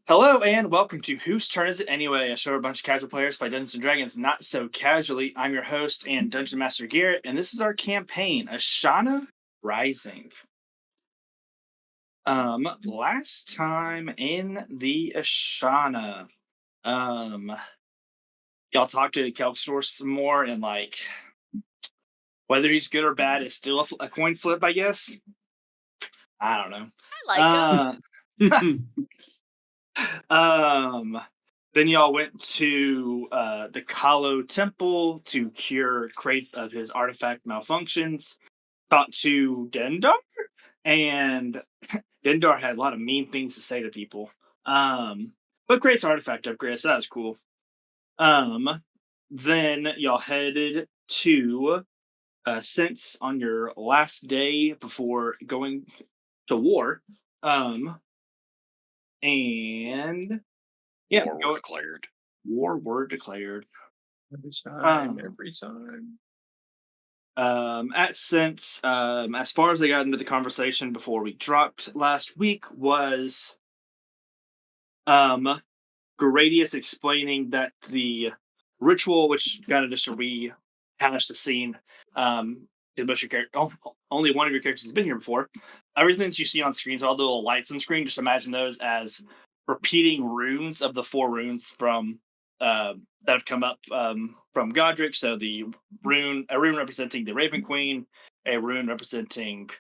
Hello and welcome to Whose Turn Is It Anyway? A show where a bunch of casual players play Dungeons and Dragons not so casually. I'm your host and Dungeon Master Garrett, and this is our campaign, Ashana Rising. Last time in the Ashana, um, y'all talked to Kelkstor some more, and whether he's good or bad is still a coin flip, I guess. I don't know. I like him. Um, then y'all went to the Kalo Temple to cure Kraith of his artifact malfunctions. Talked to Dendar, and Dendar had a lot of mean things to say to people. But Kraith's artifact upgrade, so that was cool. Um, then y'all headed to Sence on your last day before going to war. And yeah, War were declared. war were declared. Every time, Um, every time. at Sense, as far as I got into the conversation before we dropped last week, was um, Gradius explaining that the ritual, which kind of just to rehash the scene, did most of your only one of your characters has been here before. Everything that you see on screens, all the little lights on screen, just imagine those as repeating runes of the four runes from that have come up from Godric. So a rune representing the Raven Queen, a rune representing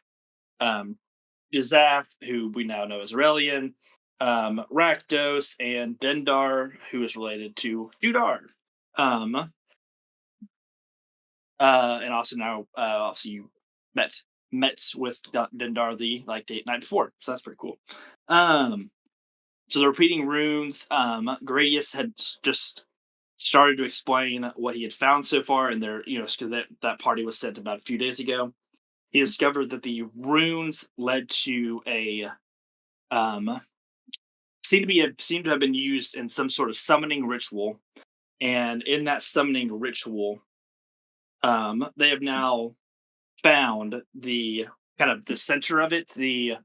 um, Jazaf, who we now know as Aurelian, Rakdos, and Dendar, who is related to Judar. Um, and also now, obviously, you met with Dendar the date night before, so that's pretty cool. So the repeating runes, Gradius had just started to explain what he had found so far, and there, because that party was sent about a few days ago. He discovered that the runes led to a um, seemed to have been used in some sort of summoning ritual, and in that summoning ritual, they have now found the kind of the center of it, the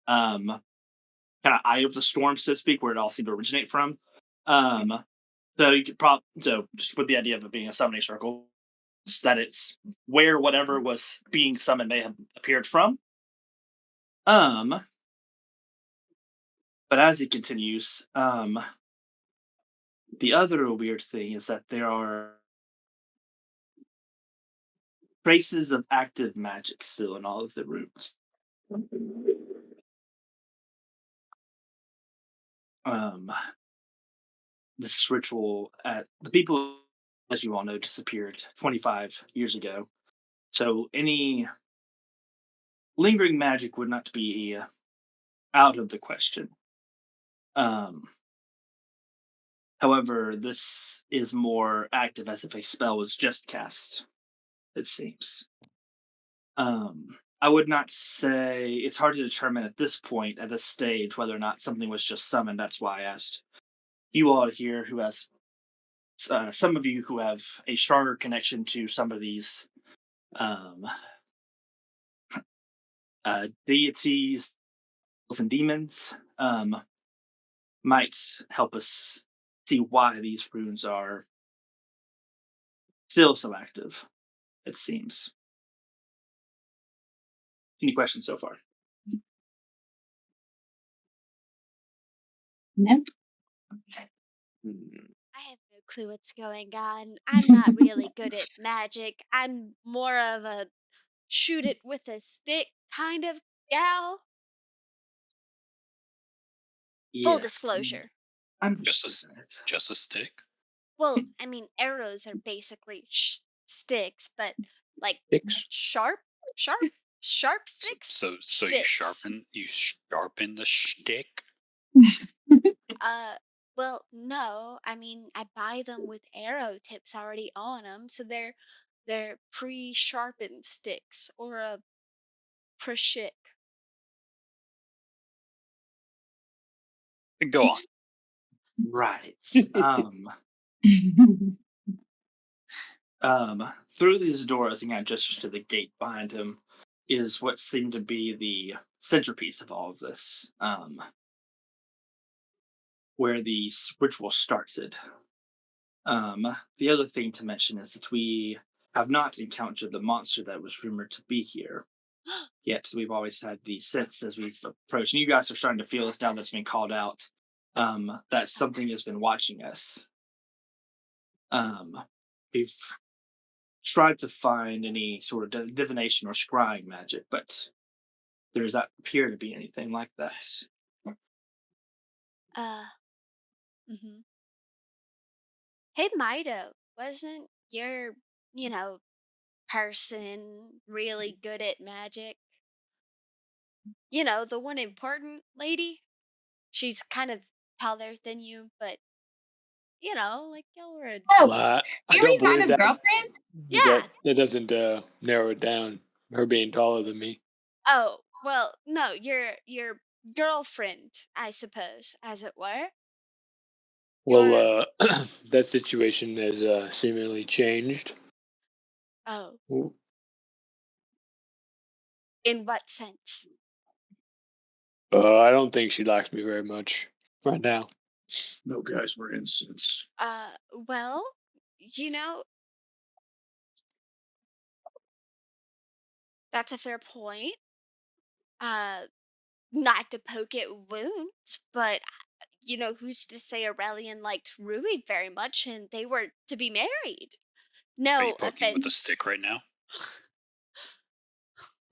um, kind of eye of the storm, so to speak, where it all seemed to originate from. Um, so you could so just with the idea of it being a summoning circle, that it's where whatever was being summoned may have appeared from. Um, but as it continues, the other weird thing is that there are traces of active magic still in all of the rooms. Um, this ritual at the people, as you all know, disappeared 25 years ago. So any lingering magic would not be out of the question. Um, However, this is more active as if a spell was just cast, it seems. I would not say it's hard to determine at this point, at this stage, whether or not something was just summoned. That's why I asked you all here, who has some of you who have a stronger connection to some of these um, deities and demons, might help us see why these runes are still so active. It seems. Any questions so far? Nope. I have no clue what's going on. I'm not really good at magic. I'm more of a shoot it with a stick kind of gal. Full Yes, disclosure. Just a understood s- that. just a stick. Well, I mean, arrows are basically sticks, but like Dicks. sharp, sharp, sharp So sticks? so you Sticks. sharpen the stick. Uh, well, no. I mean, I buy them with arrow tips already on them, so they're pre-sharpened sticks or a preshik. Go on. Right. Through these doors, and kind of gestures to the gate behind him, is what seemed to be the centerpiece of all of this. where the ritual started. The other thing to mention is that we have not encountered the monster that was rumored to be here yet. We've always had the sense as we've approached, and you guys are starting to feel this now that's been called out, that something has been watching us. Um, we've tried to find any sort of divination or scrying magic, but there does not appear to be anything like that. Uh, mhm. Hey, Mido, wasn't your, you know, person really good at magic? You know, the one important lady? She's kind of taller than you, but, like y'all were a Oh, Well, I do you don't mean believe Mida's that. girlfriend? yeah. That doesn't narrow it down. Her being taller than me. Oh, well, no, your girlfriend, I suppose, as it were. Your Well, that situation has seemingly changed. oh, W- in what sense? I don't think she likes me very much right now. No guys were incense. Well, you know, that's a fair point. Uh, not to poke at wounds, but who's to say Aurelian liked Rui very much and they were to be married? Are you No poking with a offense. stick right now?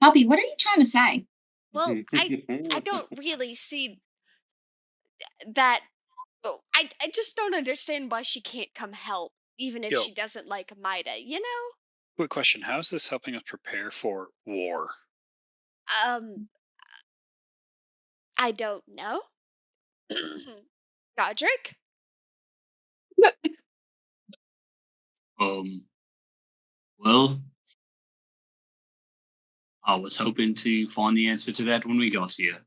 Poppy, what are you trying to say? Well, I don't really see that. Oh, I just don't understand why she can't come help, even if she Yo, doesn't like Maida, you know? quick question. How is this helping us prepare for war? Um, I don't know. Godric? Um, well, I was hoping to find the answer to that when we got here.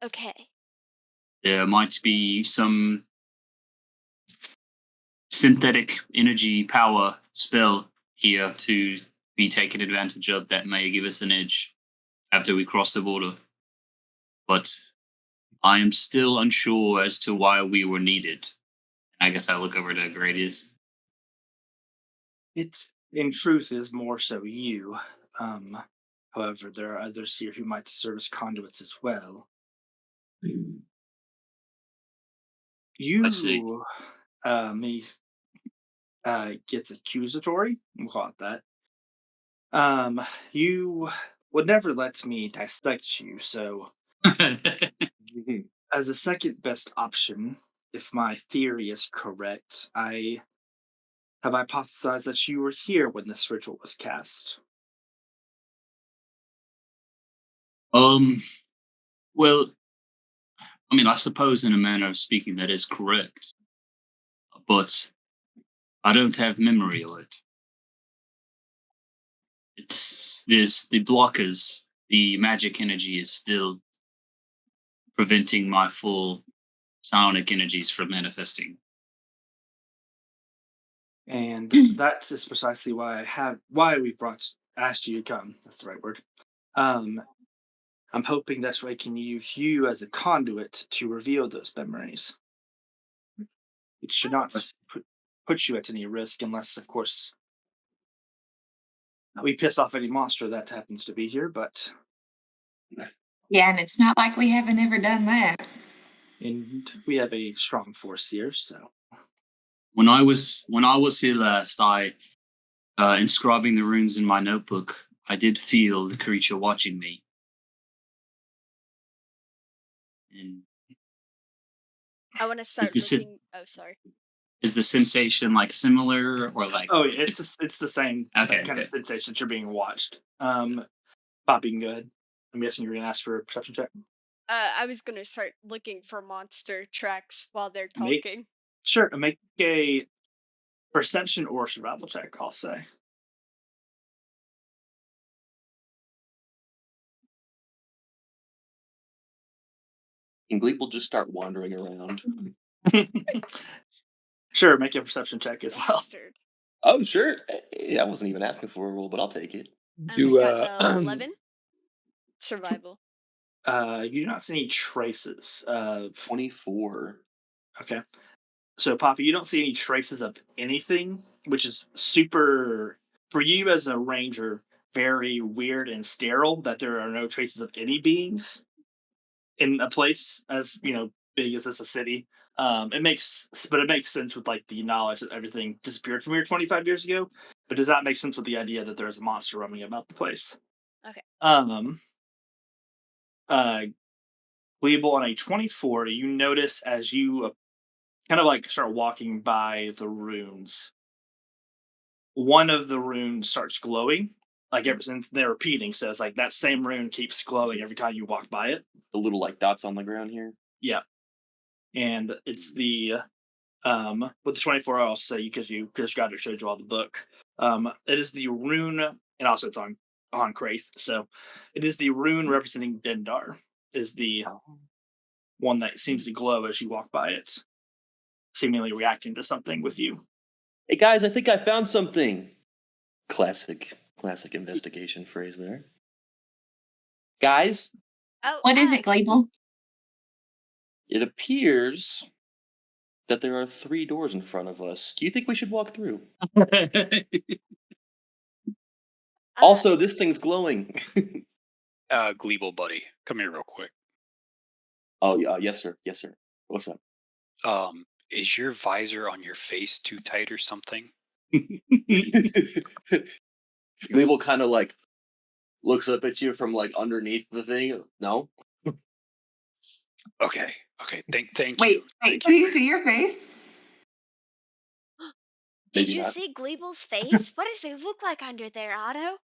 Okay. There might be some synthetic energy power spell here to be taken advantage of that may give us an edge after we cross the border. But I am still unsure as to why we were needed. I guess I look over to Gradius. It, in truth, is more so you. Um, However, there are others here who might serve as conduits as well. Hmm. Let's see. You, he gets accusatory. We'll call it that. Um, you would never let me dissect you, so as a second best option, if my theory is correct, I have hypothesized that you were here when this ritual was cast. um, well, I mean, I suppose in a manner of speaking that is correct, but I don't have memory of it. It's this the blockers, the magic energy is still preventing my full psionic energies from manifesting. And that is precisely why we brought asked you to come. That's the right word. Um, I'm hoping that way can use you as a conduit to reveal those memories. It should Oh, not put you at any risk unless, of course, we piss off any monster that happens to be here. But Yeah, and it's not like we haven't ever done that. and we have a strong force here, so When I was here last, I inscribing the runes in my notebook, I did feel the creature watching me. And I want to is start the sen- looking. Oh, sorry. is the sensation like similar or like oh, yeah, it's the same okay, kind of okay. sensation that you're being watched. Poppy, can go ahead. I'm guessing you're gonna ask for a perception check. I was gonna start looking for monster tracks while they're Make talking. sure make a perception or survival check. I'll say. And Gleep will just start wandering around. Sure, make a perception check as well. Bastard. Oh, sure. I wasn't even asking for a roll, but I'll take it. I Do got 11 survival. You do not see any traces of. 24. Okay. So, Poppy, you don't see any traces of anything, which is super for you as a ranger. Very weird and sterile that there are no traces of any beings in a place as big as this a city. But it makes sense with like the knowledge that everything disappeared from here 25 years ago. But does not make sense with the idea that there's a monster roaming about the place. Okay. Um, uh, Gleeble on a 24, you notice as you kind of like start walking by the runes, one of the runes starts glowing. Like ever since they're repeating, so it's like that same rune keeps glowing every time you walk by it. The little like dots on the ground here. Yeah, and it's the with the 24 I also say because God showed you all the book. It is the rune, and also it's on Kraith, so it is the rune representing Dendar. Is the Oh. one that seems to glow as you walk by it, seemingly reacting to something with you. Hey guys, I think I found something. Classic investigation phrase there. Guys, Oh, What is it, Glable? it appears that there are 3 doors in front of us. Do you think we should walk through? uh, Also, this thing's glowing. Gleeble buddy, come here real quick. Oh yeah, yes sir, yes sir. What's up? Is your visor on your face too tight or something? Glable kind of like looks up at you from like underneath the thing. No, Okay, thank Wait, you. wait, Thank can you. you see your face? did maybe you not. see Gleeble's face? What does it look like under there, Otto?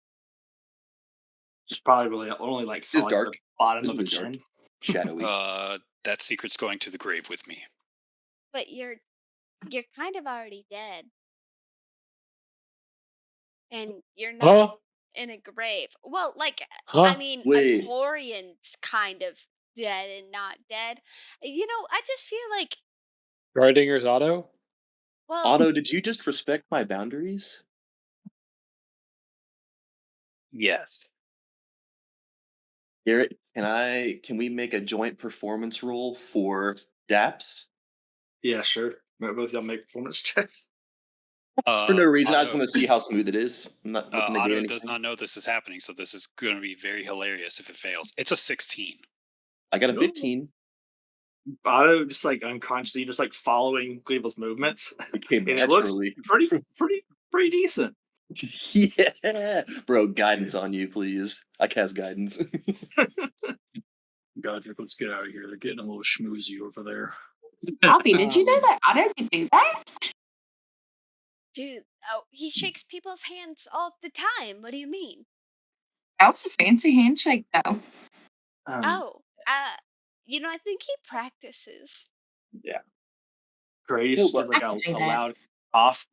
Just probably really only like saw It's like the dark. bottom It's of a really dark, chin. shadowy. That secret's going to the grave with me. But you're kind of already dead, and you're not Huh? in a grave. Well, like I Huh? mean, a Wait, Torian's kind of dead and not dead. I just feel like, Gardinger's Auto? well, Otto, did you just respect my boundaries? Yes. Garrett, can we make a joint performance roll for DAPS? Yeah, sure. Both y'all make performance checks. For no reason. I just Otto, want to see how smooth it is. I'm not looking to gain Otto does anything. not know this is happening, so this is going to be very hilarious if it fails. It's a 16. I got a Ooh. 15. Otto just like unconsciously just like following Cleveland's movements, It came and it looks naturally. pretty decent. Yeah, bro, guidance on you, please. I cast guidance. Godric, let's get out of here. They're getting a little schmoozy over there. Poppy, did you know Um, that Otto could do that? dude, oh, he shakes people's hands all the time. What do you mean? That was a fancy handshake, though. um, Oh, I think he practices. yeah. Grace Kill just gives button. I like can see a that. loud cough.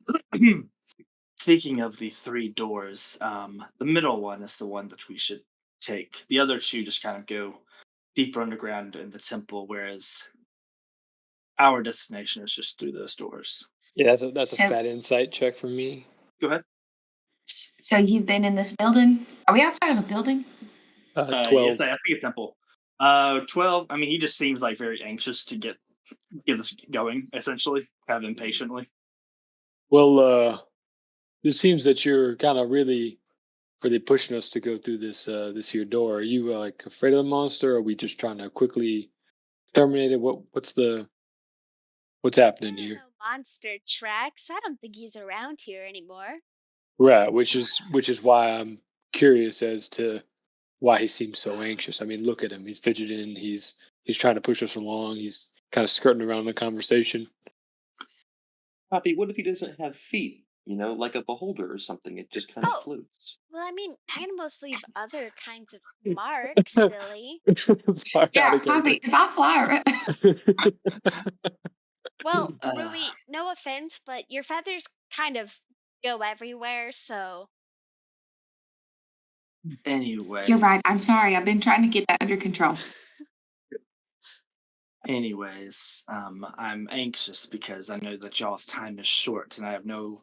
Speaking of the 3 doors, the middle one is the one that we should take. The other two just kind of go deeper underground in the temple, whereas our destination is just through those doors. Yeah, that's a So, fat insight check from me. Go ahead. so you've been in this building? Are we outside of a building? Yes, 12. I think it's temple. 12. I mean, he just seems like very anxious to get this going. Essentially, kind of impatiently. Well, it seems that you're kind of really pushing us to go through this here door. Are you like afraid of the monster, or are we just trying to quickly terminate it? What's There happening are here? no monster tracks. I don't think he's around here anymore. Right, which is why I'm curious as to why he seems so anxious. I mean, look at him. He's fidgeting. He's trying to push us along. He's kind of skirting around the conversation. Poppy, what if he doesn't have feet? You know, like a beholder or something. It just kind of Oh, floats. well, I mean, animals leave other kinds of marks, silly. Fire out Yeah, of Poppy, if I fly, Well, Uh, Rui, no offense, but your feathers kind of go everywhere, so. you're anyways, right. I'm sorry. I've been trying to get that under control. I'm anxious because I know that y'all's time is short, and I have no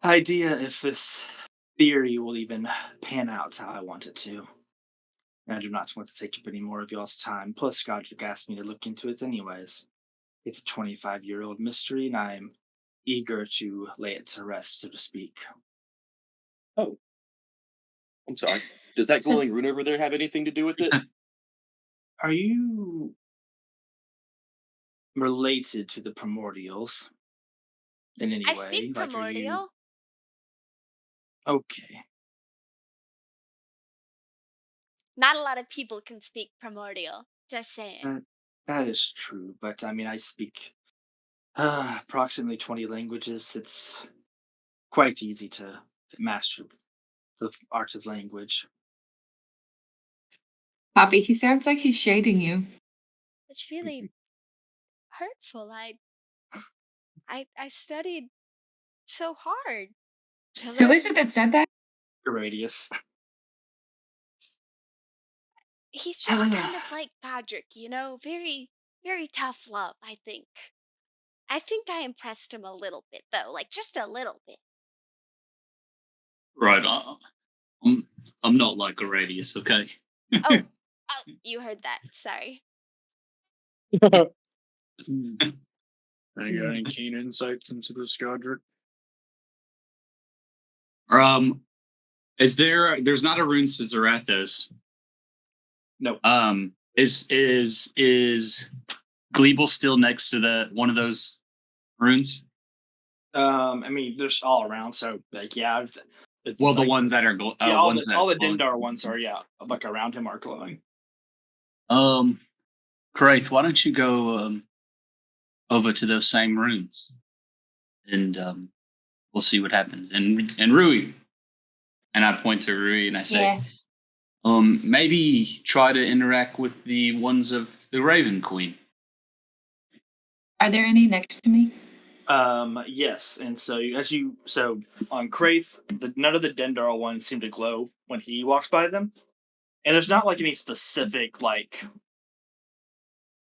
idea if this theory will even pan out how I want it to. and I do not want to take up any more of y'all's time. Plus, Godric asked me to look into it anyways. It's a 25-year-old mystery, and I am eager to lay it to rest, so to speak. Oh, I'm sorry. Does that So glowing rune over there have anything to do with it? Are you related to the primordials in any I way? speak Like, are you primordial. okay? Not a lot of people can speak primordial. Just saying. That, that is true, but I mean, I speak approximately 20 languages. It's quite easy to master the art of language. Poppy, he sounds like he's shading you. It's really hurtful. I studied so hard to Who is it learn. that said that? Radius. He's just kind of like Godric, very, very tough love, I think. I think I impressed him a little bit, though, like just a little bit. Right. I'm I'm not like a radius, okay? Oh, oh, you heard that. Sorry. I got any keen insights into this, Godric? Um, there's not a rune Caesarathos. No. Is Gleeble still next to the one of those runes? I mean, they're just all around, so like, yeah, it's Well, the like, one that are yeah, ones that all the glowing. Dindar ones are, yeah, like around him are glowing. Kraith, why don't you go over to those same runes, and we'll see what happens. And Rui, and I point to Rui and I say, Yeah. maybe try to interact with the ones of the Raven Queen. Are there any next to me? Yes, and so on Kraith, none of the Dendar ones seem to glow when he walks by them, and there's not like any specific like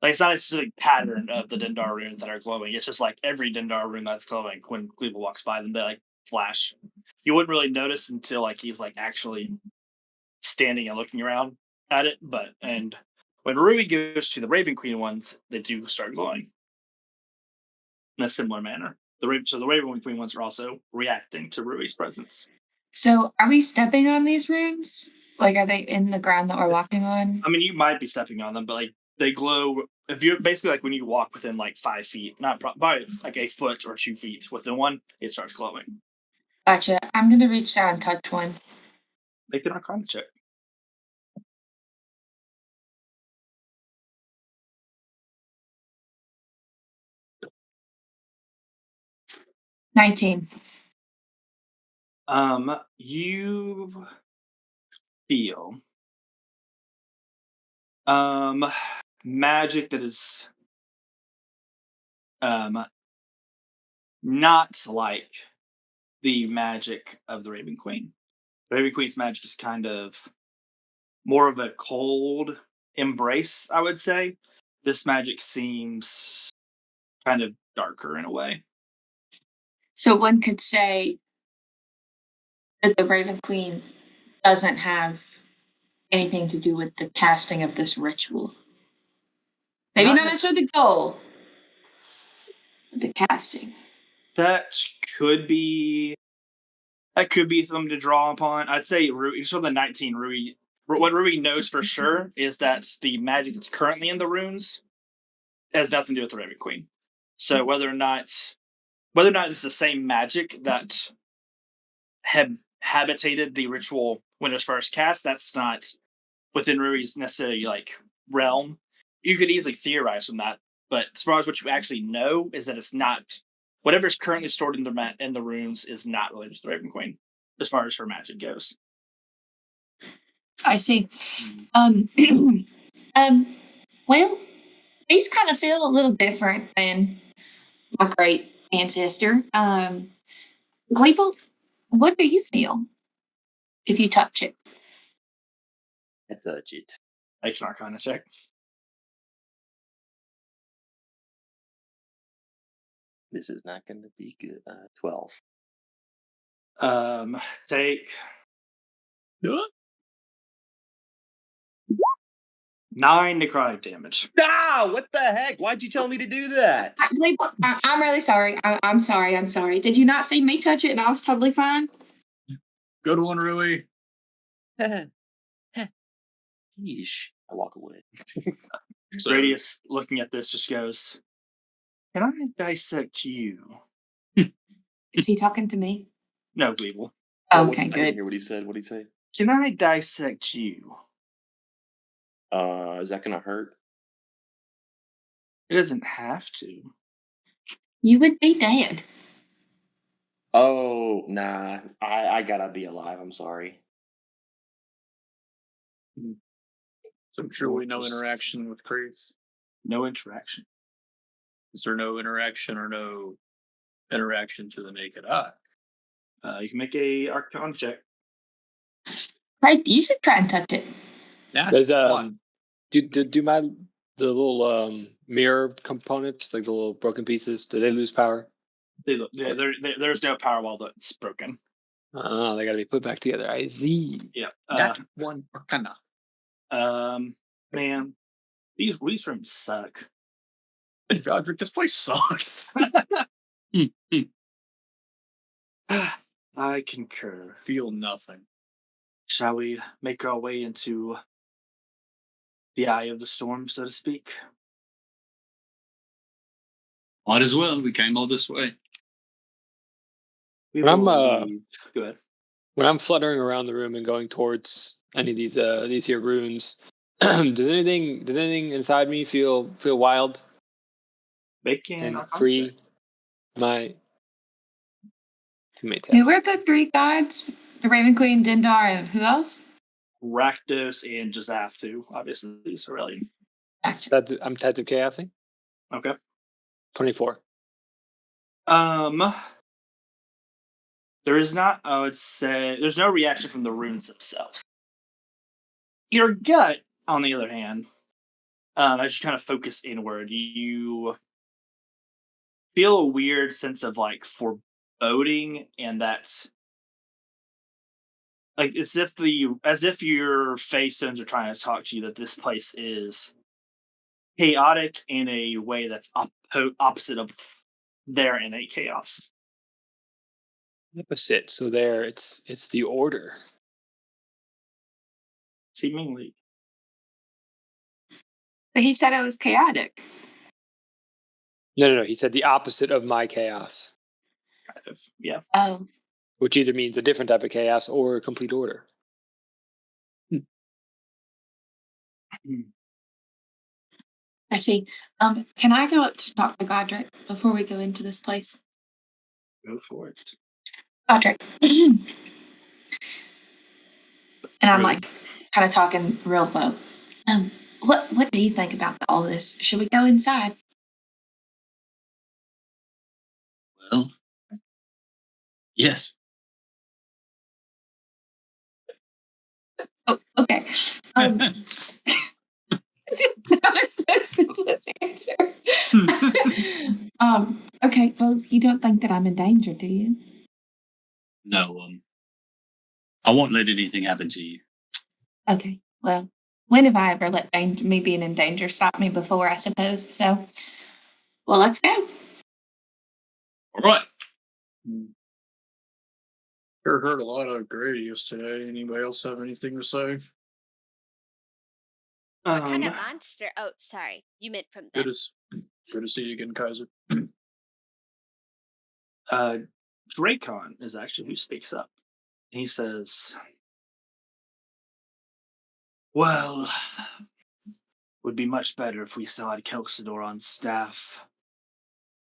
it's not a specific pattern of the Dendar runes that are glowing. It's just like every Dendar rune that's glowing when Cleveland walks by them, they like flash. You wouldn't really notice until like he's like actually standing and looking around at it. But and when Rui goes to the Raven Queen ones, they do start glowing in a similar manner. So the Raven Queen ones are also reacting to Rui's presence. So are we stepping on these runes? Like, are they in the ground that we're It's- walking on? I mean, you might be stepping on them, but like they glow. If you're basically like when you walk within like 5 feet, not probably like a foot or 2 feet within one, it starts glowing. Gotcha. I'm gonna reach down and touch one. Make an Arcana check. 19. You feel magic that is um not like the magic of the Raven Queen. The Raven Queen's magic is kind of more of a cold embrace, I would say. This magic seems kind of darker in a way. So one could say that the Raven Queen doesn't have anything to do with the casting of this ritual. Maybe Not not necessarily the goal, but the casting. that could be that could be something to draw upon. I'd say Rui, from the 19 Rui. What Rui knows for sure is that the magic that's currently in the runes has nothing to do with the Raven Queen. So whether or not it's the same magic that habitated the ritual when it was first cast, that's not within Rui's necessarily like realm. You could easily theorize from that, but as far as what you actually know is that it's not whatever is currently stored in the runes is not related to the Raven Queen as far as her magic goes. I see. Um, um, well, these kind of feel a little different than my great ancestor. Gleeple, what do you feel if you touch it? I touch it. Make an Arcana check. This is not going to be good. 12. Take What? 9 necrotic damage. Ah, what the heck? Why'd you tell me to do that? I'm really sorry. I'm sorry. I'm sorry. Did you not see me touch it and I was totally fine? Good one, Rui. Yeesh. I walk away. So, Radius, looking at this, just goes, "Can I dissect you?" Is he talking to me? No, Weeble. Okay, I didn't good. hear what he said. What did he say? Can I dissect you? Is that gonna hurt? It doesn't have to. You would be dead. Oh, nah. I gotta be alive. I'm sorry. so truly no Just- interaction with Kraith. No interaction. Is there no interaction or no interaction to the naked eye? You can make a Arcana check. Right, you should try and touch it. That's There's one. do my the little mirror components, like the little broken pieces, do they lose power? There's no power wall that's broken. Oh, they gotta be put back together. I see. Yeah. That's one Arcana. Man, these rooms suck. Godric, this place sucks. I concur. Feel nothing. Shall we make our way into the eye of the storm, so to speak? Might as well. We came all this way. We When I'm, will leave. Go ahead. When I'm fluttering around the room and going towards any of these here runes, does anything inside me feel wild Make an and Arcana free? check. My teammate. Who were the three gods? The Raven Queen, Dindar, and who else? Rakdos and Jazathu, obviously, is Aurelian. Gotcha. I'm Tattoo Chaosing. Okay. 24. There is not, I would say, there's no reaction from the runes themselves. Your gut, on the other hand, as you kind of focus inward, you feel a weird sense of like foreboding, and that's like as if your face stones are trying to talk to you that this place is chaotic in a way that's opposite of their innate chaos. Opposite. So there, it's the order. Seemingly. But he said it was chaotic. No. He said the opposite of my chaos, Kind of. Yeah. Oh, which either means a different type of chaos or complete order. I see. Can I go up to talk to Godric before we go into this place? Go for it. Godric. And I'm Really? like kind of talking real low. What do you think about all this? Should we go inside? Well, yes. Oh, okay. That was the simplest answer. Okay, well, you don't think that I'm in danger, do you? No, I won't let anything happen to you. Okay, well, when have I ever let me being in danger stop me before, I suppose? So, well, let's go. All right. Sure heard a lot of Gradius today. Anybody else have anything to say? What kind of monster? Oh, sorry. You meant from them. Good to see you again, Kaiser. Dracon is actually who speaks up. He says, "Well, would be much better if we still had Kelxidor on staff.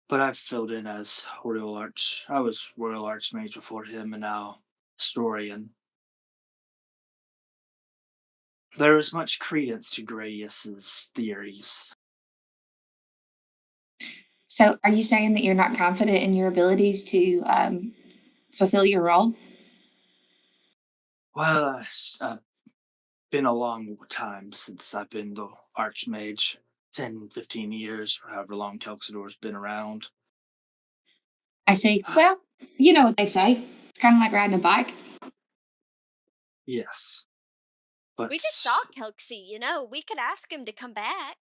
But I've filled in as I was Royal Archmage before him, and now Historian. There is much credence to Gradius's theories. So, are you saying that you're not confident in your abilities to fulfill your role? Well, it's been a long time since I've been the Archmage. 10, 15 years, or however long Kelxidor's been around. I say, well, you know what they say. It's kind of like riding a bike. Yes. We But just saw Kelksy, you know. We could ask him to come back.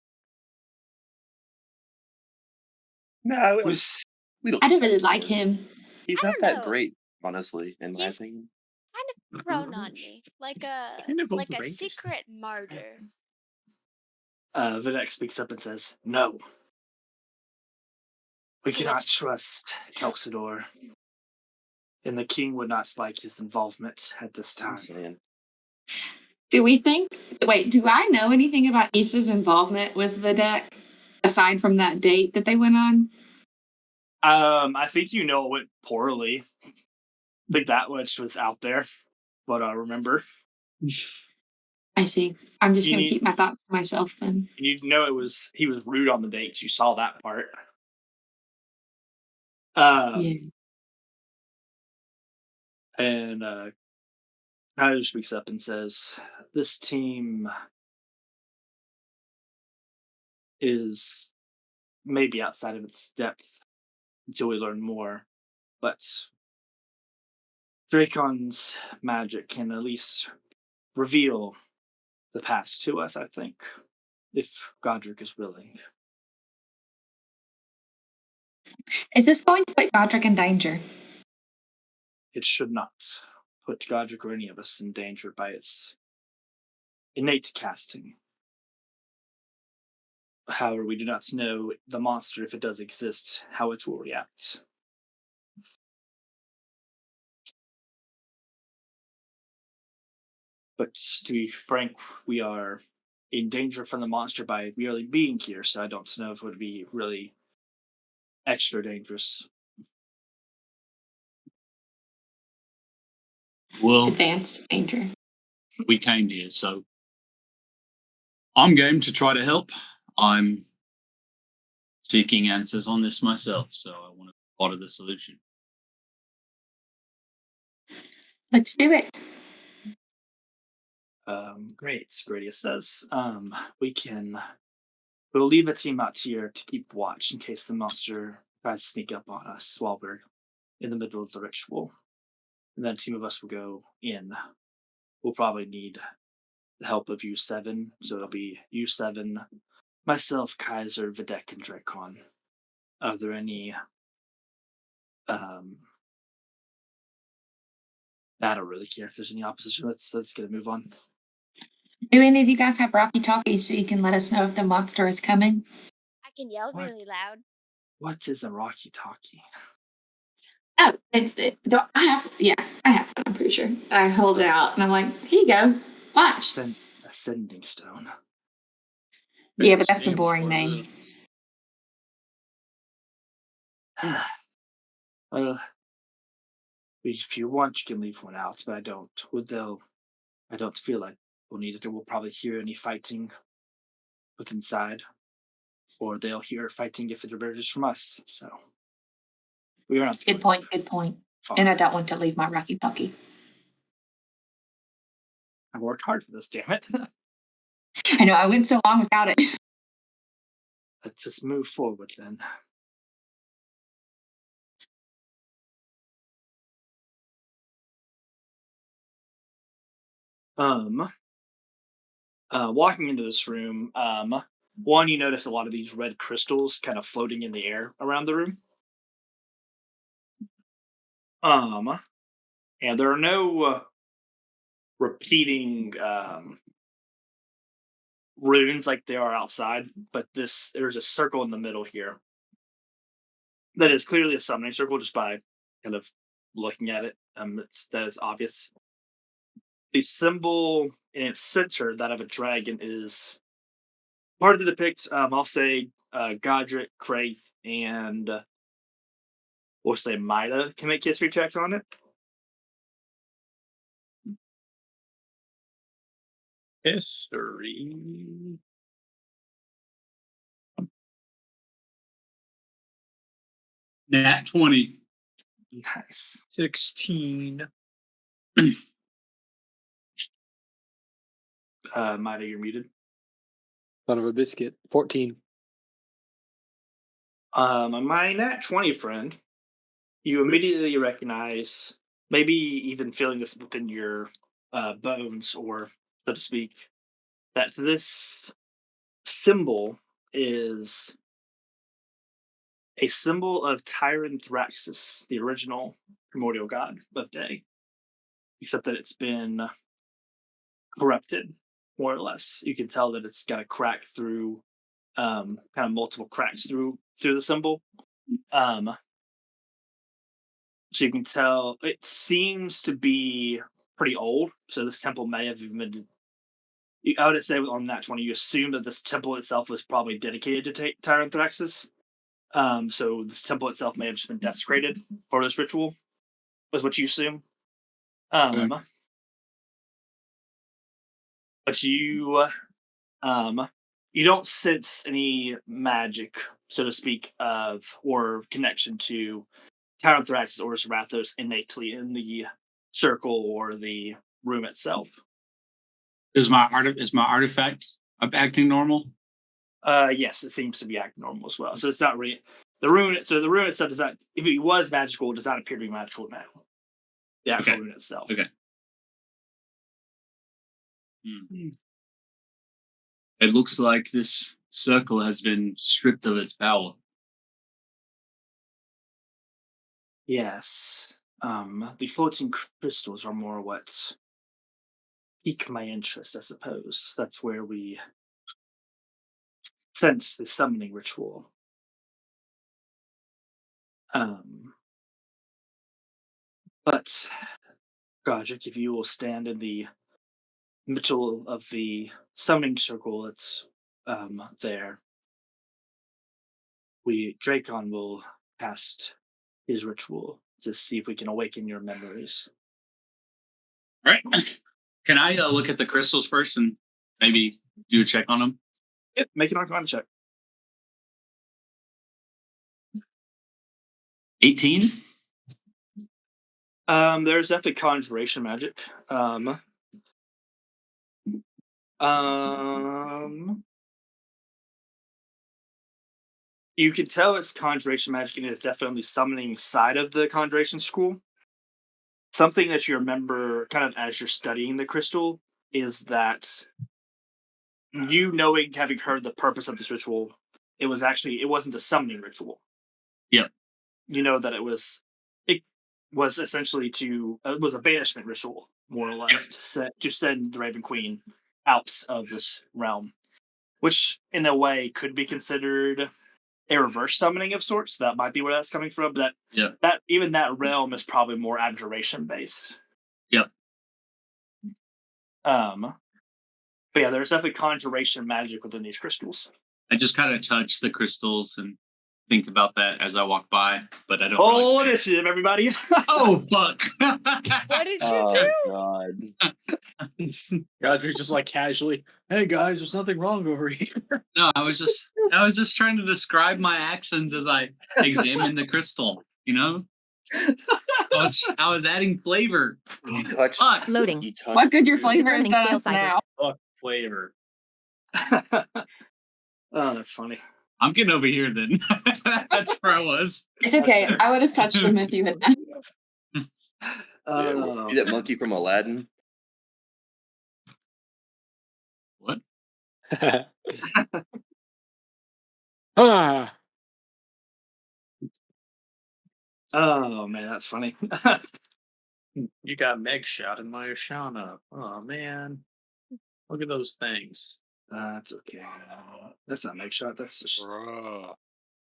No, with we don't I need didn't that really like support. him. He's I not don't that know. great, honestly, in my He's opinion. kind of grown on me, It's kind of like a overrated. secret martyr. Vinek speaks up and says, "No, we To cannot which trust Kelxidor, and the king would not like his involvement at this I'm time." saying. Do we think? Wait, do I know anything about Issa's involvement with the deck aside from that date that they went on? I think you know it went poorly. I think that much was out there, but I remember. I see. I'm just You going to need keep my thoughts to myself then. you know he was rude on the dates. You saw that part. Um, Yeah. and Tyler speaks up and says, "This team is maybe outside of its depth until we learn more, but Dracon's magic can at least reveal the past to us, I think, if Godric is willing." Is this going to put Godric in danger? It should not put Godric or any of us in danger by its innate casting. However, we do not know the monster, if it does exist, how it will react. But to be frank, we are in danger from the monster by merely being here, so I don't know if it would be really extra dangerous. Well, Advanced danger. we came here, so I'm game to try to help. I'm seeking answers on this myself, so I want to be part of the solution. Let's do it. Great, Gradius says. We'll leave a team out here to keep watch in case the monster tries to sneak up on us while we're in the middle of the ritual. And then a team of us will go in. We'll probably need the help of U7, so it'll be U7, myself, Kaiser, Videk, and Drakon. Are there any I don't really care if there's any opposition. Let's get a move on. Do any of you guys have Rocky Talkies so you can let us know if the monster is coming? I can yell What? really loud. What is a Rocky Talkie? Oh, it's the. I have. Yeah, I have one. I'm pretty sure. I hold it out and I'm like, here you go. Watch. Ascending stone. Yeah, There's but a that's the name boring for name. Well, if you want, you can leave one out, but I don't. I don't feel like we'll need it. We'll probably hear any fighting with inside, or they'll hear fighting if it emerges from us. So we are not Good point. Good point. far. And I don't want to leave my Rocky Talkie. I worked hard for this, damn it. I know I went so long without it. Let's just move forward then. Walking into this room, one, you notice a lot of these red crystals kind of floating in the air around the room. And there are no repeating runes like they are outside, but there's a circle in the middle here that is clearly a summoning circle just by kind of looking at it. That is obvious. The symbol in its center, that of a dragon, is hard to depict. I'll say Godric, Kraith, and we'll say Mida can make history checks on it. history. Nat 20. Nice. 16. Mida, you're muted. Son of a biscuit. 14. My nat 20 friend, you immediately recognize, maybe even feeling this within your bones or so to speak, that this symbol is a symbol of Tyranthraxis, the original primordial god of day, except that it's been corrupted, more or less. You can tell that it's got a crack through, kind of multiple cracks through the symbol. Um, so you can tell it seems to be pretty old. So this temple may have even been. I would say on that 20, you assume that this temple itself was probably dedicated to Tyranthraxis. So this temple itself may have just been desecrated for this ritual, was what you assume. Okay. But you don't sense any magic, so to speak, of or connection to Tyranthraxis or Zarathos innately in the circle or the room itself. Is my artifact acting normal? Yes, it seems to be acting normal as well. So it's not really the rune. So the rune itself does not. If it was magical, it does not appear to be magical now. The actual Okay. rune itself. Okay. It looks like this circle has been stripped of its power. Yes. The floating crystals are more what pique my interest, I suppose. That's where we sense the summoning ritual. But Godric, if you will stand in the middle of the summoning circle that's there, Dracon will cast his ritual to see if we can awaken your memories. All right. Can I look at the crystals first and maybe do a check on them? Yep, make an Arcana check. 18? There's definitely conjuration magic. You can tell it's conjuration magic, and it's definitely summoning side of the conjuration school. Something that you remember, kind of as you're studying the crystal, is that you knowing, having heard the purpose of this ritual, it wasn't a summoning ritual. Yep. You know that it was essentially it was a banishment ritual, more or less, to send the Raven Queen out of this realm, which in a way could be considered a reverse summoning of sorts. So that might be where that's coming from. But that even that realm is probably more abjuration based. Yep. But yeah, there's definitely conjuration magic within these crystals. I just kind of touch the crystals and think about that as I walk by, but I don't. Whole initiative, everybody! Oh fuck! What did you do? God. Godric just like casually, hey guys, there's nothing wrong over here. No, I was just trying to describe my actions as I examine the crystal. You know, I was adding flavor. Fuck. Loading. What good your flavor is Determining to scale us sizes. now? Fuck flavor. Oh, that's funny. I'm getting over here then. That's where I was. It's okay. I would have touched him if you had not. See that monkey from Aladdin? What? Ah, Oh man, that's funny. You got Meg shot in my Ashana. Oh man. Look at those things. That's okay. That's not make shot. That's just Bruh.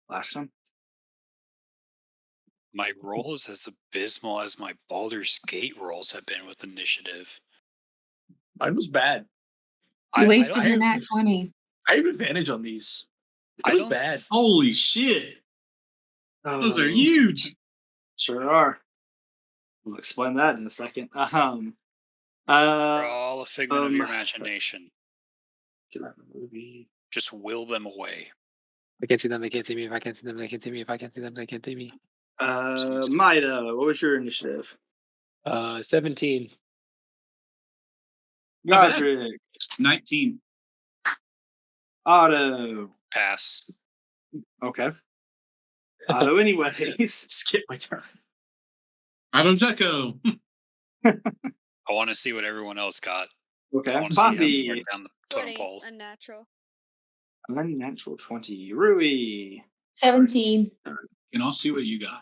last time. My roll is as abysmal as my Baldur's Gate rolls have been with initiative. Mine was bad. You wasted I your nat 20. I have advantage on these. I It was don't- bad. Holy shit! Those are Oh, huge. sure are. We'll explain that in a second. They're all a figment of your imagination. Get out of the movie. Just will them away. I can't see them. They can't see me. If I can't see them, they can't see me. If I can't see them, they can't see me. Maida, what was your initiative? 17. Not bad. Godric, 19. Otto. Pass. Okay. Otto, anyways. Skip my turn. Adozeko. I want to see what everyone else got. I Okay, want to see how far Poppy. down the totem 20, pole. unnatural. Unnatural 20. Rui. 17. Can I see what you got?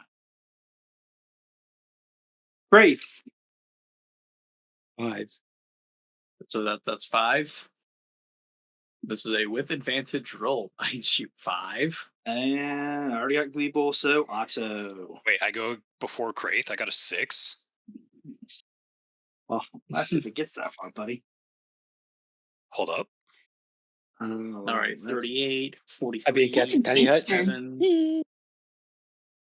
Wraith. 5. So that's 5. This is a with advantage roll. I shoot 5. And I already got Gleeble, so Otto. Wait, I go before Kraith. I got a 6. Well, that's if it gets that far, buddy. Hold up. All right, That's 38, I'd be a 43, Captain Tiny Hut. Gangster. 7,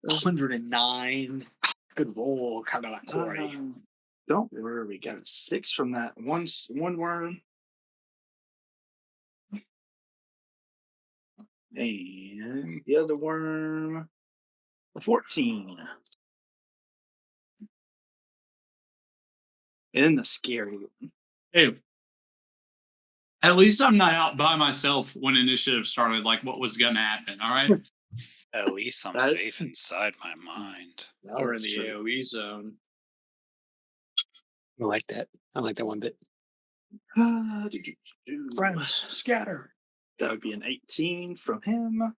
109. Good roll, kind of like Corey. don't worry, we got a 6 from that one worm. And the other worm, a 14. And the scary one. Hey, at least I'm not out by myself when initiative started. Like, what was gonna happen? All right. At least I'm That- safe inside my mind. Now we're in That's the true. AoE zone. I like that. I like that one bit. Friends, scatter. That would be an 18 from him.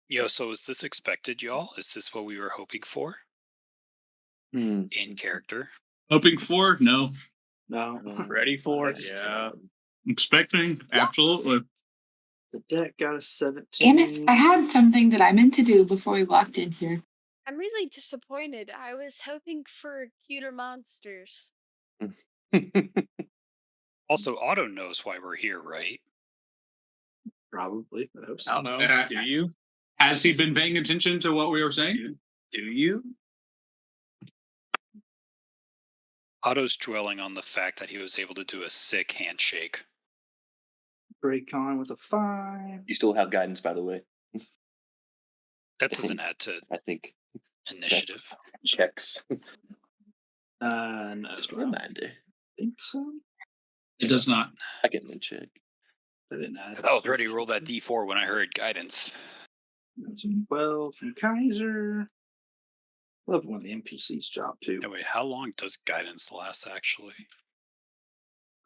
Yo, so is this expected, y'all? Is this what we were hoping for Hmm. in character? Hoping for? No. No. Ready for it? Nice. Yeah. Expecting? Absolutely. The deck got a Damn 17. it. I had something that I meant to do before we walked in here. I'm really disappointed. I was hoping for cuter monsters. Also, Otto knows why we're here, right? Probably. I hope I so. don't know. Do you? Has he been paying attention to what we were saying? Do you? Otto's dwelling on the fact that he was able to do a sick handshake. Break on with a 5. You still have guidance, by the way. That doesn't add to I think initiative. checks. No. Just a I don't reminder. think so. It does not. I get a check. I didn't add. I was ready to roll that D4 when I heard guidance. That's a 12 from Kaiser. Love when the NPCs drop too. No, wait, how long does guidance last, actually?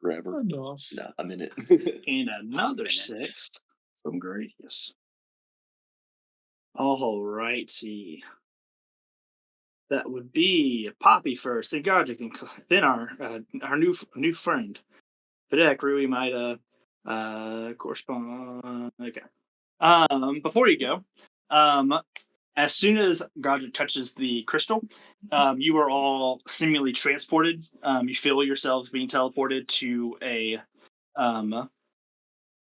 Forever. Enough. No, a minute. And another minute. 6 from Gradius. All righty. That would be Poppy first, then Godric, then our new friend. Fidek, Rui might correspond. Okay. Before you go, as soon as Godric touches the crystal, you are all seemingly transported. You feel yourselves being teleported to a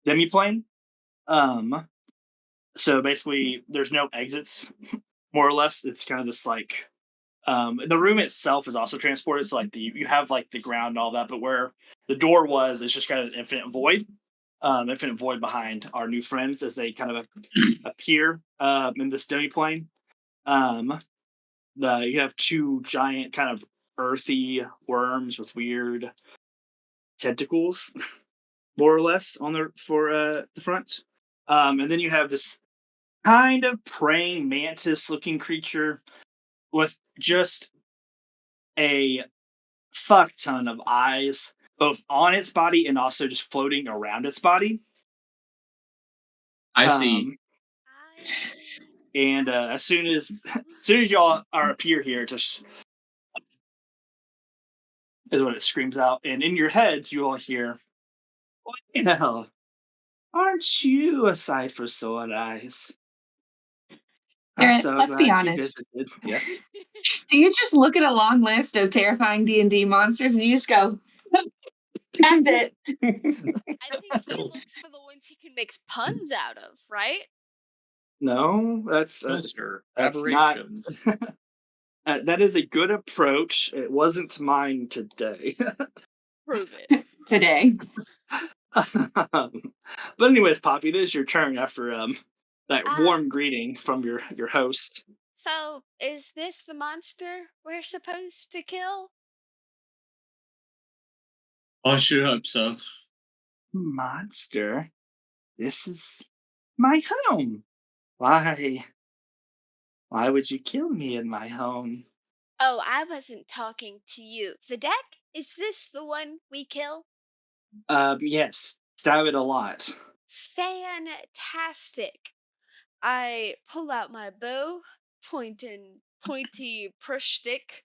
demiplane. So basically, there's no exits, more or less. It's kind of just like the room itself is also transported. So like you have like the ground and all that, but where the door was, it's just kind of an infinite void behind our new friends as they kind of appear in this demiplane. You have 2 giant kind of earthy worms with weird tentacles, more or less, on the front. And then you have this kind of praying mantis-looking creature with just a fuck ton of eyes, both on its body and also just floating around its body. I see. And as soon as y'all appear here, just is what it screams out, and in your heads you all hear, "Well, aren't you a sight for sore eyes? I'm Garrett, so let's be glad you honest. visited." Yes. Do you just look at a long list of terrifying D&D monsters and you just go, that's it? I think he looks for the ones he can make puns out of, right? No, that's Monster. that's not. Aberration. That is a good approach. It wasn't mine today. Prove it. Today. But anyways, Poppy, it is your turn after that Ah. warm greeting from your host. So, is this the monster we're supposed to kill? I should hope so. Monster, this is my home. Why would you kill me in my home? Oh, I wasn't talking to you. The deck? Is this the one we kill? Yes, stab it a lot. Fantastic. I pull out my bow, pointy push stick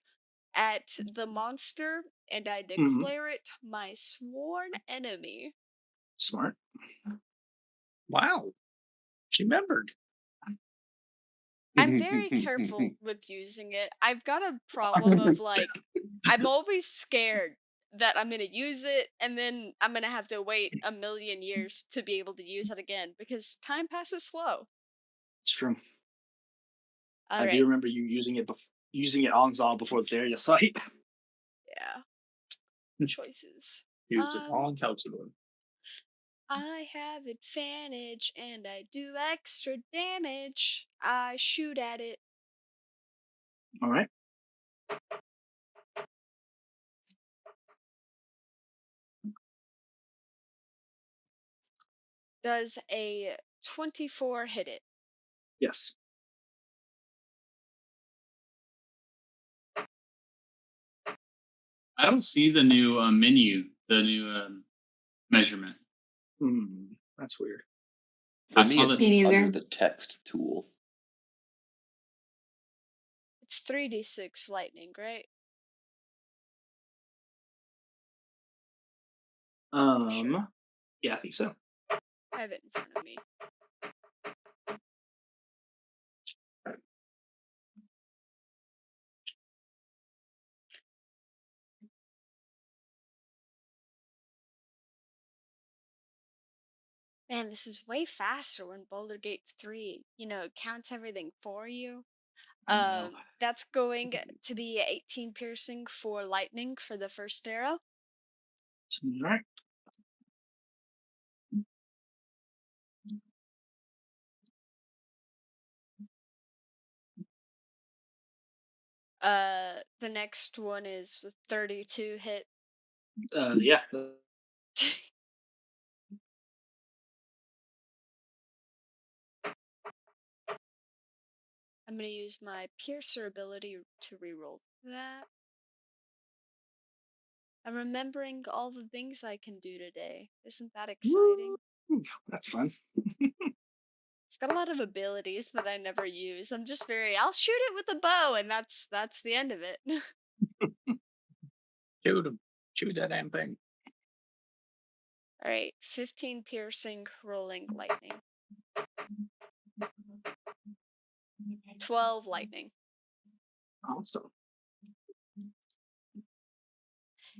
at the monster, and I Mhm. declare it my sworn enemy. Smart. Wow. She remembered. I'm very careful with using it. I've got a problem of like, I'm always scared that I'm gonna use it and then I'm gonna have to wait a million years to be able to use it again because time passes slow. It's true. All I do right. remember you using it on Zal before the area site. Yeah. Choices. Used it Um, all on Calcium. I have advantage and I do extra damage. I shoot at it. All right. Does a 24 hit it? Yes. I don't see the new menu, the new measurement. That's weird. For I me, saw it's that. Me under neither. the text tool. It's 3d6 lightning, right? Pretty sure. Yeah, I think so. I have it in front of me. Man, this is way faster when Boulder Gate 3, it counts everything for you. I know. That's going to be 18 piercing for lightning for the first arrow. All right. The next one is 32 hit. Yeah. I'm gonna use my piercer ability to reroll that. I'm remembering all the things I can do today. Isn't that exciting? Woo! That's fun. I've got a lot of abilities that I never use. I'm just I'll shoot it with a bow and that's the end of it. Shoot him. Shoot that damn thing. All right, 15 piercing rolling lightning. 12 lightning. Awesome.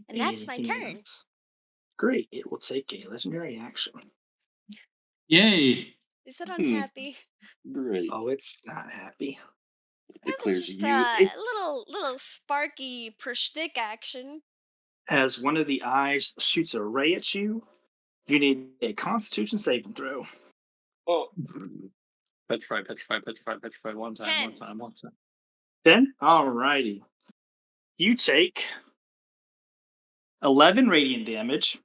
And that's my turn. And great. It will take a legendary action. Yay! Is it Hmm. unhappy? Great. Oh, it's not happy. That It was clears just you. a little sparky per stick action. As one of the eyes shoots a ray at you, you need a Constitution saving throw. Oh, Petrify, petrify, petrify, petrify. One time, one 10. time, one time. Then, alrighty, you take 11 radiant damage,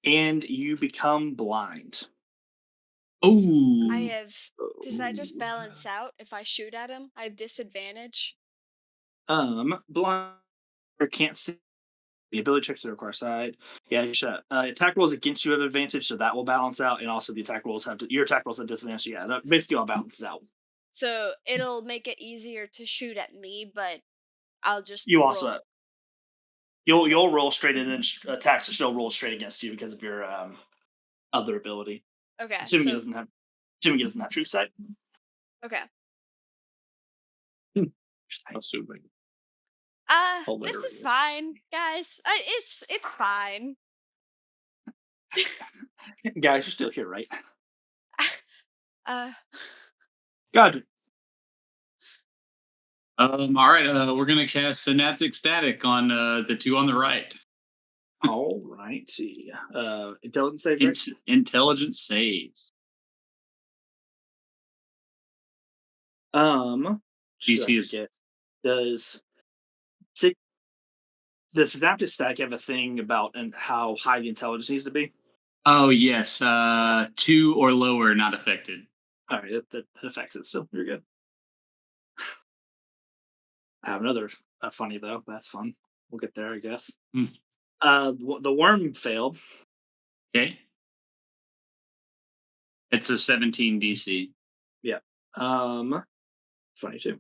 and you become blind. Oh, I have. Does that just balance out if I shoot at him? I have disadvantage. Blind or can't see. The ability checks to require side. Yeah, you should. Attack rolls against you have advantage, so that will balance out, and also the attack rolls your attack rolls have disadvantage. Yeah, that basically all balances out. So it'll make it easier to shoot at me, but I'll just You also roll. you'll roll straight, and then attacks she'll roll straight against you because of your other ability. Okay, Assuming it so doesn't have assuming it doesn't have true sight. okay. Assuming. This is Hilarious. fine, guys. It's fine. Guys, you're still here, right? Uh, God. all right. We're gonna cast Synaptic Static on the two on the right. All righty. Intelligence save, right? Intelligence saves. Should I DC is forget? Does six does Synaptic Static have a thing about and how high the intelligence needs to be? oh yes, 2 or lower, not affected. All right, that affects it still. You're good. I have another funny though. That's fun. We'll get there, I guess. The worm failed. Okay. It's a 17 DC. Yeah. Funny too.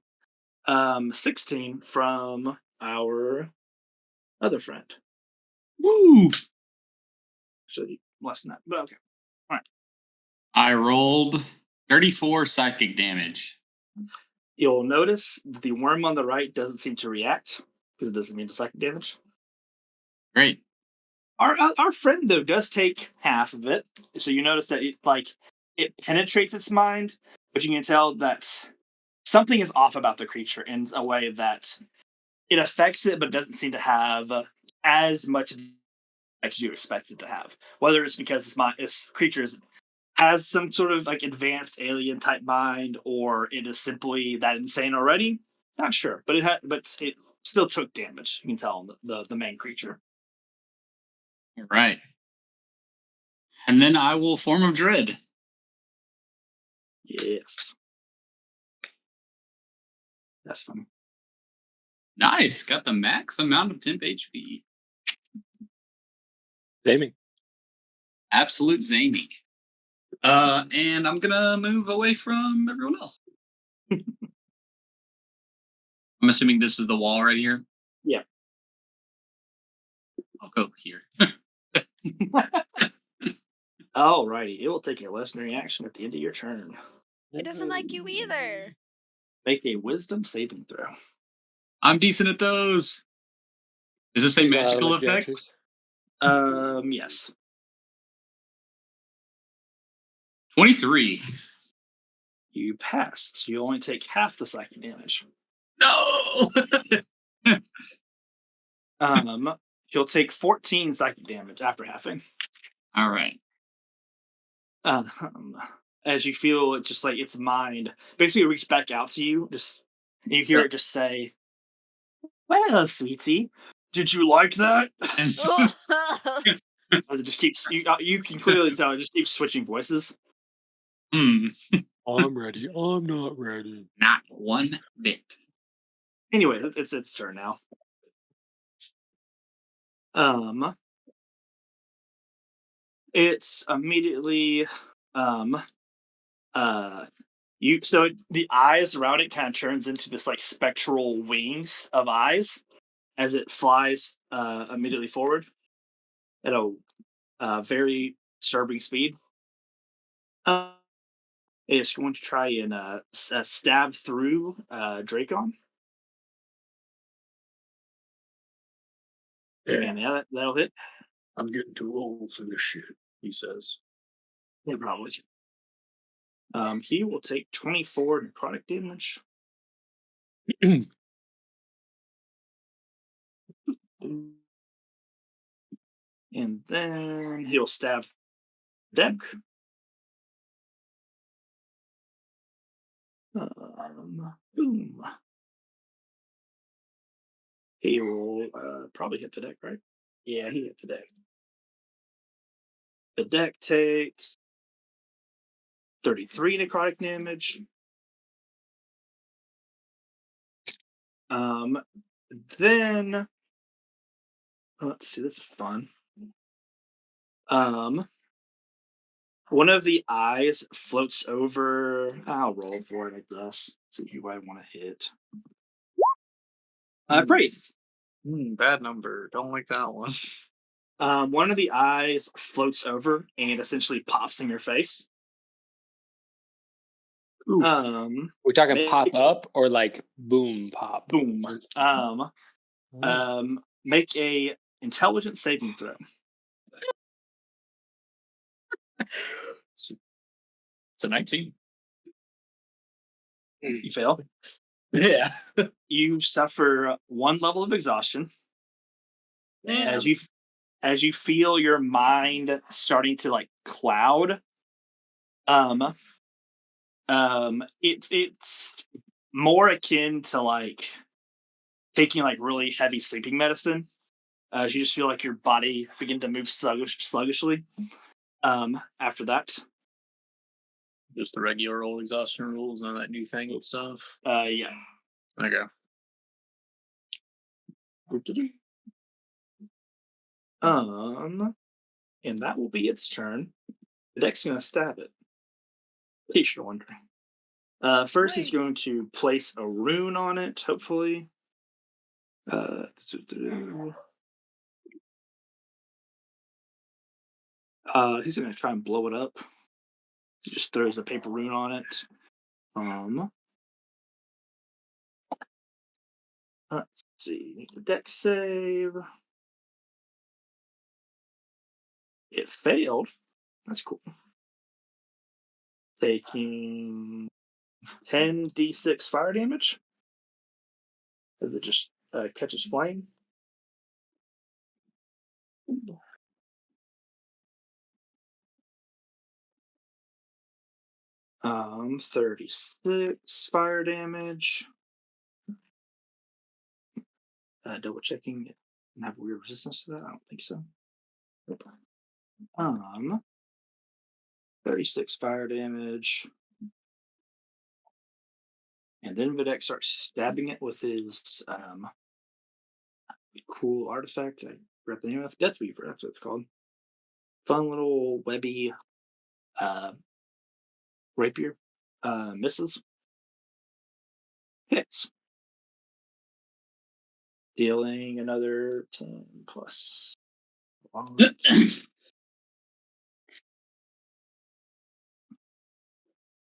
16 from our other friend. Woo! Actually, less than that. But okay. All right. I rolled 34 psychic damage. You'll notice that the worm on the right doesn't seem to react because it doesn't mean to psychic damage. Great. Our friend though does take half of it, so you notice that it penetrates its mind, but you can tell that something is off about the creature in a way that it affects it, but doesn't seem to have as much as you expect it to have. Whether it's because this creature has some sort of like advanced alien type mind, or it is simply that insane already. Not sure, but it still took damage. You can tell on the main creature. All right. And then I will form of dread. Yes, that's funny. Nice. Got the max amount of temp HP. Jamie. Absolute zaming. And I'm gonna move away from everyone else. I'm assuming this is the wall right here. Yeah. I'll go here. Alrighty, it will take a legendary action at the end of your turn. It doesn't like you either. Make a Wisdom saving throw. I'm decent at those. Is this a magical effect? Yes. 23. You passed. You only take half the psychic damage. No. He'll take 14 psychic damage after halving. All right. As you feel it, just like its mind basically reach back out to you, and you hear it just say, "Well, sweetie, did you like that?" As it just keeps you can clearly tell it just keeps switching voices. I'm ready. I'm not ready. Not one bit. Anyway, it's its turn now. It's immediately the eyes around it kind of turns into this like spectral wings of eyes as it flies immediately forward at a very disturbing speed. It's going to try and stab through Dracon. And yeah, that'll hit. I'm getting too old for this shit, he says. No problem with you. He will take 24 necrotic damage. And then he'll stab Deb. Boom. He will probably hit the deck, right? Yeah, he hit the deck. The deck takes 33 necrotic damage. Then let's see, this is fun. One of the eyes floats over. I'll roll for it, I guess. See who I want to hit. Wraith. Bad number. Don't like that one. One of the eyes floats over and essentially pops in your face. We're talking pop up or like boom pop? Boom. Make a intelligence saving throw. It's a 19. You fail. Yeah. You suffer one level of exhaustion. Damn. As you feel your mind starting to like cloud. It's more akin to like taking like really heavy sleeping medicine. As you just feel like your body begin to move sluggishly. After that. Just the regular old exhaustion rules, none of that newfangled stuff. Yeah. Okay. And that will be its turn. The deck's gonna stab it. In case you're wondering. First, he's Wait. going to place a rune on it. Hopefully. Uh, he's gonna try and blow it up. He just throws a paper rune on it. Um, let's see. Need the deck save. It failed. That's cool. Taking 10d6 fire damage as it just catches flame. 36 fire damage. Double checking it and have weird resistance to that. I don't think so. Nope. 36 fire damage. And then Videk starts stabbing it with his cool artifact. I forgot the name of Death Weaver, that's what it's called. Fun little webby rapier. Misses. Hits. Dealing another 10 plus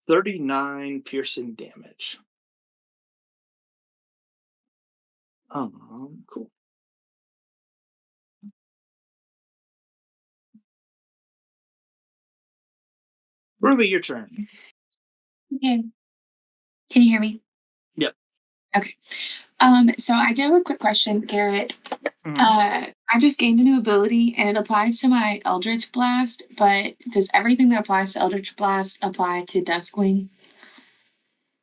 39 piercing damage. Cool. Ruby, your turn. Okay. Can you hear me? Yep. Okay. So I do have a quick question, Garrett. Mhm. I just gained a new ability and it applies to my Eldritch Blast, but does everything that applies to Eldritch Blast apply to Duskwing?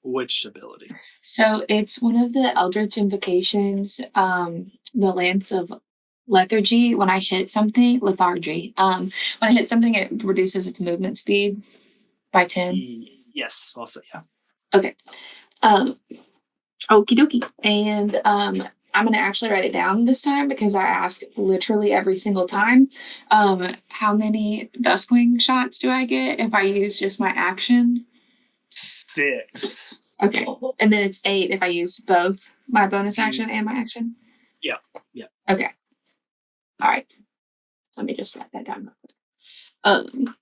Which ability? So it's one of the Eldritch invocations, the Lance of Lethargy. When I hit something, lethargy. When I hit something, it reduces its movement speed by 10. Yes, also, yeah. Okay. Okie dokie. And I'm going to actually write it down this time because I ask literally every single time. How many Duskwing shots do I get if I use just my action? 6. Okay. And then it's 8 if I use both my bonus action and my action? Yeah. Yeah. Okay. All right. Let me just write that down real quick.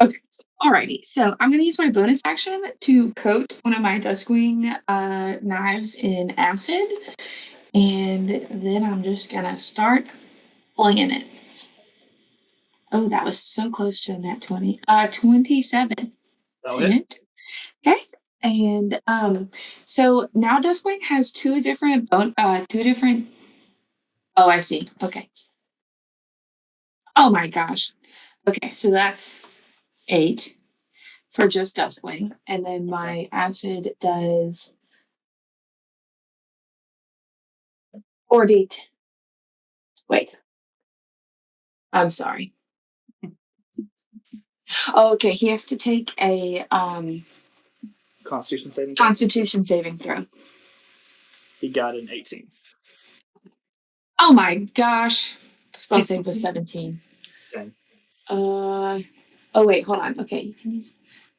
Okay. Alrighty. So I'm going to use my bonus action to coat one of my Duskwing knives in acid. And then I'm just going to start flinging it. Oh, that was so close to a nat 20. 27 That'll to hit. hit. Okay. And so now Duskwing has two different. Oh, I see. Okay. Oh my gosh. Okay, so that's 8 for just Duskwing. And then my acid does 40. Wait. I'm sorry. Oh, okay. He has to take a Constitution saving throw. Constitution saving throw. He got an 18. Oh my gosh. The spell save was 17. Okay. Oh wait, hold on. Okay, you can use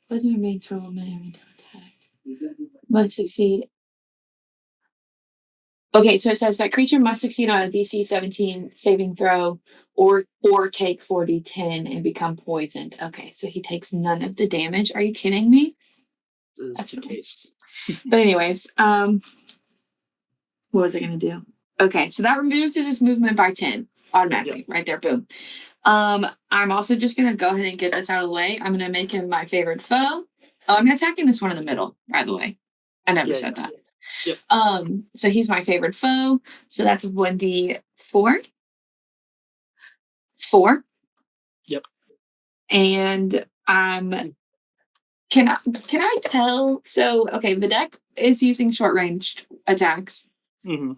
what remains for 1 minute every time attack. Must succeed. Okay, so it says that creature must succeed on a DC 17 saving throw or take 40-10 and become poisoned. Okay, so he takes none of the damage. Are you kidding me? That's the case. But anyways, what was I gonna do? Okay, so that removes his movement by 10 automatically. Yep. Right there, boom. I'm also just gonna go ahead and get this out of the way. I'm gonna make him my favorite foe. Oh, I'm attacking this one in the middle, by the way. I never said that. Yep. So he's my favorite foe. So that's 1d4. 4. Yep. And can I tell? So okay, Videk is using short ranged attacks. Mm-hmm.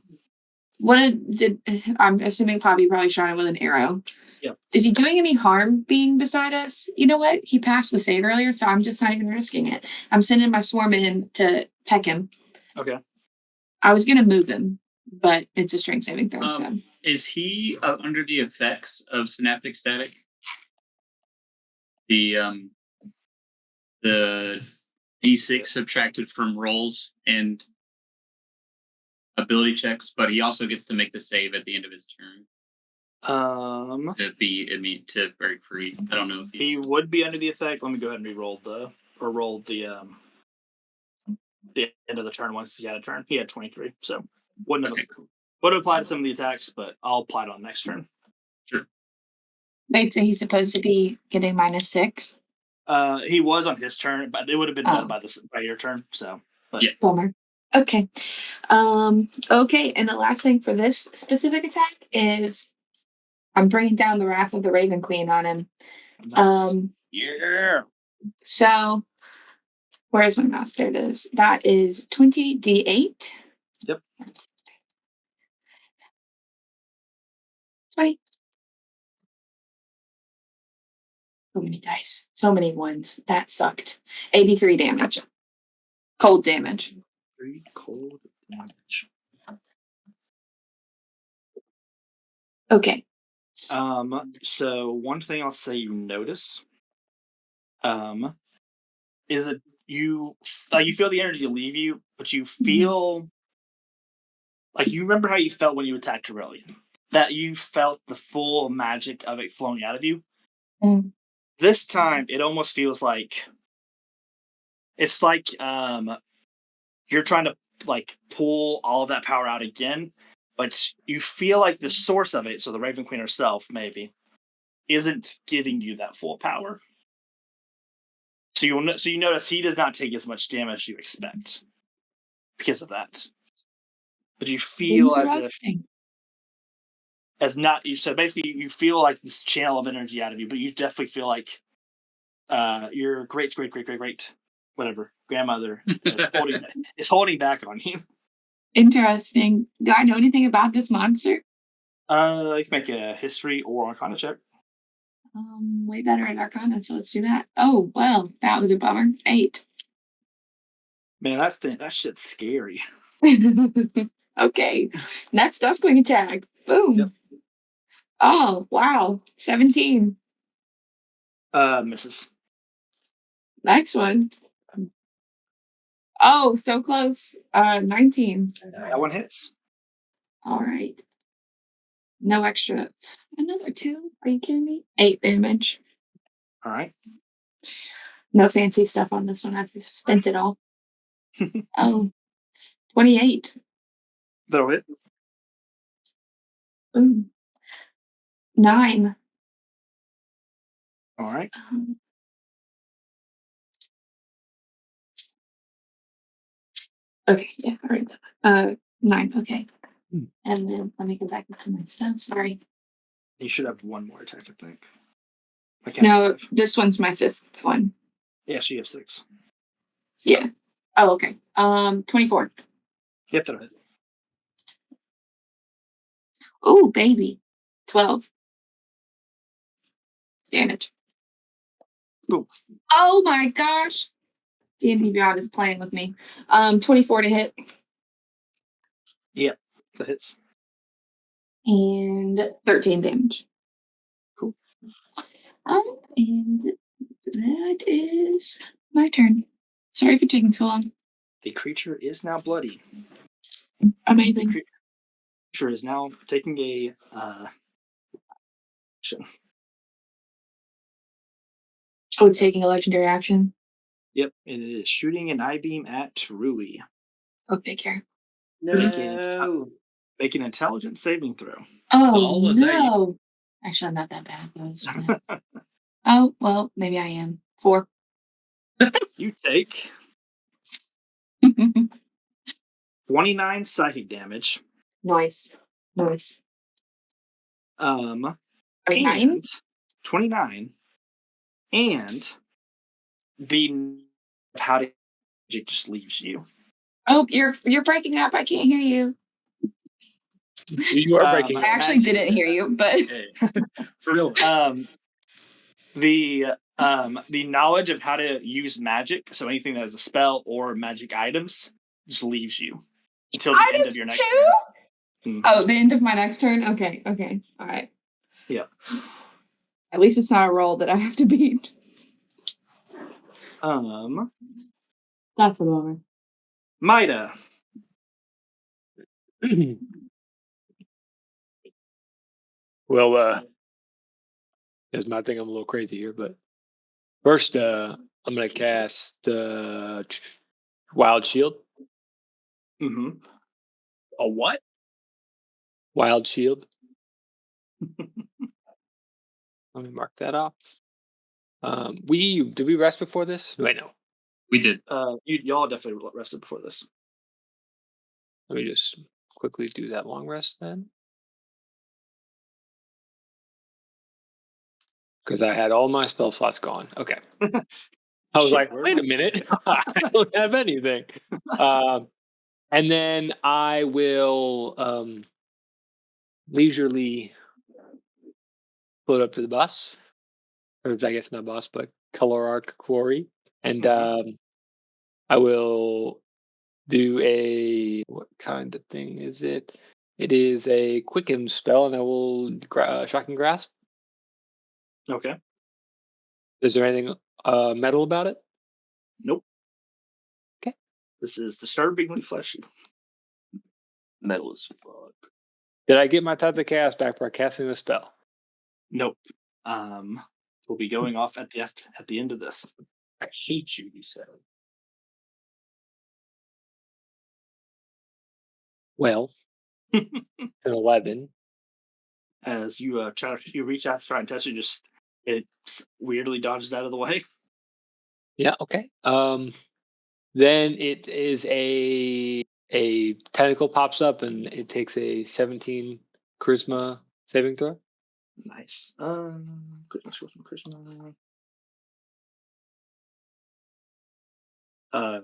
I'm assuming Poppy probably shot him with an arrow. Yep. Is he doing any harm being beside us? You know what? He passed the save earlier, so I'm just not even risking it. I'm sending my swarm in to peck him. Okay. I was gonna move him, but it's a strength saving throw. So Is he under the effects of synaptic static? The D6 subtracted from rolls and ability checks, but he also gets to make the save at the end of his turn to break free. I don't know if he would be under the effect. Let me go ahead and roll the end of the turn once he had a turn. He had 23, so would have applied to some of the attacks, but I'll apply it on next turn. Sure. Wait, so he's supposed to be getting -6? He was on his turn, but it would have been done by your turn. So, but yeah. Bummer. Okay. Okay, and the last thing for this specific attack is I'm bringing down the Wrath of the Raven Queen on him. Nice. Yeah. So, where's my mouse? There it is. That is 20d8. Yep. 20. So many dice. So many ones. That sucked. 83 damage. Cold damage. 3 cold damage. Okay. So one thing I'll say you notice, is that you feel the energy leave you, but you feel like you remember how you felt when you attacked Aurelian. That you felt the full magic of it flowing out of you. Mm. This time, it almost feels like it's like you're trying to like pull all of that power out again, but you feel like the source of it, so the Raven Queen herself maybe, isn't giving you that full power. So you notice he does not take as much damage as you expect because of that. But you feel so basically you feel like this channel of energy out of you, but you definitely feel like your great whatever grandmother is holding back on you. Interesting. Do I know anything about this monster? You can make a history or arcana check. Way better at Arcana, so let's do that. Oh, well, that was a bummer. 8. Man, that shit's scary. Okay. Next Duskwing attack. Boom. Yep. Oh, wow. 17. Misses. Next one. Oh, so close. 19. That one hits. All right. No extra. Another 2. Are you kidding me? 8 damage. All right. No fancy stuff on this one. I've spent it all. Oh, 28. That'll hit. Ooh. 9. All right. Okay, yeah, all right. 9, okay. And then let me go back to my stuff. Sorry. You should have one more attack, I think. No, this one's my 5th one. Yeah, she has 6. Yeah. Oh, okay. 24. Yep, that'll hit. Oh, baby. 12. Damage. Boom. Oh my gosh. D&D Beyond is playing with me. 24 to hit. Yep, that hits. And 13 damage. Cool. And that is my turn. Sorry for taking so long. The creature is now bloody. Amazing. The creature is now taking a action. Oh, it's taking a legendary action. Yep, and it is shooting an eye beam at Rui. Oh, take care. No. Make an intelligence saving throw. Oh, was that no. Actually, I'm not that bad. That was bad. Oh, well, maybe I am. 4. You take 29 psychic damage. Nice. Nice. 29? And 29. And the how to magic just leaves you. Oh, you're breaking up. I can't hear you. You are breaking. I actually didn't hear you, but Hey, for real. The knowledge of how to use magic, so anything that is a spell or magic items, just leaves you. until the end of Items your next two? turn. Mhm. Oh, the end of my next turn? Okay. All right. Yeah. At least it's not a roll that I have to beat. That's a bummer. Mida. Well, this might think I'm a little crazy here, but first, I'm gonna cast Wild Shield. Mm-hmm. A what? Wild Shield. Let me mark that off. Did we rest before this? Wait, no. We did. Y'all definitely rested before this. Let me just quickly do that long rest then. Because I had all my spell slots gone. Okay. I was Shit, like, where wait am a minute. I don't have anything. And then I will leisurely float up to the bus. Or I guess not bus, but Color Arc Quarry. And I will do what kind of thing is it? It is a quicken spell, and I will Shocking Grasp. Okay. Is there anything metal about it? Nope. Okay. This is the start of being fleshy. Metal as fuck. Did I get my Tide of Chaos back by casting the spell? Nope. We'll be going off at the end of this. I hate you, he said. Well, an 11. As you you reach out to try and touch it, it weirdly dodges out of the way. Yeah. Okay. Then it is a tentacle pops up and it takes a 17 charisma saving throw. Nice. Charisma.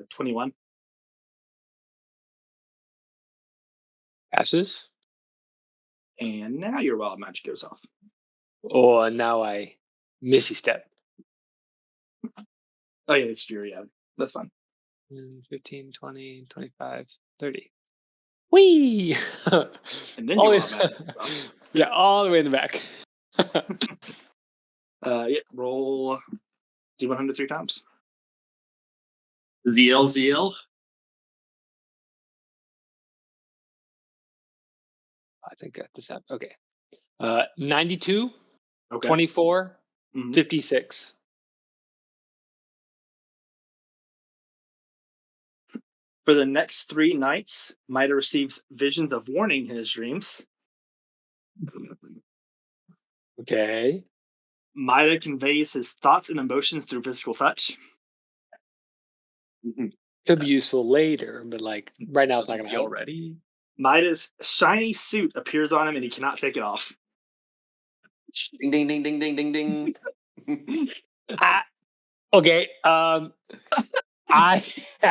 21. Passes. And now your wild magic goes off. Oh, and now I missy step. Oh yeah, it's your that's fine. 15, 20, 25, 30. Whee! And then your wild magic goes off. Yeah, all the way in the back. Yeah, roll D100 3 times. ZL. I think I got this up. Okay. 92, Okay. 24, Mhm. 56. For the next 3 nights, Mida receives visions of warning in his dreams. Okay. Mida conveys his thoughts and emotions through physical touch. Could be useful later, but like right now it's not going to help. Already? Mida's shiny suit appears on him and he cannot take it off. Ding ding ding ding ding ding ding. Okay. I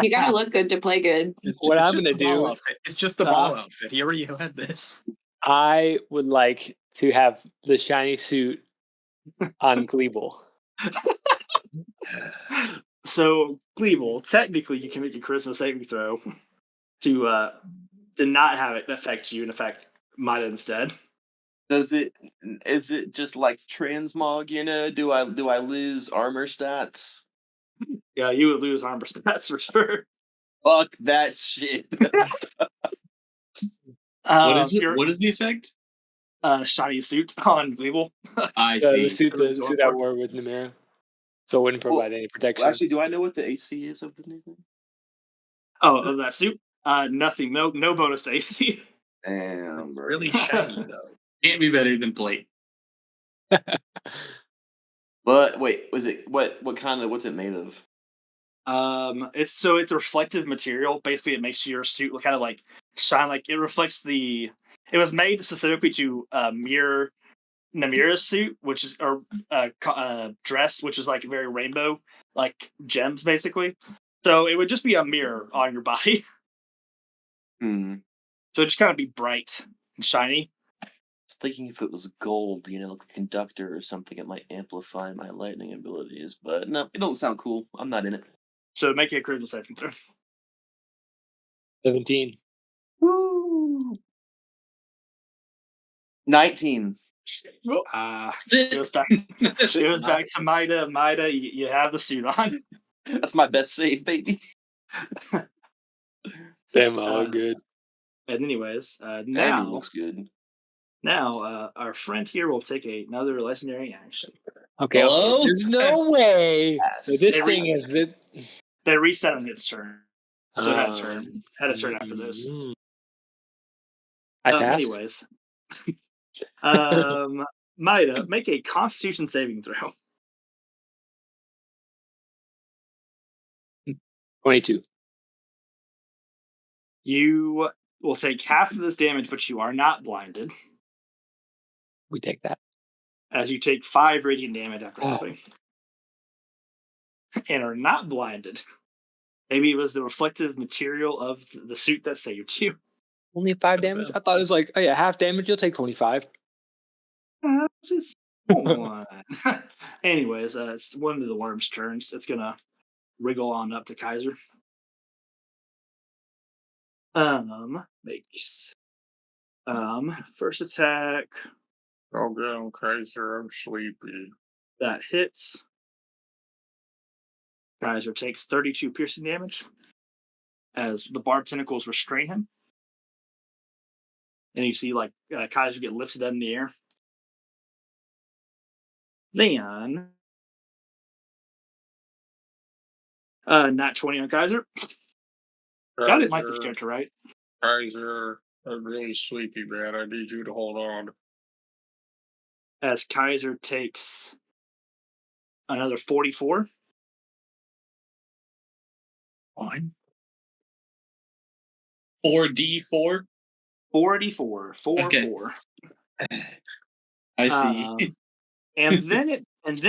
You gotta look good to play good. What I'm just gonna the ball do, outfit. It's just the ball outfit. He already had this. I would like to have the shiny suit on Gleeble. So, Gleeble, technically you can make a charisma saving throw to not have it affect you and affect Mida instead. Is it just like transmog, you know? Do I lose armor stats? Yeah, you would lose armor stats for sure. Fuck that shit. What is it? What is the effect? Shiny suit on Gleeble. I see. The suit I wore with Namira. So it wouldn't provide any protection. Actually, do I know what the AC is of the new thing? Oh, of that suit? Nothing. No bonus to AC. Damn, bro. Really shiny though. Can't be better than plate. But wait, was it what's it made of? It's a reflective material. Basically, it makes your suit look kind of like shine, like it reflects the. It was made specifically to mirror Namira's suit, which is dress, which is like very rainbow, like gems, basically. So it would just be a mirror on your body. Hmm. So it just kind of be bright and shiny. I was thinking if it was gold, you know, like a conductor or something, it might amplify my lightning abilities. But no, it don't sound cool. I'm not in it. So make it a charisma saving throw. 17. 19. Goes back. Goes back to Mida. Mida, you have the suit on. That's my best save, baby. Damn, I look good. And anyways, Andy now looks good. our friend here will take another legendary action. Okay, Hello? there's no way that this Every- thing is that. They reset on its turn, so it had a turn. Had a turn after this. I pass. Anyways, Mida, make a Constitution saving throw. 22. You will take half of this damage, but you are not blinded, We take that. as you take 5 radiant damage after Oh. helping, and are not blinded. Maybe it was the reflective material of the suit that saved you. Only 5 damage? I thought it was like, oh yeah, half damage, you'll take 25. It's one. Anyways, it's one of the worm's turns. It's gonna wriggle on up to Kaiser. Makes first attack Oh, good, Kaiser. I'm sleepy. that hits. Kaiser takes 32 piercing damage as the barb tentacles restrain him. And you see like Kaiser get lifted up in the air. Then not 20 on Kaiser. I didn't like this character, right? Kaiser, I'm really sleepy, man. I need you to hold on. As Kaiser takes another 44. Fine. 4d4? 44. 4 Okay. 4. I see. And then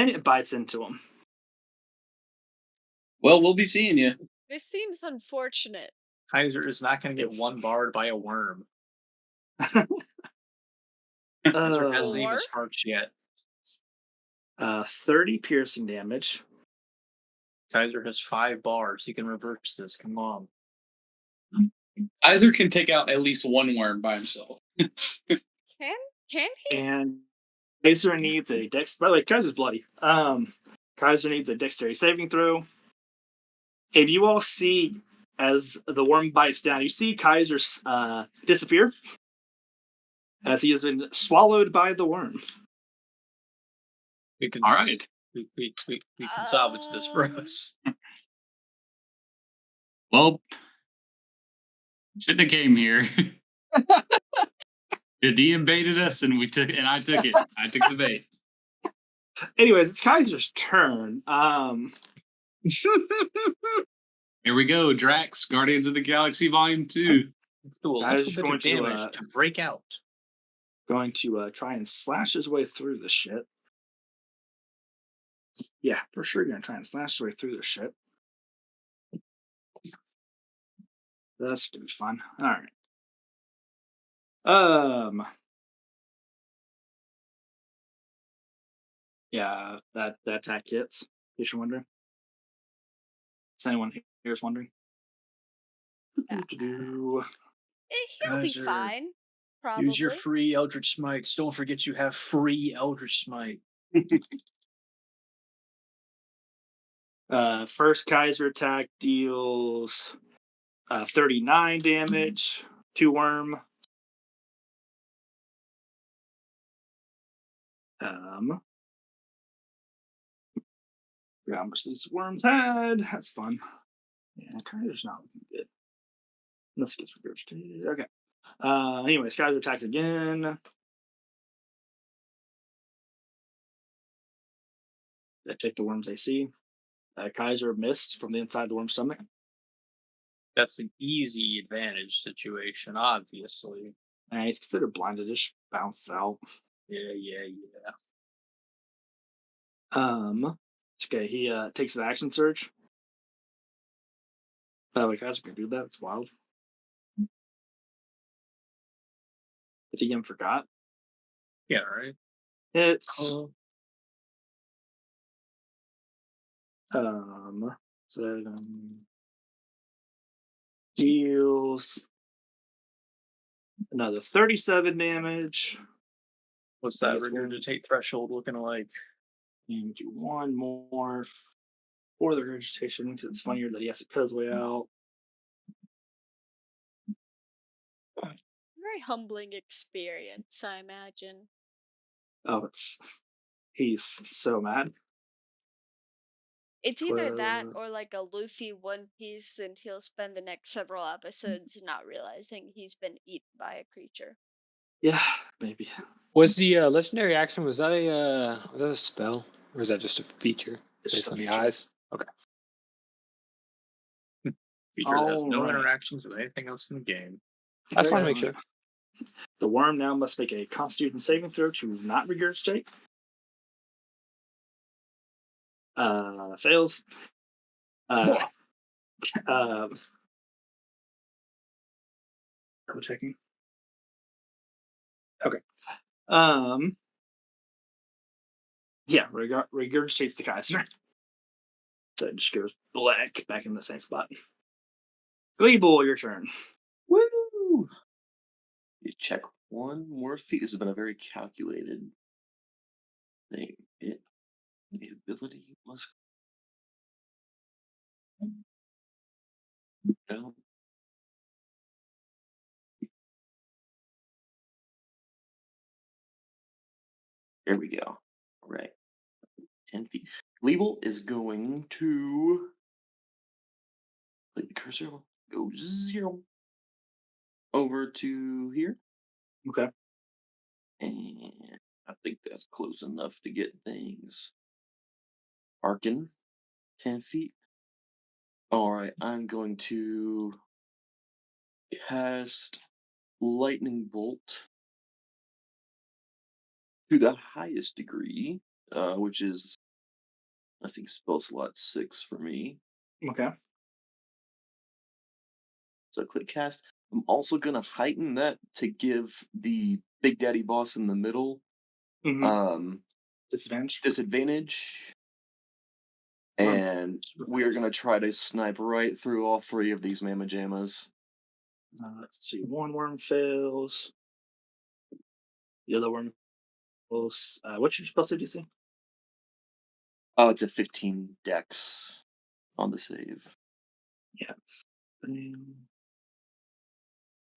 it bites into him. Well, we'll be seeing you. This seems unfortunate. Kaiser is not going to get It's- one barred by a worm. Kaiser hasn't even Or? sparked yet. 30 piercing damage. Kaiser has 5 bars. He can reverse this. Come on. Kaiser can take out at least one worm by himself. Can he? And Kaiser needs a dex. By the way, Kaiser's bloody. Kaiser needs a dexterity saving throw. And you all see as the worm bites down, you see Kaiser disappear as he has been swallowed by the worm. We can, All right. We can salvage this, bros. Well, shouldn't have came here. The DM baited us, and I took it. I took the bait. Anyways, it's Kaiser's turn. Here we go, Drax, Guardians of the Galaxy Volume 2. Let's do a Kaiser's little bit of going to, damage to break out. Going to try and slash his way through this shit. Yeah, for sure, going to try and slash his way through this shit. That's gonna be fun. All right. Yeah, that attack hits. In case you're wondering. Is anyone here is wondering? He'll be Kaiser, fine. Probably. Use your free Eldritch Smites. Don't forget you have free Eldritch Smite. First Kaiser attack deals 39 damage to worm. How much these worms had? That's fun. Yeah, Kaiser's not looking good. Unless it gets regurgitated. Okay. Anyways, Kaiser attacks again. I take the worm's AC. Kaiser missed from the inside the worm's stomach. That's an easy advantage situation, obviously. And he's considered blinded. Just bounce out. Yeah. Okay, he takes an action surge. By the way, Kaiser can do that. It's wild. I think him forgot. Yeah, right? It's Oh. so deals another 37 damage. What's I that guess we'll regurgitate threshold looking like? do one more for the regurgitation because it's funnier that he has to cut his way out. Very humbling experience, I imagine. Oh, he's so mad. It's either that 12. or like a Luffy One Piece, and he'll spend the next several episodes not realizing he's been eaten by a creature. Yeah, maybe. Was the legendary action was that a spell or is that just a feature It's just based a on the feature. eyes? Okay. Feature that has All no right. interactions with anything else in the game. I just want Very to make fine. sure. The worm now must make a Constitution saving throw to not regurgitate. Fails. Uh, uh, double checking. Okay. Yeah, regurgitates the Kaiser. So it just goes black back in the same spot. Gleeble, your turn. Woo! You check one more feat. This has been a very calculated thing. The ability must. No. There we go. All right. 10 feet. Label is going to click the cursor, go 0 over to here. Okay. And I think that's close enough to get things. Arkin, 10 feet. Alright, I'm going to cast Lightning Bolt to the highest degree, which is, I think, spell slot 6 for me. Okay. So I click cast. I'm also going to heighten that to give the Big Daddy boss in the middle Mm-hmm. Disadvantage. disadvantage. Or And we're going to try to snipe right through all 3 of these Mamma Jammas. let's see. One worm fails. The other worm fails. What's your spell save DC? Oh, it's a 15 dex on the save. Yeah.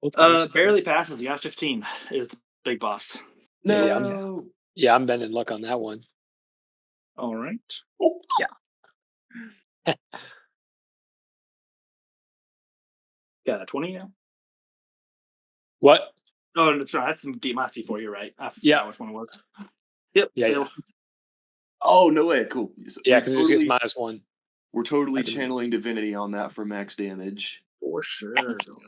Both worms Barely fail. passes. You got 15. Is the big boss. Yeah, No. I'm bending luck on that one. All right. Oh, Got a 20 now. What? Oh, no, sorry, that's some minus D4. You're right. I Yeah. forgot which one it was. Yep. Yeah, Failed. Oh, no way. Cool. Yeah, because it just gets -1. We're totally At the minute. channeling divinity on that for max damage. For sure.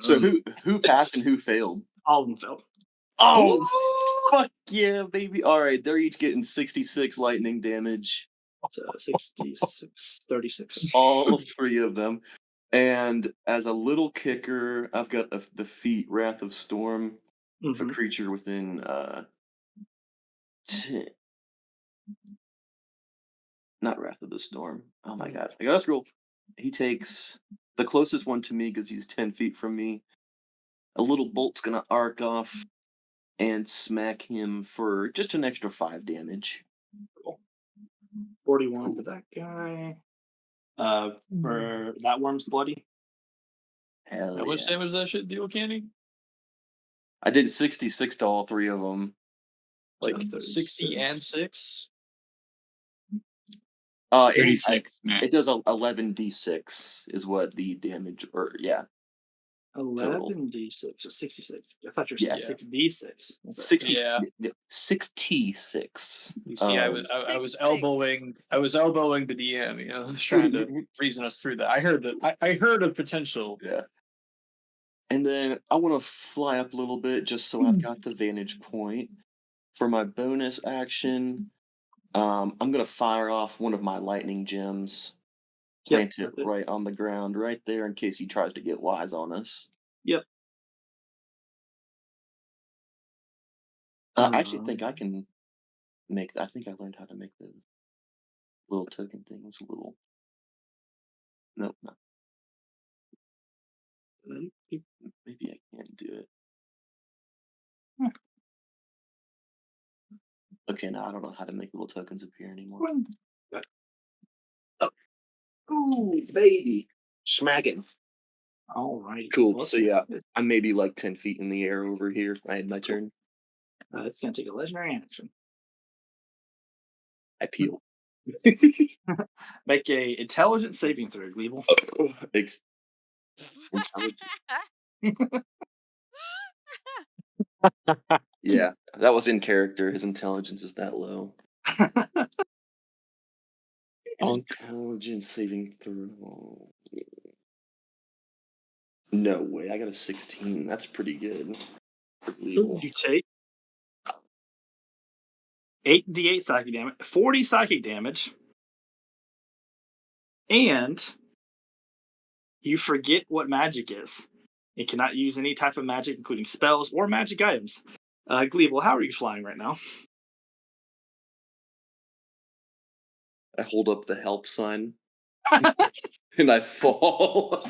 So who passed and who failed? All of them failed. Oh, fuck yeah, baby. All right, they're each getting 66 lightning damage. So 66, 36. All 3 of them. And as a little kicker, I've got the feat Wrath of Storm. If a Mhm. creature within 10, not Wrath of the Storm. Oh my god. I got a scroll. He takes the closest one to me because he's 10 feet from me. A little bolt's gonna arc off and smack him for just an extra 5 damage. 41 for Cool. that guy. For that worm's bloody. Hell How much yeah. damage that shit deal, Candy? I did 66 to all 3 of them. Like So 60 36. and 6? It, 36, Matt. it does 11d6 is what the damage, or yeah, total. 11d6, so 66. I thought you were saying Yeah. 6d6. 60, Yeah. 6t6. You see, I was elbowing the DM. You know, I was trying to reason us through that. I heard that. I heard a potential. Yeah. And then I want to fly up a little bit just so I've got the vantage point. For my bonus action, I'm going to fire off one of my lightning gems. Plant it right on the ground right there in case he tries to get wise on us. Yep. I actually think I can make. I think I learned how to make the little token thing. It's a little. Nope. No. Maybe I can't do it. Okay, now I don't know how to make little tokens appear anymore. Ooh, baby. Smacking. All right. Cool. Well, So yeah, I'm maybe like 10 feet in the air over here. I had my turn. it's going to take a legendary action. I peel. Make a intelligence saving throw, Gleeble. Intelligence. Yeah, that was in character. His intelligence is that low. Intelligence saving throw. No way. I got a 16. That's pretty good. You take 8d8 psychic damage, 40 psychic damage, and you forget what magic is. It cannot use any type of magic, including spells or magic items. Gleeble, how are you flying right now? I hold up the help sign and I fall.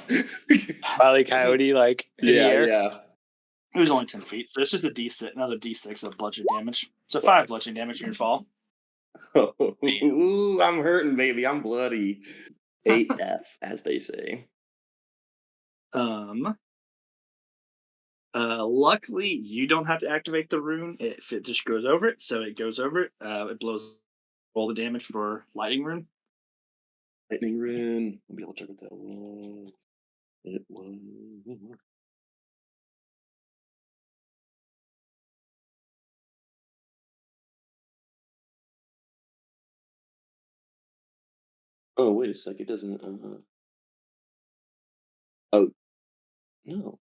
Wile E. Coyote, like in the yeah, air. yeah. It was only 10 feet, so it's just a d6, another d6 of bludgeoning damage. So 5 bludgeoning damage from your fall. Ooh, I'm hurting, baby. I'm bloody. 8F, as they say. Luckily, you don't have to activate the rune if it just goes over it. So it goes over it. It blows all the damage for lightning rune. Lightning rune. I'll be able to check what that was. It was. Oh, wait a sec. It doesn't. Oh, no.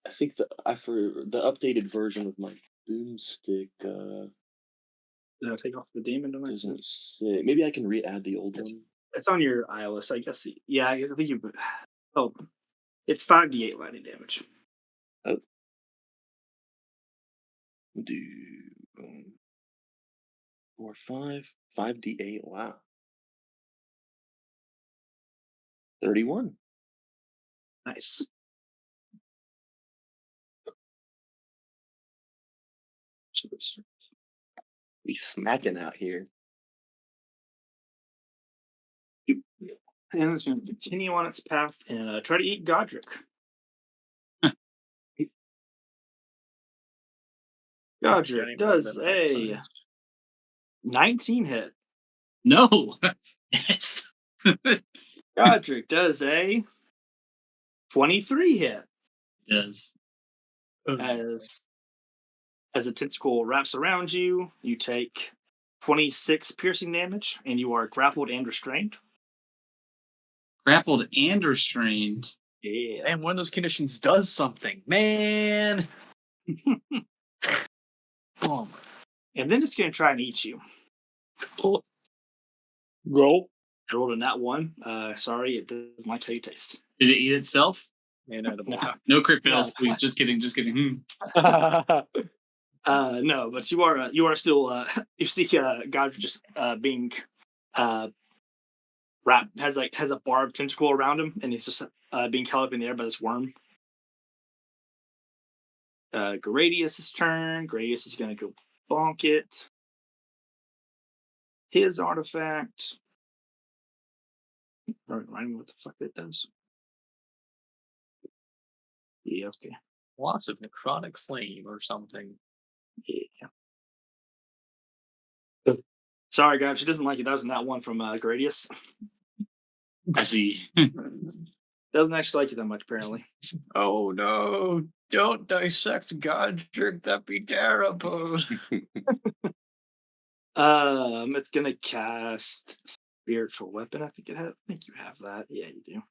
I think for the updated version of my boomstick Did I take off the demon device? doesn't say. Maybe I can re-add the old one. It's on your iOS, I guess. Yeah, I think you. Oh, it's 5d8 lightning damage. Oh. Do 4, 5d8. Wow. 31. Nice. We smacking out here. And it's going to continue on its path and try to eat Godric. Godric does a 19 hit. No. Yes. Godric does a 23 hit. Yes. As a tentacle wraps around you, you take 26 piercing damage, and you are grappled and restrained. Grappled and restrained. Yeah. And one of those conditions does something, man. Oh, And then it's going to try and eat you. Roll. I rolled a nat 1. Sorry, it doesn't like how you taste. Did it eat itself? inedible. No crit fails, please. Just kidding. Just kidding. No, but you are still you see Godric just being wrapped has a barbed tentacle around him, and he's just being held up in the air by this worm. Gradius' turn. Gradius is going to go bonk it. His artifact. Remind me what the fuck that does. Yeah, okay. Lots of necrotic flame or something. Yeah. Sorry, guys. She doesn't like it. That was not one from Gradius. I see. Doesn't actually like you that much, apparently. Oh no! Don't dissect Godric. That'd be terrible. It's gonna cast spiritual weapon. I think you have that. Yeah, you do.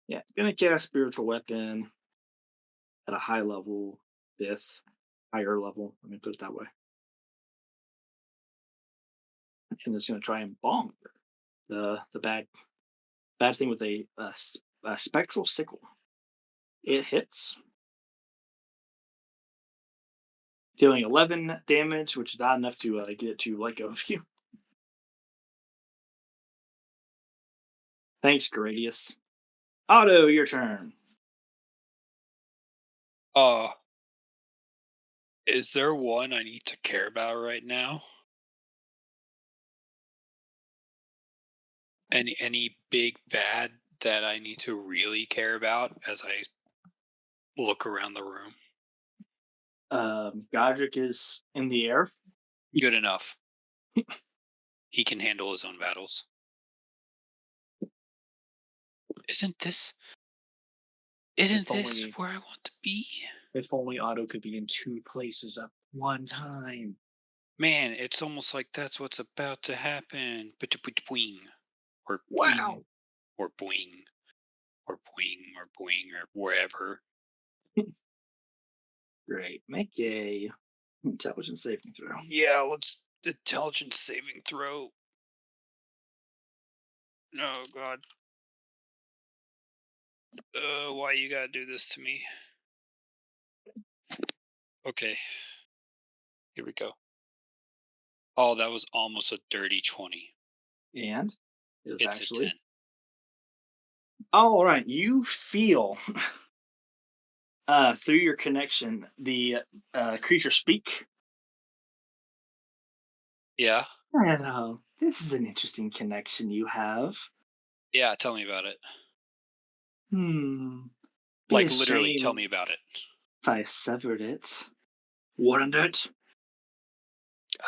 Yeah, it's gonna cast spiritual weapon at a high level, higher level. Let me put it that way. And it's gonna try and bomb the bad thing with a spectral sickle. It hits, dealing 11 damage, which is not enough to get it to let go of you. Thanks, Gradius. Otto, your turn. Is there one I need to care about right now? Any big bad that I need to really care about as I look around the room? Godric is in the air. Good enough. He can handle his own battles. Isn't this isn't If this only, where I want to be? if only Otto could be in two places at one time. Man, it's almost like that's what's about to happen. Boing. Or boing. Wow. Or boing. Or boing or boing or wherever. Great. Make a intelligence saving throw. Yeah, let's intelligence saving throw. Oh god. Why you gotta do this to me? Okay, here we go. Oh, that was almost a dirty 20. And it's It's a actually 10. all right. You feel through your connection the creature speak. Yeah? Hello. This is an interesting connection you have. Yeah, tell me about it. Hmm. Be a Like, literally, tell shame me about it. if I severed it. Wouldn't it?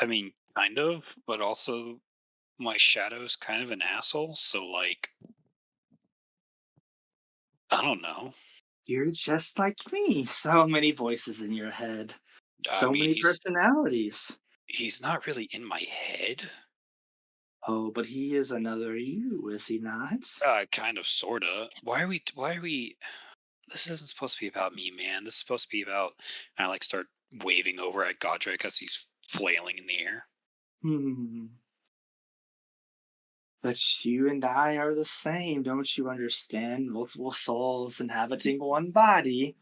I mean, kind of, but also my shadow's kind of an asshole, so, like, I don't know. You're just like me. So many voices in your head. I So mean, many personalities. he's not really in my head. Oh, but he is another you, is he not? Kind of, sorta. Why are we this isn't supposed to be about me, man. This is supposed to be about, I like start waving over at Godric as he's flailing in the air. Hmm. But you and I are the same, don't you understand? Multiple souls inhabiting one body.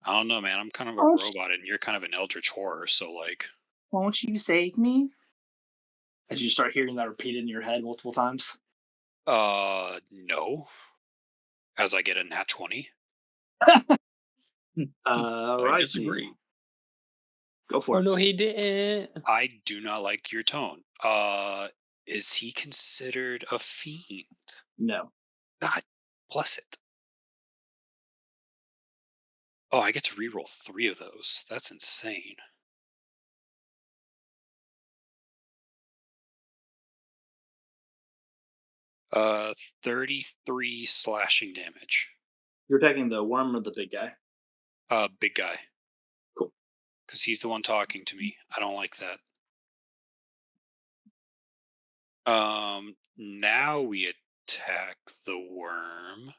I don't know, man. I'm kind of a Won't, robot and you're kind of an eldritch horror, so like, won't you save me? As you start hearing that repeated in your head multiple times. no. As I get a nat 20. I Righty. disagree. Go for Oh it. no, he didn't. I do not like your tone. Is he considered a fiend? No. God bless it. Oh, I get to reroll 3 of those. That's insane. 33 slashing damage. You're attacking the worm or the big guy? Big guy. Cool. Because he's the one talking to me. I don't like that. Now we attack the worm.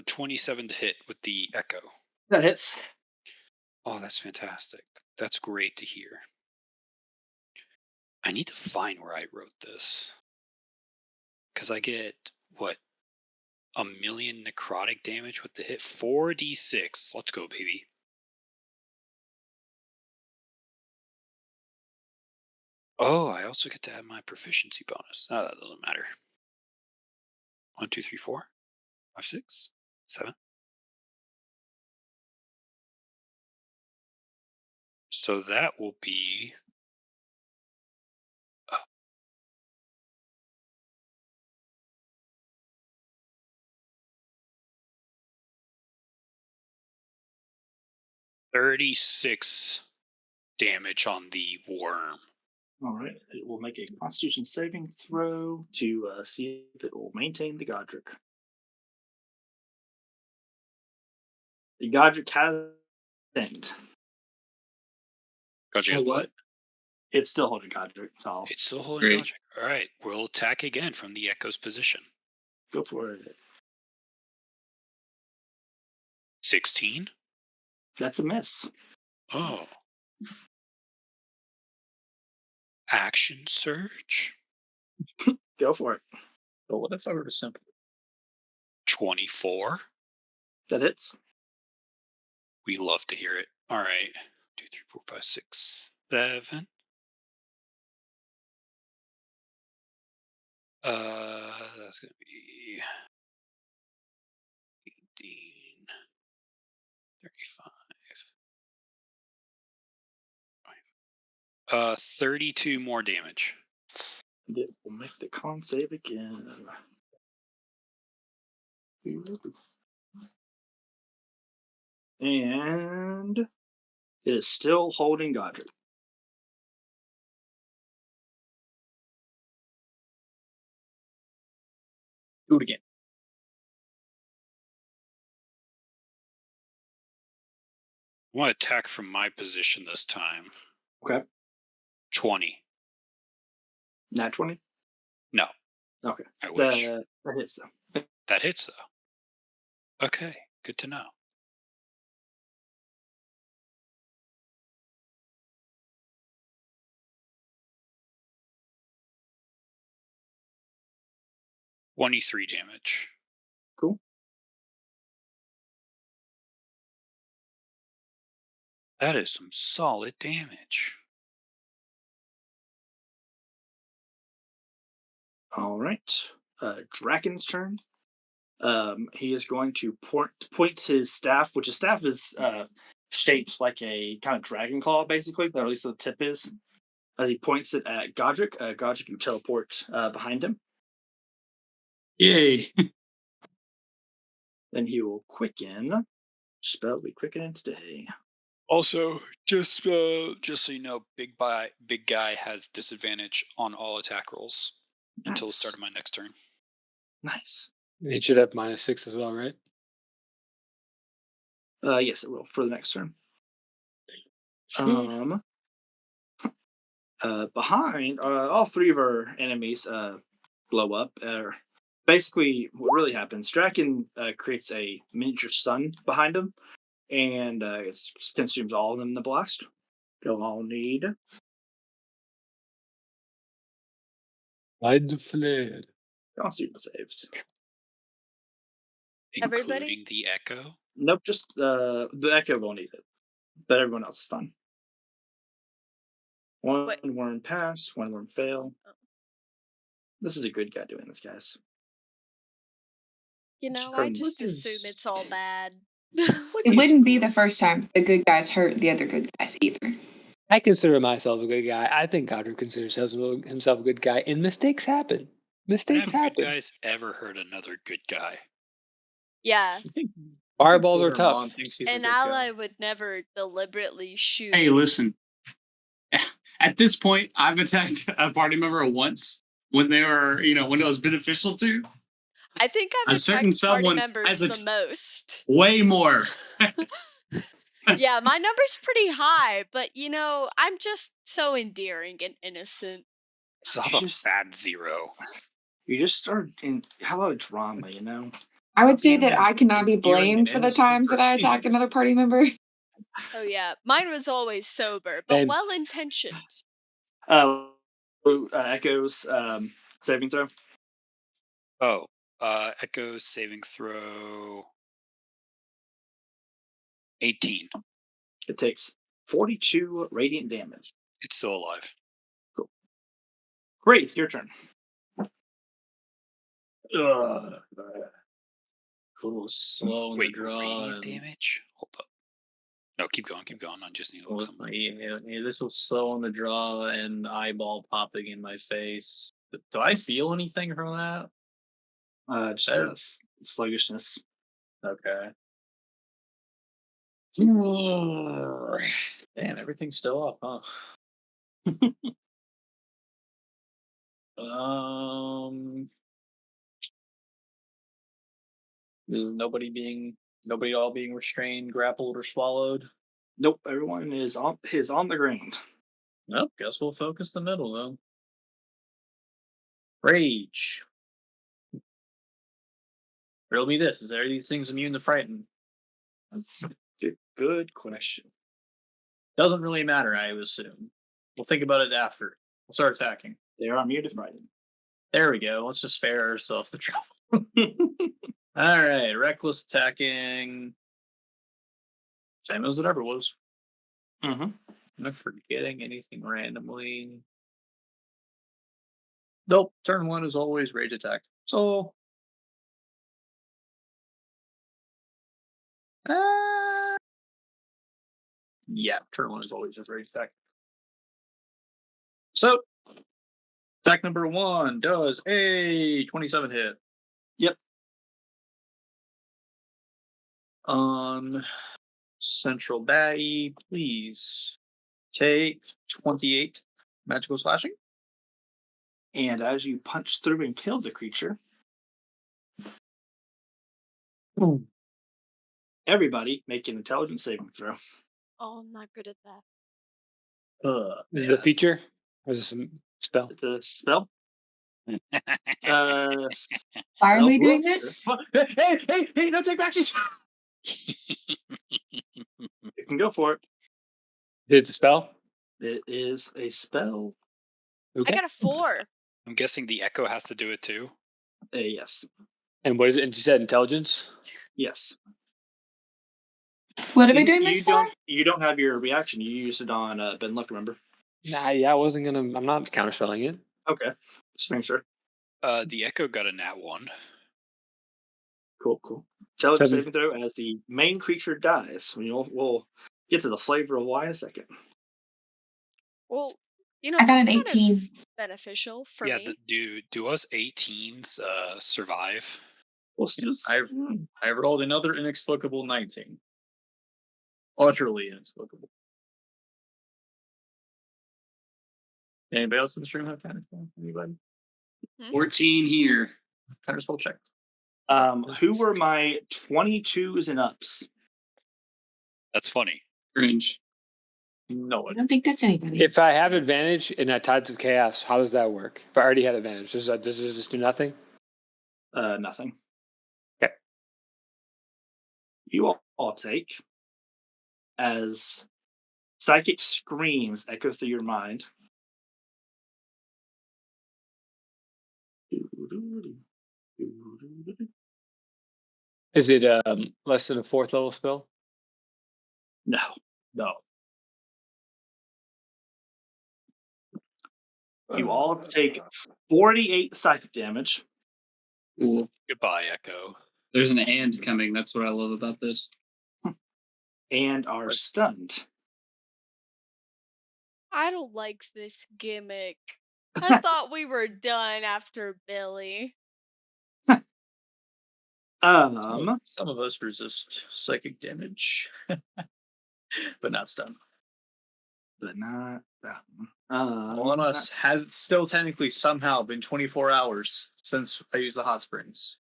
27 to hit with the echo. That hits. Oh, that's fantastic. That's great to hear. I need to find where I wrote this. Because I get, what, a million necrotic damage with the hit? 4d6. Let's go, baby. Oh, I also get to add my proficiency bonus. No, that doesn't matter. 1, 2, 3, 4, 5, 6, 7. So that will be 36 damage on the worm. All right. It will make a Constitution saving throw to see if it will maintain the Godric. The Godric has thinned. Godric has Oh, what? what? It's still holding Godric, so I'll It's still holding Great. Godric. All right, we'll attack again from the Echo's position. go for it. 16. That's a miss. Oh, action surge. Go for it. But what if I were to simple? 24. That hits. We love to hear it. All right, 2, 3, 4, 5, 6, 7. That's gonna be 18, 35. 32 more damage. It will make the con save again. And it is still holding Godric. Do it again. I want to attack from my position this time. Okay. 20. Nat 20? No. Okay. I wish. That hits though. That hits though. Okay, good to know. $23 damage. Cool. That is some solid damage. All right. Draken's turn. He is going to point his staff, which his staff is shaped like a kind of dragon claw, basically, or at least the tip is. As he points it at Godric, Godric, you teleport behind him. Yay. Then he will quicken. Spell we quicken today. Also, just so you know, big guy has disadvantage on all attack rolls until the start of my next turn. Nice. It should have -6 as well, right? Yes, it will for the next turn. Behind all three of our enemies blow up. Basically, what really happens? Draken creates a miniature sun behind him, and it consumes all of them in the blast. You'll all need Hide the flare. Constitution saves. Everybody? Including the echo? Nope, just the echo won't need it, but everyone else is fine. One What? worm pass, one worm fail. This is a good guy doing this, guys. You know, Sure, I just what assume is- it's all bad. It wouldn't be the first time the good guys hurt the other good guys either. I consider myself a good guy. I think Godric considers himself a good guy, and mistakes happen. Mistakes Have good happen. guys ever hurt another good guy? Yeah, I think Fireballs are tough. Mom thinks he's a an good ally guy. would never deliberately shoot. Hey, listen. At this point, I've attacked a party member once when they were, when it was beneficial to. I think A I've certain attacked party someone members has the most. way more. Yeah, my number's pretty high, but I'm just so endearing and innocent. So You I'm a just- bad 0. You just start in a lot of drama, you know. I would say that Yeah, I cannot be endearing and blamed for the innocent times that I versus attacked season. another party member. Oh yeah, mine was always sober, but Same. well intentioned. Echoes saving throw. Oh, echo saving throw 18. It takes 42 radiant damage. It's still alive. Great, it's your turn. Ugh. It's a little slow in Wait, the draw. radiant and- damage? Hold up. No, keep going. I just need to look something. Yeah, this was slow on the draw and eyeball popping in my face. Do I feel anything from that? Just There. sluggishness. Okay. Damn, everything's still up, huh? Is nobody all being restrained, grappled, or swallowed? Nope, everyone is on the ground. Nope, guess we'll focus the middle though. Rage. Riddle me this: is there these things immune to frighten? Good question. Doesn't really matter, I assume. We'll think about it after. We'll start attacking. They are muted frightened. There we go. Let's just spare ourselves the trouble. Alright, reckless attacking. Same as it ever was. Mm-hmm. I'm not forgetting anything randomly. Nope. Turn 1 is always rage attack. So. Yeah, turn 1 is always a rage attack. So, attack number 1 does a 27 hit. Yep. On Central Baddie, please take 28 magical slashing. And as you punch through and kill the creature, everybody make an intelligence saving throw. Oh, I'm not good at that. Is it a feature or is this a spell? It's a spell. Why are Spell. we doing this? Hey, no take backsies. You can go for it. Is it a spell? It is a spell. I got a 4. I'm guessing the echo has to do it too. Yes. And what is it? And you said intelligence? Yes. What are we doing this for? You don't have your reaction. You used it on Ben Luck, remember? Nah, yeah, I'm not counterspelling it. Okay. Just making sure. The echo got a nat 1. Cool. Intelligence 7. saving throw as the main creature dies. We'll get to the flavor of why in a second. Well, I got an that's kind of 18. beneficial for Yeah, me. do us 18s survive? We'll just, I rolled another inexplicable 19. Utterly inexplicable. Anybody else in the stream have counterspell? Anybody? 14 here. Counterspell check. who were my 22s and ups? That's funny. Cringe. No I one. don't think that's anybody. If I have advantage in that Tides of Chaos, how does that work? If I already had advantage, does it just do nothing? Nothing. Okay. You all take as psychic screams echo through your mind. Is it less than a 4th level spell? No. You all take 48 psychic damage. Cool. Goodbye, Echo. There's an and coming. That's what I love about this. And are stunned. I don't like this gimmick. I thought we were done after Billy. Um, Some of us resist psychic damage, but not stun. but not that one. On us has still technically somehow been 24 hours since I used the hot springs.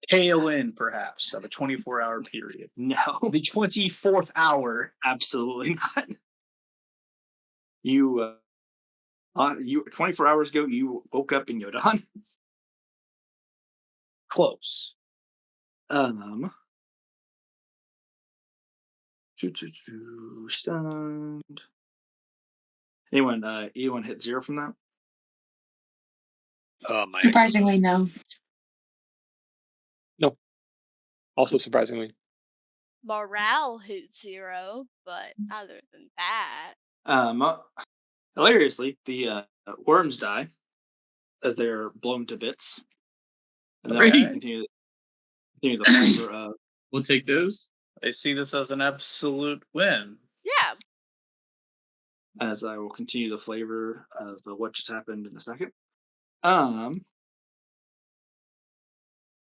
Tail end, perhaps, of a 24-hour period. No, The 24th hour. absolutely not. You 24 hours ago, you woke up in Yodan. Close. Stunned. Anyone hit 0 from that? My Surprisingly, no. No. Also surprisingly. Morale hit 0, but other than that, Hilariously, the worms die as they're blown to bits, and then Okay. continue the flavor of. We'll take those. I see this as an absolute win. yeah. As I will continue the flavor of what just happened in a second.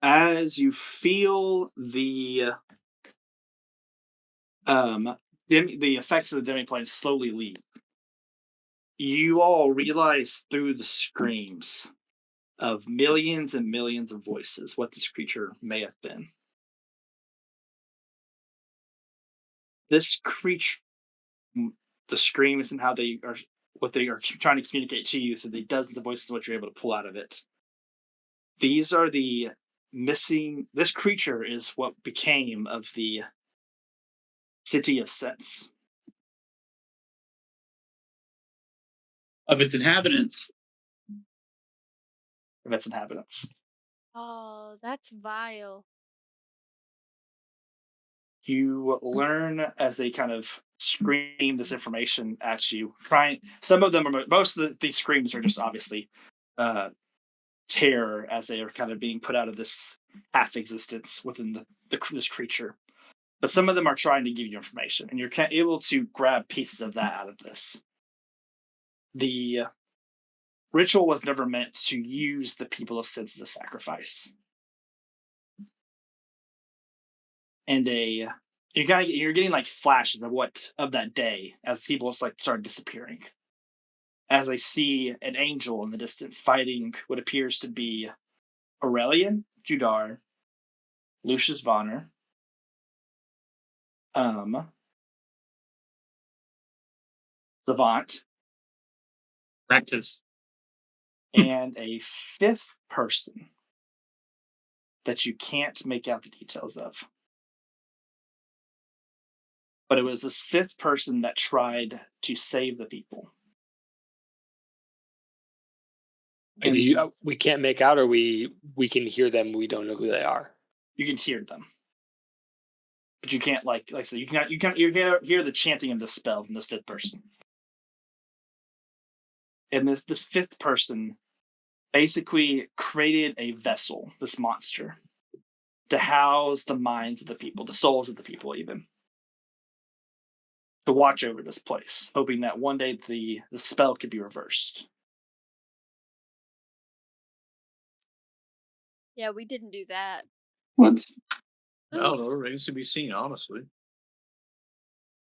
As you feel the effects of the demiplane slowly leave, you all realize through the screams of millions and millions of voices what this creature may have been. This creature, the screams and how they are, what they are trying to communicate to you through the dozens of voices, what you're able to pull out of it. These are the missing. This creature is what became of the city of Sence. Of its inhabitants. Of its inhabitants. Oh, that's vile. You learn as they kind of scream this information at you. Trying some of them are most of these screams are just obviously uh, terror as they are kind of being put out of this half existence within this creature. But some of them are trying to give you information, and you're able to grab pieces of that out of this. The ritual was never meant to use the people of Sence as a sacrifice. And you're getting like flashes of that day as people just like start disappearing. As I see an angel in the distance fighting what appears to be Aurelian, Judar, Lucius Vonner, Savant, Rectives. and a fifth person that you can't make out the details of. But it was this fifth person that tried to save the people. And We can't make out, or we can hear them. We don't know who they are. you can hear them, but you can't like I said, you hear the chanting of the spell from this fifth person. And this fifth person basically created a vessel, this monster, to house the minds of the people, the souls of the people, even to watch over this place, hoping that one day the spell could be reversed. Yeah, we didn't do that. Whoops. No, no remains to be seen, honestly.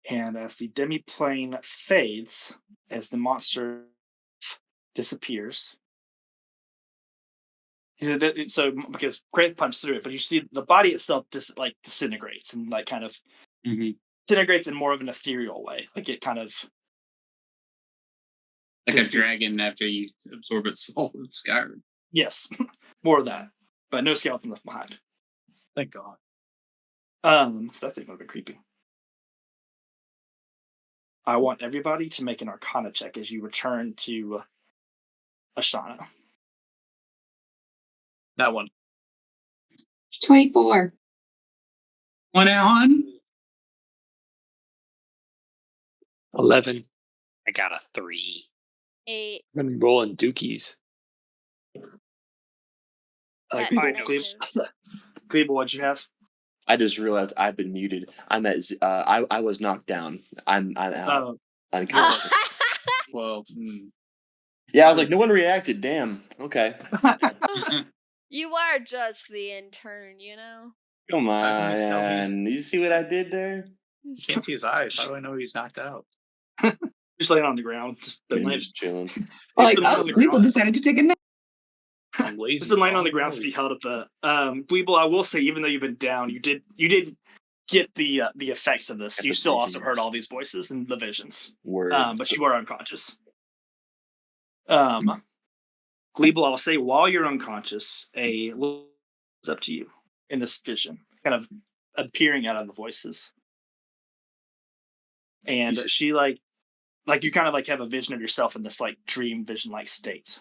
And as the demi-plane fades, as the monster disappears, so because Kraith punched through it, but you see the body itself just like disintegrates and like kind of disintegrates in more of an ethereal way, like it kind of Like a dragon after you absorb its soul in Skyrim. Yes, more of that, but no skeleton left behind. Thank God. That thing would have been creepy. I want everybody to make an Arcana check as you return to Ashana. That one. 24. One on. 11. I got a 3. 8. I've been rolling dookies. Glebe, what'd you have? I just realized I've been muted. I'm at. I was knocked down. I'm out. Unconscious. Well, Yeah, I was like, no one reacted. Damn. Okay. You are just the intern, you know? Come I can tell on. You see what I did there? can't see his eyes. How do I know he's knocked out? Just laying on the ground. Just been laying, Just chilling. Like, been laying oh, on the people ground. decided to take a nap. I'm lazy. Just been laying on the ground since he held up the Gleeble. I will say, even though you've been down, you did get the effects of this. Get You the still also visions. heard all these voices and the visions. Word. But you are unconscious. Gleeble, I'll say, while you're unconscious, a little is up to you in this vision, kind of appearing out of the voices. And she like you kind of like have a vision of yourself in this like dream vision like state.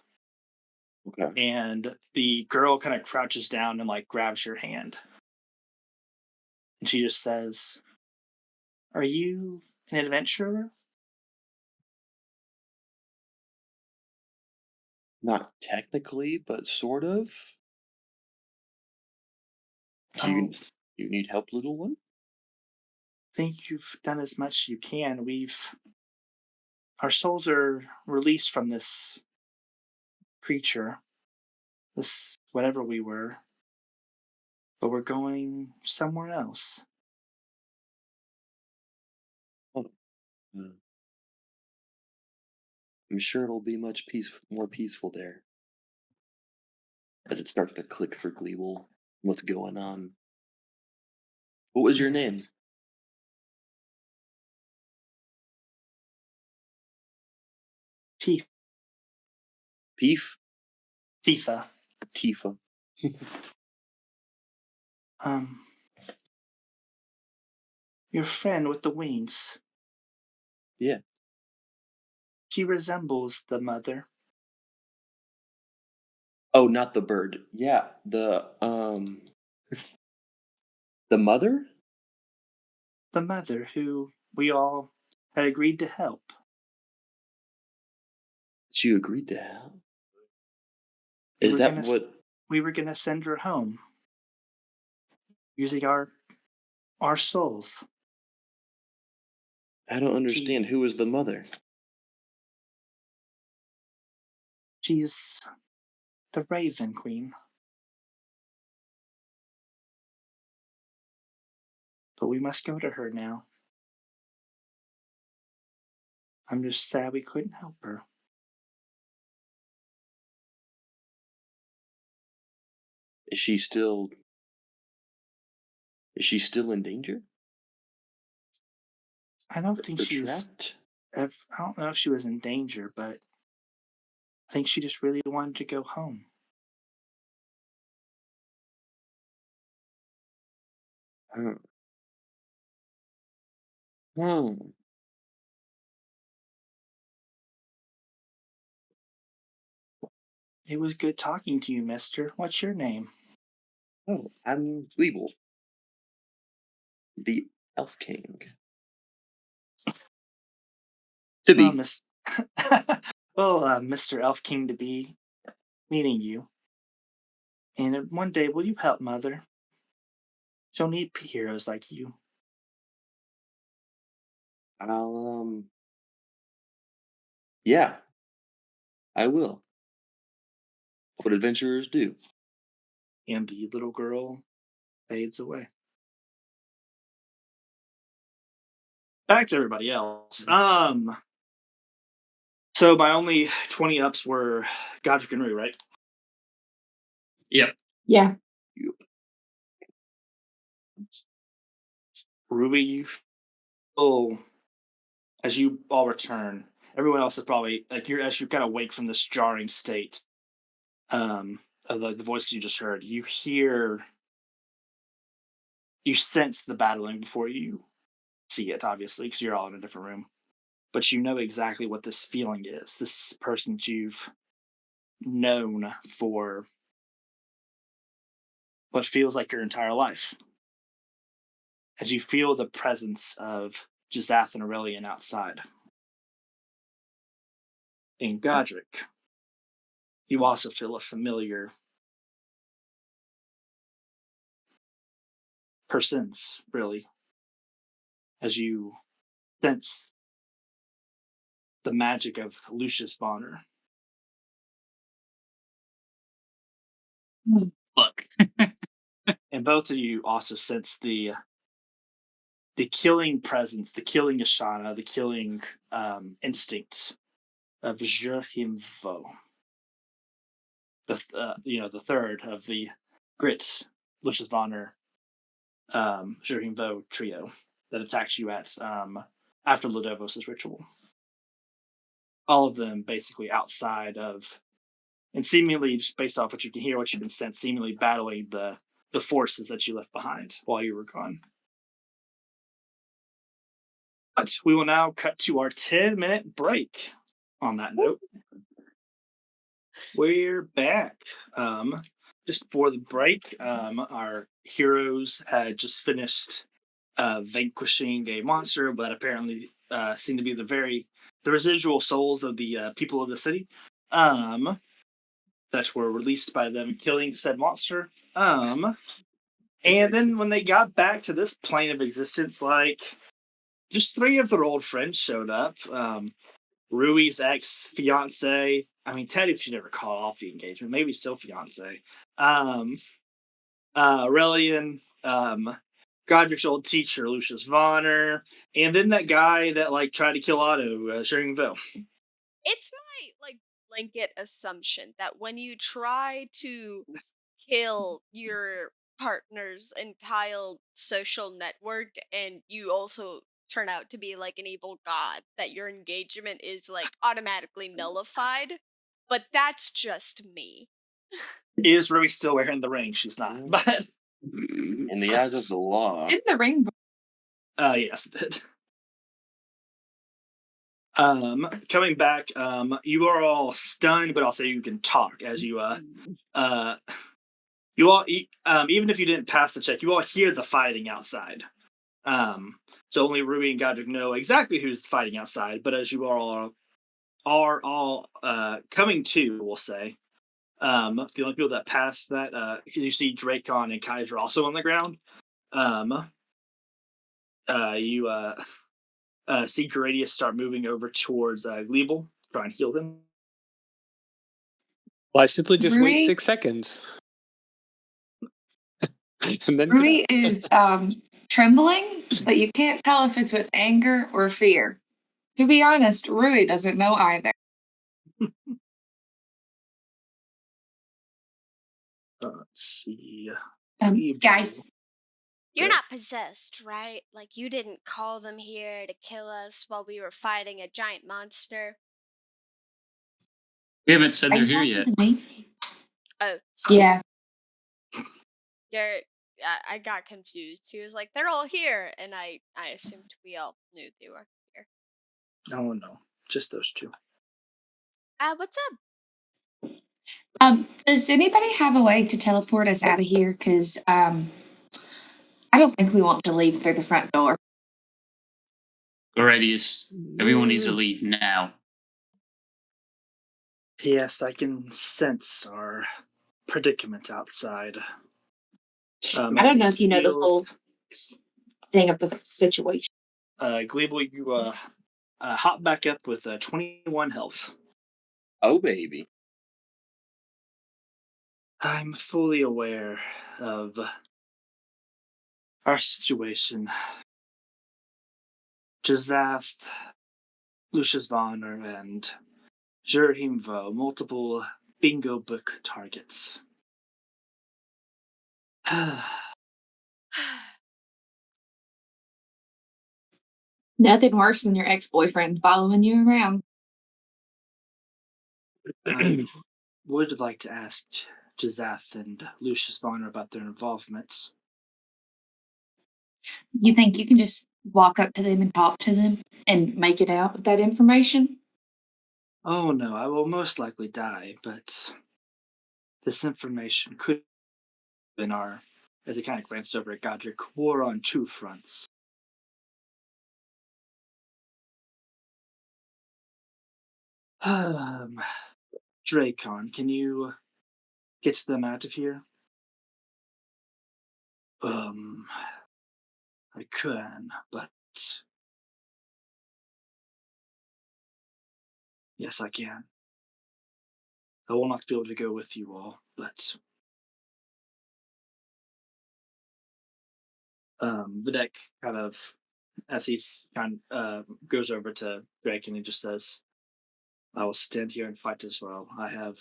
Okay. And the girl kind of crouches down and like grabs your hand. And she just says, "Are you an adventurer?" Not technically, but sort of. Do you need help, little one? Think you've done as much as you can. Our souls are released from this creature, this whatever we were, but we're going somewhere else. I'm sure it'll be much more peaceful there. As it starts to click for Gleeble, what's going on? What was your name? Tifa. Peef? Tifa. Tifa. Your friend with the wings. Yeah. She resembles the mother. Oh, not the bird. Yeah, the mother? the mother who we all had agreed to help. She agreed to help. We Is were that gonna what? we were gonna send her home using our souls. I don't She understand. Who is the mother? she's the Raven Queen. But we must go to her now. I'm just sad we couldn't help her. Is she still? Is she still in danger I don't think or she's trapped? I don't know if she was in danger, but I think she just really wanted to go home. Hmm. Hmm. It was good talking to you, mister. What's your name? Oh, I'm Leeble, the Elf King. To Well, be. Miss Mr. Elf King to be meeting you. And one day will you help Mother? She'll need heroes like you. I'll. Yeah, I will. What adventurers do. And the little girl fades away. Back to everybody else. So my only 20 ups were Godric and Rue, right? Yep. Yeah. Ruby, you feel as you all return. Everyone else is probably like as you kind of wake from this jarring state of the voice you just heard. You sense the battling before you see it, obviously, because you're all in a different room. But you know exactly what this feeling is. This person that you've known for what feels like your entire life. As you feel the presence of Jazath and Aurelian outside. In Godric, you also feel a familiar persons, really, as you sense the magic of Lucius Bonner. Fuck. And both of you also sense the killing presence, the killing Ashana, the killing instinct of Jerhimvo, the third of the Grit, Lucius Bonner, Jerhimvo trio that attacks you at after Ludovos' ritual. All of them basically outside of, and seemingly just based off what you can hear, what you can sense, seemingly battling the forces that you left behind while you were gone. But we will now cut to our 10-minute break. On that note, we're back. Just before the break, our heroes had just finished vanquishing a monster, but apparently seemed to be the residual souls of the people of the city that were released by them killing said monster. And then when they got back to this plane of existence, like just three of their old friends showed up. Rui's ex fiance. I mean, technically, she never called off the engagement. Maybe still fiance. Aurelian, Godric's old teacher, Lucius Vonner, and then that guy that like tried to kill Otto, Sheringville. It's my blanket assumption that when you try to kill your partner's entire social network and you also turn out to be like an evil god, that your engagement is like automatically nullified. But that's just me. Is Rui still wearing the ring? She's not, but In the eyes of the law. In the ring. yes, it did. Coming back, you are all stunned, but also you can talk as you you all even if you didn't pass the check, you all hear the fighting outside. So only Ruby and Godric know exactly who's fighting outside. But as you are all coming to, we'll say, the only people that pass that, because you see Dracon and Kaiser also on the ground. Um, you see Gradius start moving over towards Gleeble, try and heal him. Well, I simply just wait Rui, 6 seconds and then get Rui up. is trembling, but you can't tell if it's with anger or fear. To be honest, Rui doesn't know either. Let's see. Guys, You're Good. not possessed, right? Like you didn't call them here to kill us while we were fighting a giant monster. We haven't said are they're you here talking yet. to me? Oh, sorry. Yeah. You're, I got confused. He was like, "They're all here," and I assumed we all knew they were here. No, just those two. What's up? Does anybody have a way to teleport us out of here? Because I don't think we want to leave through the front door. Gradius, everyone needs to leave now. Yes, I can sense our predicament outside. I don't know if you know the Field, full thing of the situation. Gleeble, you hop back up with 21 health. Oh, baby. I'm fully aware of our situation. Jazath, Lucius Vonner, and Jurhimvo, multiple bingo book targets. Nothing worse than your ex-boyfriend following you around. I would like to ask Jazath and Lucius Vonner about their involvements. You think you can just walk up to them and talk to them and make it out with that information? Oh no, I will most likely die, but this information could have been our, as he kind of glanced over at Godric, war on two fronts. Dracon, can you get them out of here? I can, but yes, I can. I will not be able to go with you all, but Videk kind of, as he's kind goes over to Drake and he just says, "I will stand here and fight as well. I have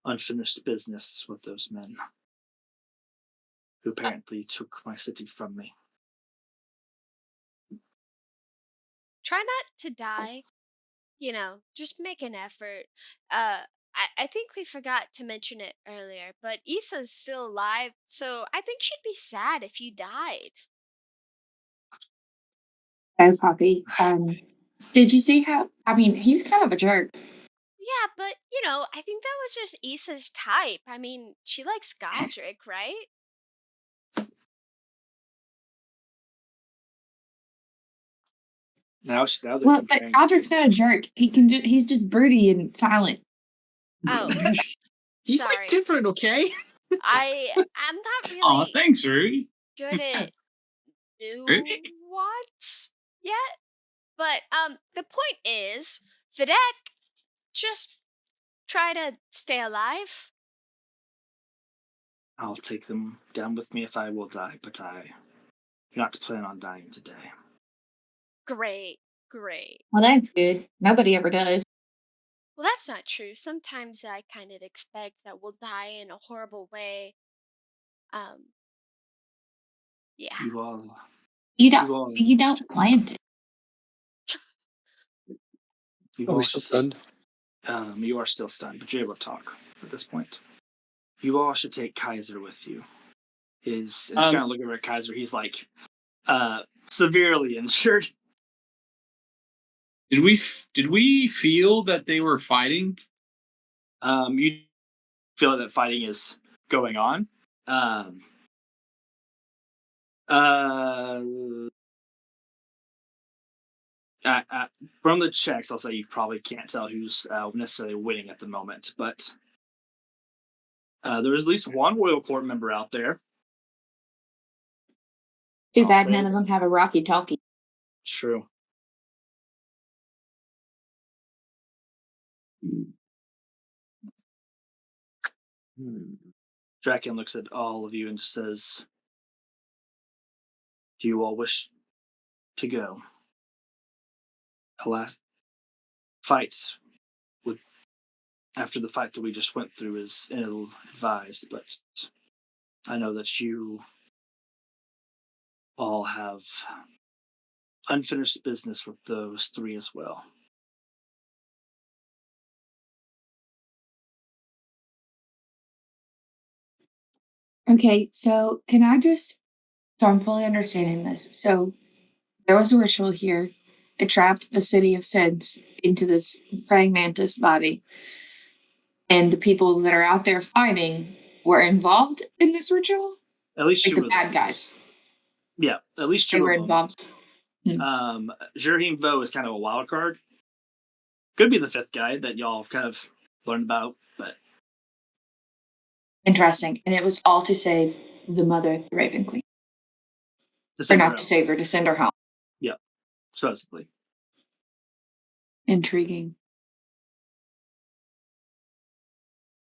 unfinished business with those men who apparently took my city from me." Try not to die. Just make an effort. I think we forgot to mention it earlier, but Issa's still alive, so I think she'd be sad if you died. Oh, Poppy. Did you see how? I mean, he was kind of a jerk. Yeah, but I think that was just Issa's type. I mean, she likes Godric, right? Now they're Well, but comparing. Godric's not a jerk. He's just broody and silent. Oh, He's like sorry. different, okay? I'm not Aw, really thanks, Rudy. good at Rudy? nuance yet, but the point is, Videk, just try to stay alive. I'll take them down with me if I will die, but I do not plan on dying today. Great, great. Well, that's good. Nobody ever does. Well, that's not true. Sometimes I kind of expect that we'll die in a horrible way. Um, yeah. You all, You you don't. all, You don't plan to. you Are we all still should take. stunned? You are still stunned, but you're able to talk at this point. You all should take Kaiser with you. And you kind of look over at Kaiser. He's like severely injured. Did we feel that they were fighting? You feel that fighting is going on. Um, uh, From the checks, I'll say you probably can't tell who's necessarily winning at the moment, but there's at least one royal court member out there. Too I'll bad say none of them have a rocky talkie. it's true. Draken looks at all of you and says, "Do you all wish to go?" Alas, fights would after the fight that we just went through is ill advised, but I know that you all have unfinished business with those three as well. Okay, so can I just, so I'm fully understanding this. So there was a ritual here. It trapped the city of Sence into this praying mantis body. And the people that are out there fighting were involved in this ritual? At least Like two the of bad them. guys. Yeah, at least They two were of them. involved. Jurhim Vo is kind of a wild card. Could be the fifth guy that y'all have kind of learned about, but Interesting. And it was all to save the mother, the Raven Queen. to Or save her not to own. save her, to send her home. Yep, supposedly. Intriguing.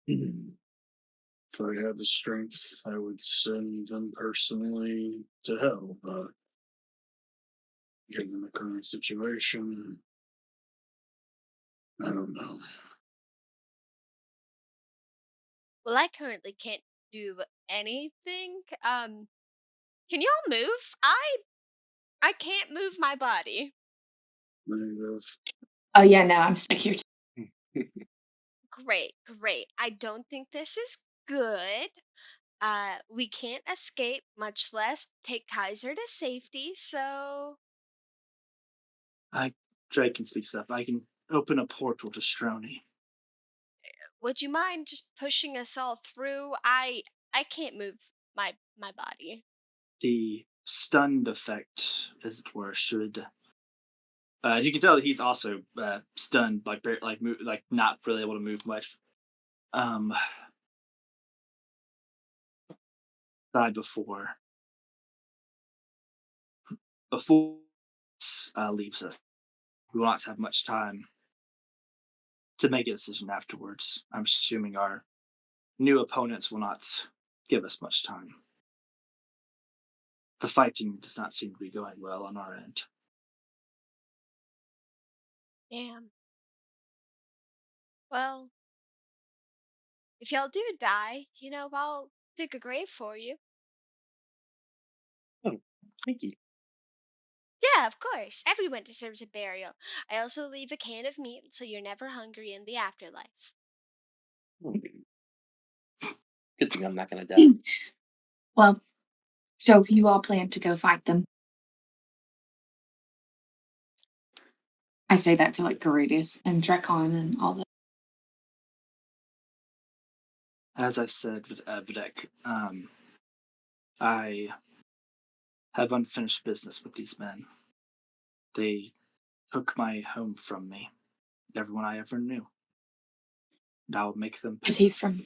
If I had the strength, I would send them personally to hell, but given the current situation, I don't know. Well, I currently can't do anything. Can y'all move? I can't move my body. Negative. Oh, yeah, no, I'm stuck here. Great, great. I don't think this is good. We can't escape, much less take Kaiser to safety, so Draken speaks up. I can open a portal to Stroni. would you mind just pushing us all through? I can't move my body. The stunned effect, as it were, should. You can tell that he's also stunned, like not really able to move much. Died before leaves us. We will not have much time to make a decision afterwards. I'm assuming our new opponents will not give us much time. The fighting does not seem to be going well on our end. Damn. Well, if y'all do die, I'll dig a grave for you. Oh, thank you. Yeah, of course. Everyone deserves a burial. I also leave a can of meat so you're never hungry in the afterlife. Oh, good thing I'm not gonna die. Well, so you all plan to go fight them. I say that to like Garadius and Drekon and all that. As I said, Videk, I have unfinished business with these men. They took my home from me, everyone I ever knew. And I'll make them pay. Is he from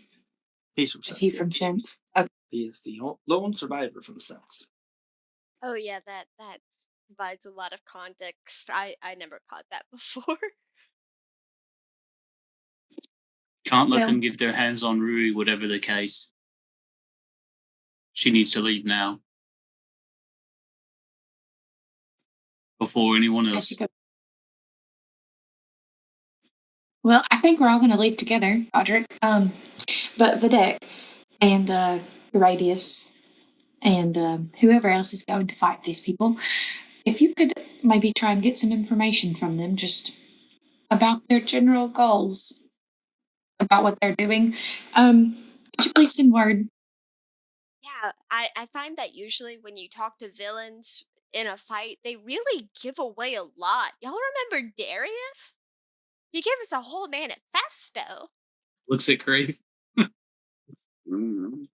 He's from is he Sense, from yes. Sense? Okay. He is the lone survivor from Sense. Oh yeah, that provides a lot of context. I never caught that before. Can't let Well, them get their hands on Rui, whatever the case. She needs to leave now. Before anyone I else. think well, I think we're all gonna leave together, Roderick. But Videk and Garadius and whoever else is going to fight these people, if you could maybe try and get some information from them just about their general goals, about what they're doing, could you please send word? Yeah, I find that usually when you talk to villains in a fight, they really give away a lot. Y'all remember Darius? He gave us a whole manifesto. Looks at Craig. Mm.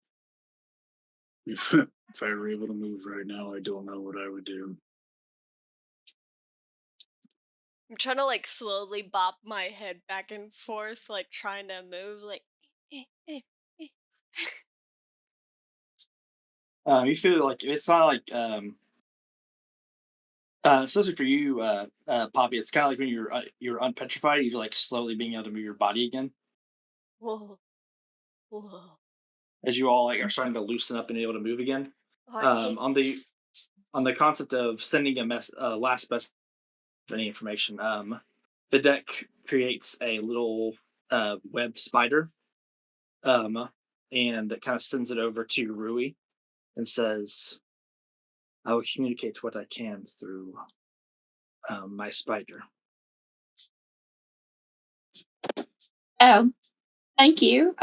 If I were able to move right now, I don't know what I would do. I'm trying to like slowly bop my head back and forth, like trying to move, like. eh, eh, eh. You feel like it's not like especially for you, Poppy. It's kind of like when you're unpetrified, you're like slowly being able to move your body again Whoa, whoa! as you all like are starting to loosen up and able to move again. Oh, I hate On the this. concept of sending a last best of any information, the deck creates a little web spider, um, and it kind of sends it over to Rui and says, "I will communicate what I can through my spider." Oh, thank you.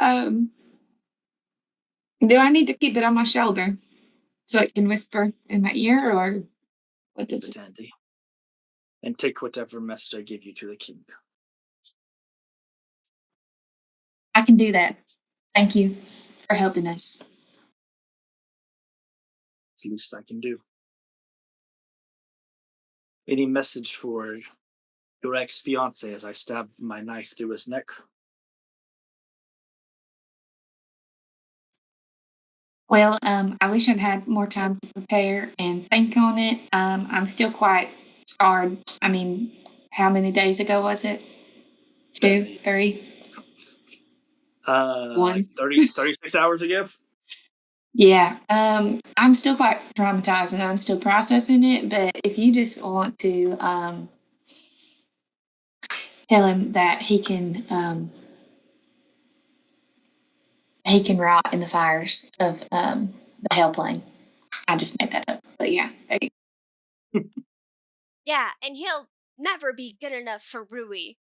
Do I need to keep it on my shoulder so it can whisper in my ear, or what does It it? handy, and take whatever message I give you to the king. I can do that. Thank you for helping us. It's the least I can do. Any message for your ex fiance as I stab my knife through his neck? Well, I wish I'd had more time to prepare and think on it. I'm still quite scarred. I mean, how many days ago was it? Two, 70. three, Like one. 36 hours ago? Yeah, I'm still quite traumatized and I'm still processing it. But if you just want to tell him that he can rot in the fires of the hell plane. I just made that up, but yeah, there you Yeah, and he'll never be good enough for Rui.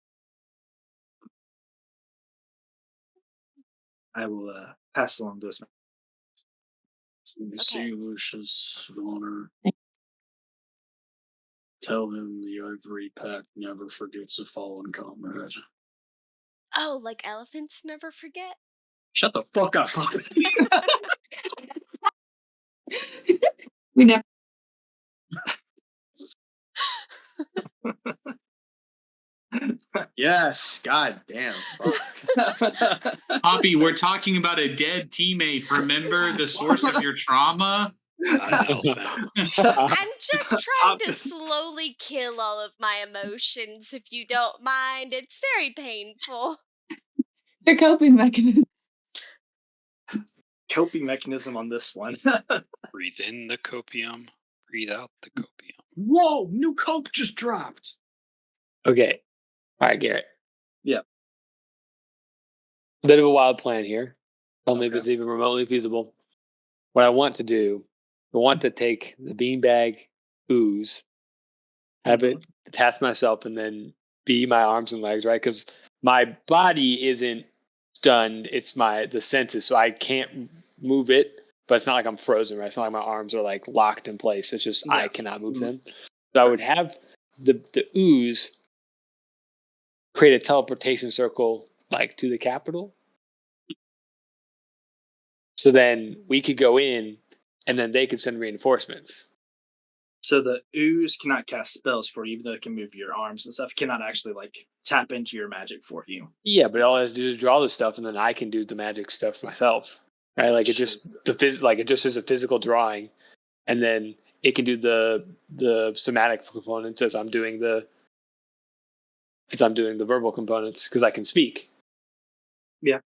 I will pass along those. You Okay. see Lucius Vonner. go. Tell him the ivory pack never forgets a fallen comrade. Oh, like elephants never forget? Shut the fuck up, Poppy. We never. Yes, god damn. Fuck. Poppy, we're talking about a dead teammate. Remember the source of your trauma? Not an elephant. I'm just trying Pop- to slowly kill all of my emotions, if you don't mind. It's very painful. The coping mechanism. Coping mechanism on this one. Breathe in the copium, breathe out the copium. Whoa, new coke just dropped. Okay. All right, Garrett. Yeah. A bit of a wild plan here. Tell me if Okay. it's even remotely feasible. What I want to do, I want to take the beanbag ooze, have it attach myself, and then be my arms and legs, right? Because my body isn't stunned. It's the senses, so I can't move it. But it's not like I'm frozen, right? It's not like my arms are like locked in place. It's just I Yeah. cannot move them. So I would have the ooze create a teleportation circle like to the capital. So then we could go in, and then they could send reinforcements. So the ooze cannot cast spells for you, even though it can move your arms and stuff. It cannot actually like tap into your magic for you. Yeah, but all I have to do is draw the stuff, and then I can do the magic stuff myself. Right? Like it just like it just is a physical drawing, and then it can do the somatic components as I'm doing the verbal components because I can speak. Yeah.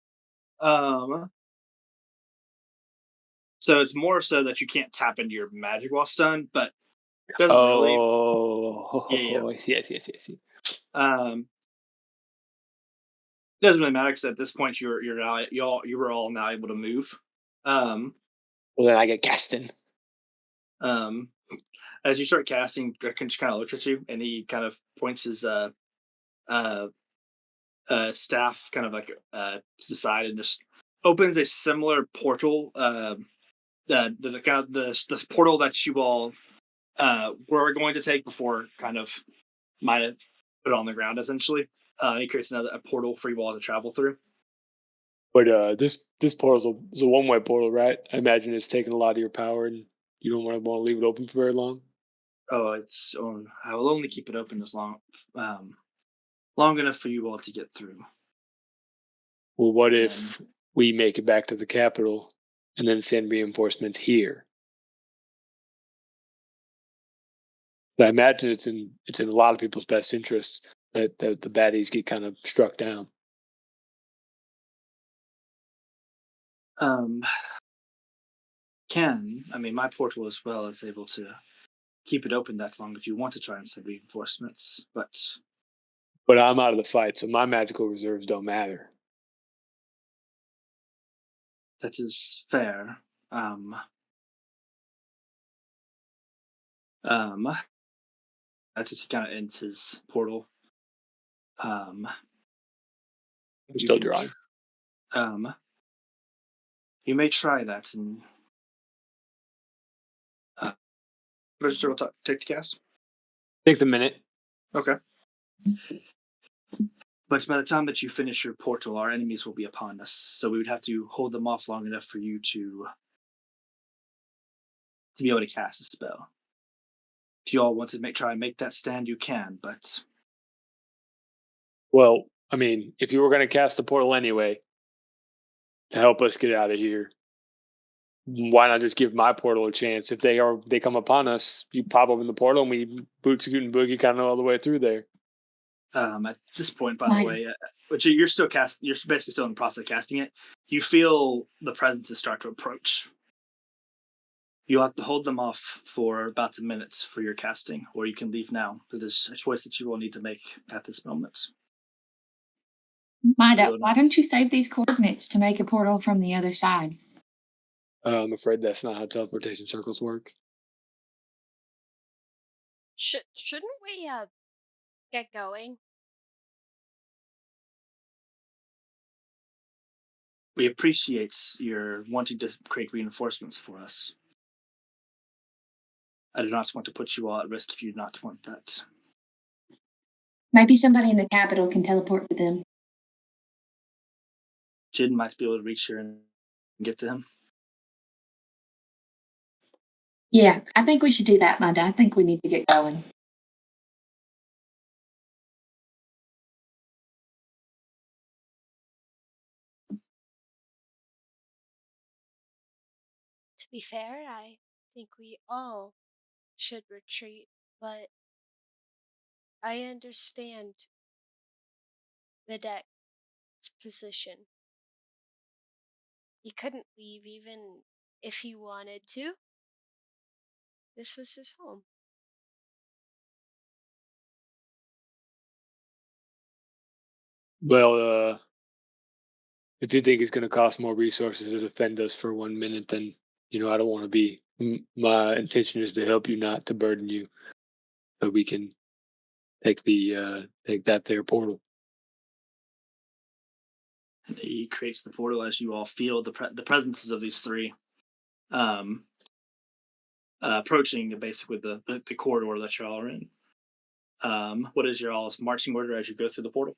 So it's more so that you can't tap into your magic while stunned, but it doesn't really. Yeah. I see. Um, it doesn't really matter because at this point you're now you were all now able to move. Um, Well, then I get Gaston. um, as you start casting, Draken just kind of looks at you and he kind of points his uh, staff kind of like to the side and just opens a similar portal. The kind of the portal that you all were going to take before kind of might have put it on the ground essentially. He creates a portal for you all to travel through. But this portal is a one way portal, right? I imagine it's taking a lot of your power, and you don't want to leave it open for very long. Oh, it's on. I will only keep it open as um, long enough for you all to get through. Well, what And if we make it back to the capital and then send reinforcements here? I imagine it's in a lot of people's best interests that the baddies get kind of struck down. um, I mean, my portal as well is able to keep it open that long if you want to try and send reinforcements, but But I'm out of the fight, so my magical reserves don't matter. that is fair. Um, um, that's just kind of ends his portal. Um, I'm you still can, drawing. um, you may try that and register will take the cast. Take the minute. Okay. But by the time that you finish your portal, our enemies will be upon us. So we would have to hold them off long enough for you to be able to cast a spell. If you all want to try and make that stand, you can. But Well, I mean, if you were going to cast the portal anyway to help us get out of here, why not just give my portal a chance? If they come upon us, you pop open the portal and we boot scoot and boogie kind of all the way through there. at this point, by the Fine. way, which you're basically still in the process of casting it. You feel the presences start to approach. You'll have to hold them off for about a minute for your casting, or you can leave now. It is a choice that you will need to make at this moment. Mida, Will why not. don't you save these coordinates to make a portal from the other side? I'm afraid that's not how teleportation circles work. Shouldn't we get going? We appreciate your wanting to create reinforcements for us. I do not want to put you all at risk if you do not want that. Maybe somebody in the capital can teleport to them. Jin might be able to reach here and get to him. Yeah, I think we should do that, Mida. I think we need to get going. To be fair, I think we all should retreat, but I understand the deck's position. He couldn't leave even if he wanted to. This was his home. Well, if you think it's going to cost more resources to defend us for 1 minute, then I don't want to be. My intention is to help you, not to burden you, so we can take that there portal. And he creates the portal as you all feel the presences of these three um, approaching basically the corridor that you all are in. What is your all's marching order as you go through the portal?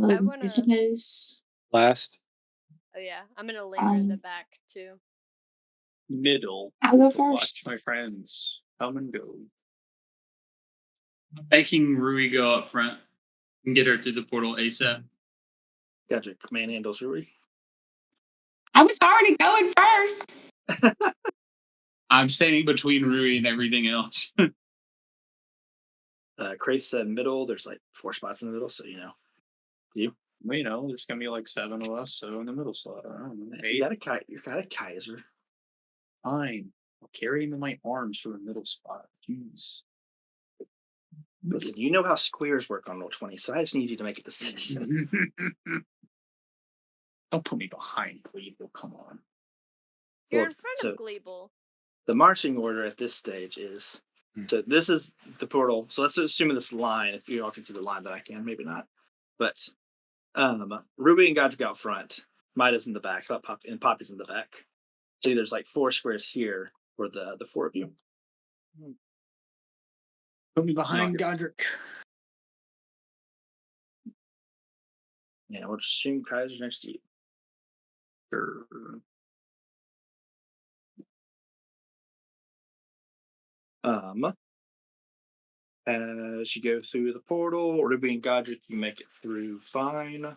I I wanna. suppose. Last, Oh yeah, I'm gonna linger in the Um, back too. Middle. I'll go Watch first. my friends come and go. Making Rui go up front and get her through the portal ASAP. Gotcha. Command handles Rui. I was already going first. I'm standing between Rui and everything else. Krace said middle. There's like 4 spots in the middle, so you. Well, there's gonna be like 7 of us, so in the middle slot. I don't know. You 8. got a Kaiser. Fine. I'll carry him in my arms for the middle spot. Jeez. Listen, you know how squares work on Roll20, so I just need you to make a decision. Don't put me behind Cleveland. Come on. You're Well, in front so of Gleeble. the marching order at this stage is so this is the portal. So let's assume this line. If you all can see the line, but I can, maybe not. But Ruby and Godric out front. Midas in the back. And Poppy's in the back. See, there's like 4 squares here for the 4 of you. Put me behind Mark. Godric. Yeah, we'll just assume Kaiser's next to you. Sure. Um, as you go through the portal, Ruby and Godric, you make it through fine.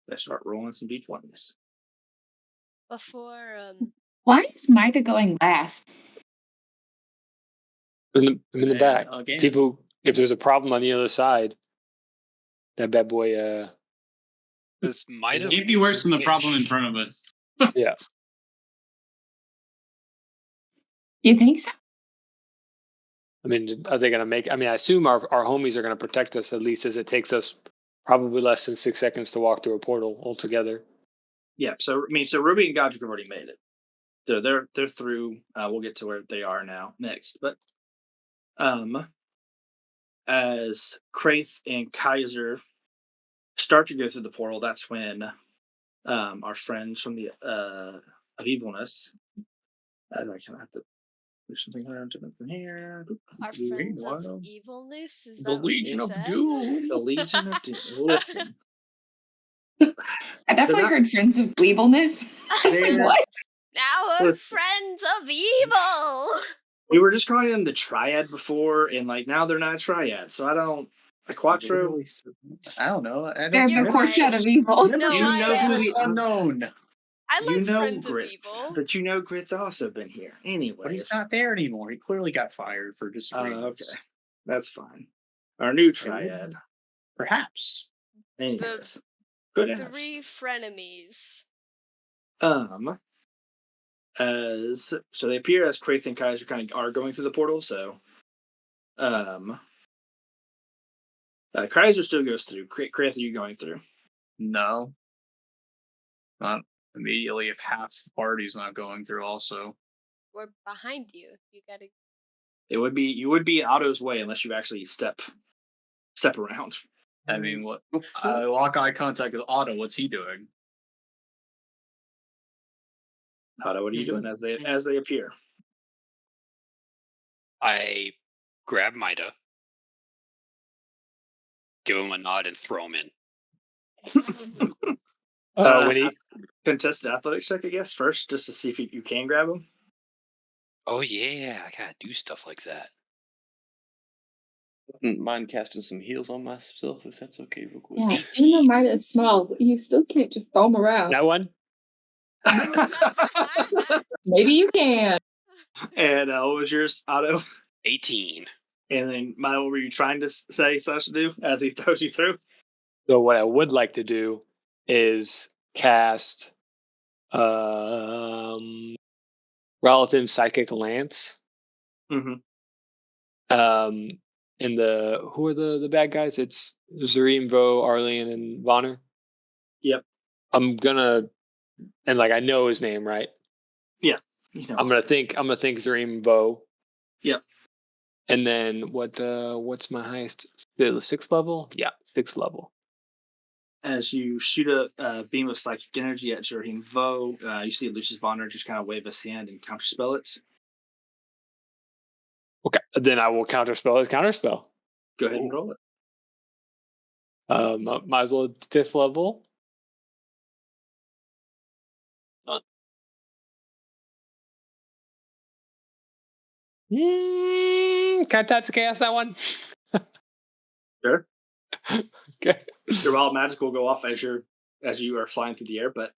Let's start rolling some d20s. Before Why is Mida going last? I'm in the back. Again. People, if there's a problem on the other side, that bad boy. This might have Can't be worse than the problem in front of us. Yeah. You think so? I mean, are they going to make? I mean, I assume our homies are going to protect us at least, as it takes us probably less than 6 seconds to walk through a portal altogether. Yeah, so Ruby and Godric have already made it. So they're through. We'll get to where they are now next. But as Kraith and Kaiser start to go through the portal, that's when our friends from the of evilness. I can have to move something around to from here. our friends of evilness, is The that what you Legion of said? Doom. The Legion of Doom. Listen, I definitely not- heard friends of weebleness. I was like, They're- what? Now we're Listen. friends of evil. we were just calling them the Triad before, and like now they're not a Triad. So I don't. A Quattro. I don't know. I They're don't You're the right. quartet of evil. No, You I know who am. the unknown. I you like know friends of Grit, evil. but you know Grit's also been here. Anyways, But he's not there anymore. He clearly got fired for disagreements. okay, that's fine. Our new Triad. Perhaps. Anyways, good ass. 3 frenemies. As so they appear as Kraith and Kaiser kind of are going through the portal. So, Kaiser still goes through. Kraith, are you going through? No. Not immediately if half the party's not going through also. We're behind you. You gotta. You would be in Otto's way unless you actually step around. I mean, what? Lock eye contact with Otto. What's he doing? Otto, what are you doing as they appear? I grab Mida, give him a nod, and throw him in. When he Contested athletics check, I guess, first, just to see if you can grab him. Oh yeah, I gotta do stuff like that. Wouldn't mind casting some heals on myself if that's okay, real quick. Yeah, even though Mida is small, you still can't just throw them around. that one. Maybe you can. And what was yours, Otto? 18. And then, Milo, what were you trying to say / do as he throws you through? So what I would like to do is cast relative psychic lance. Mm-hmm. And who are the bad guys? It's Zareem, Vo, Arlene, and Vonner. Yep. I'm gonna, and like I know his name, right? Yeah. You know. I'm gonna think Zareem Vo. Yep. And then what's my highest? The 6th level? Yeah, 6th level. As you shoot a beam of psychic energy at Zareem Vo, you see Lucius Vonner just kind of wave his hand and counterspell it. Okay, then I will counterspell his counterspell. Go ahead and roll it. Might as well at 5th level. Can I tap the chaos that one? Sure. Okay. Your wild magic will go off as you are flying through the air, but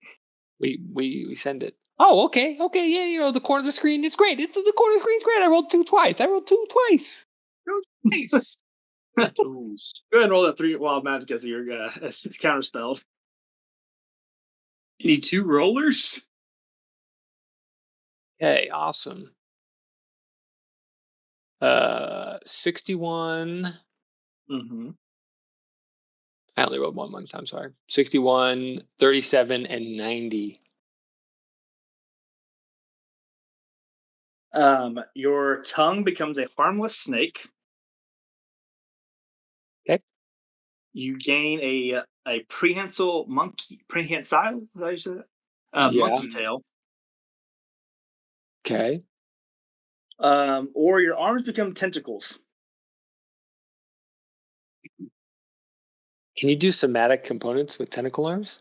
We send it. Oh, okay, yeah. The corner of the screen is great. The corner of the screen's great. I rolled 2 twice. Nice. Tools. go ahead and roll that 3 wild magic as your as it's counterspelled. You need 2 rollers? Okay, awesome. 61. Mm-hmm. I only rolled one time. Sorry. 61, 37, and 90. Your tongue becomes a harmless snake. Okay. You gain a prehensile monkey. Prehensile? Is that how you say that? Yeah. Monkey tail. Okay. Or your arms become tentacles. Can you do somatic components with tentacle arms?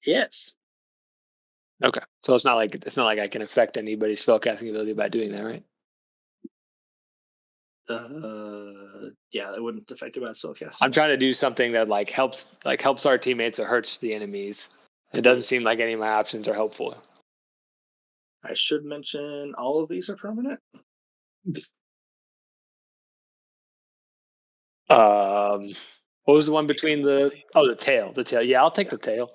Yes. Okay. So it's not like I can affect anybody's spellcasting ability by doing that, right? Yeah, it wouldn't affect it by spellcasting. I'm trying to do something that helps our teammates or hurts the enemies. It doesn't seem like any of my options are helpful. I should mention all of these are permanent. What was the one between the tail? The tail. Yeah, I'll take the tail.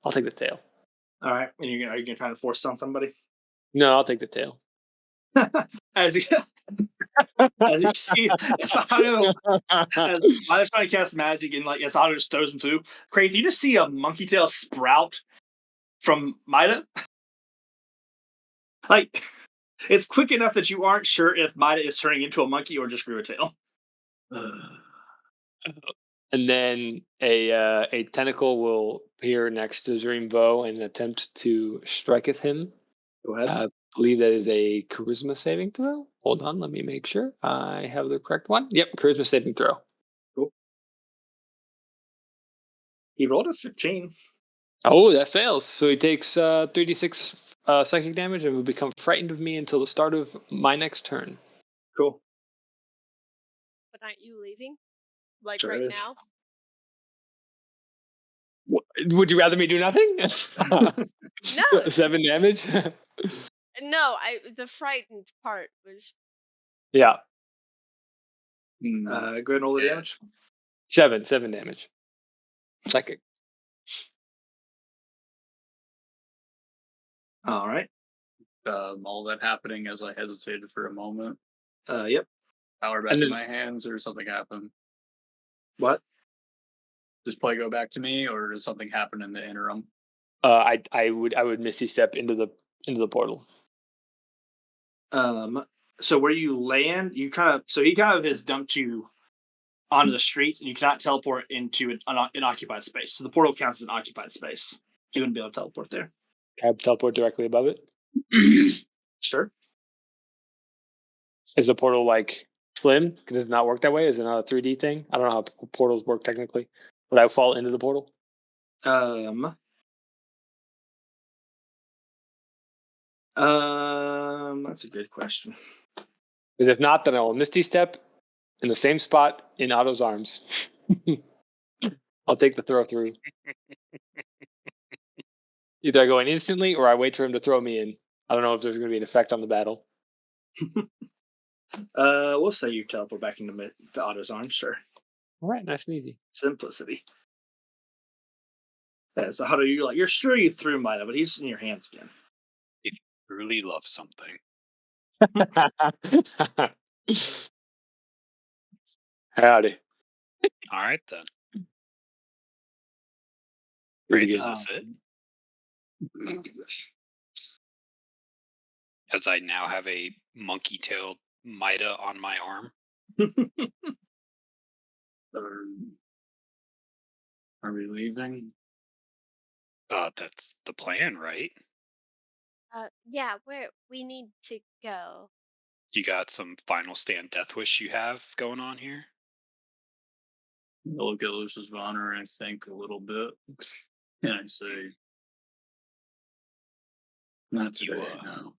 I'll take the tail. All right, and are you gonna try to force stun somebody? No, I'll take the tail. as you as you see, Asano as Mida's trying to cast magic and like Asano just throws him through. Crazy, you just see a monkey tail sprout from Mida. Like it's quick enough that you aren't sure if Mida is turning into a monkey or just grew a tail. And then a tentacle will appear next to Dream Bow and attempt to striketh him. Go ahead. I believe that is a charisma saving throw. Hold on, let me make sure I have the correct one. Yep, charisma saving throw. Cool. He rolled a 15. Oh, that fails. So he takes 3d6 psychic damage and will become frightened of me until the start of my next turn. Cool. But aren't you leaving? Like Sure right is. now? Would you rather me do nothing? No, 7 damage? no. The frightened part was Yeah, Go ahead and roll the damage. 7 damage. Psychic. All right. All that happening as I hesitated for a moment. Yep. Power back And in then- my hands, or something happen? What? Does play go back to me, or does something happen in the interim? I would misty step into the portal. So where you land, he kind of has dumped you onto the streets, and you cannot teleport into an occupied space. So the portal counts as an occupied space. You wouldn't be able to teleport there. Can I teleport directly above it? Sure. Is the portal like slim? Does it not work that way? Is it not a 3D thing? I don't know how portals work technically. Would I fall into the portal? That's a good question. Because if not, then I will misty step in the same spot in Otto's arms. I'll take the throw through. Either I go in instantly or I wait for him to throw me in. I don't know if there's going to be an effect on the battle. We'll say you teleport back into Otto's arms. Sure. All right, nice and easy. Simplicity. So how do you like? You're sure you threw Mida, but he's in your hands again. If you truly love something, Howdy. all right then. Pretty Great, good. is this it? As I now have a monkey-tailed Mida on my arm. Are we leaving? That's the plan, right? Yeah, we need to go. You got some final stand death wish you have going on here? I look at Lucius Vonner and I think a little bit. And I say, not today, no.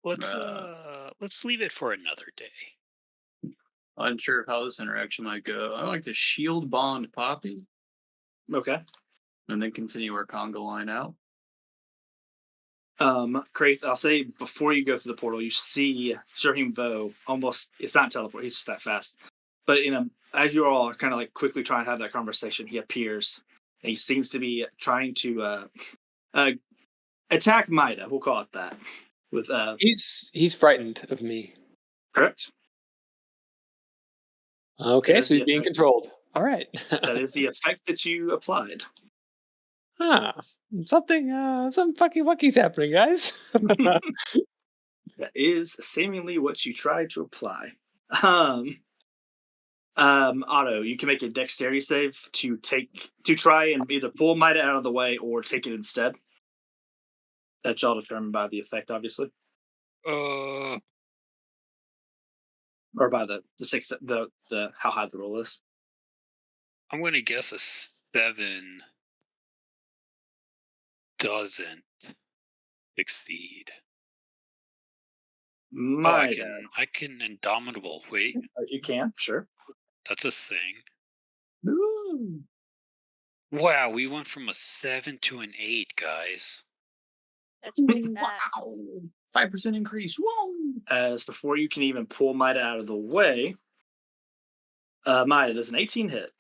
Let's leave it for another day. Unsure of how this interaction might go. I like to shield bond Poppy Okay. and then continue our conga line out. Kraith, I'll say before you go through the portal, you see Shahim Vo almost, it's not teleport, he's just that fast. But as you all are kind of like quickly trying to have that conversation, he appears and he seems to be trying to attack Mida, we'll call it that. With He's frightened of me. correct? Okay, so he's being controlled. All right. That is the effect that you applied. Some fucking wunky's happening, guys. That is seemingly what you tried to apply. Otto, you can make a dexterity save to try and either pull Mida out of the way or take it instead. That's all determined by the effect, obviously, or by the six the how high the roll is. I'm gonna guess a 7 doesn't succeed. Oh, Mida. I can indomitable. Wait, You can, sure. that's a thing. Ooh. Wow, we went from a 7 to an 8, guys. That's pretty fat. Wow. 5% increase. Whoa. As before you can even pull Mida out of the way, Mida does an 18 hit.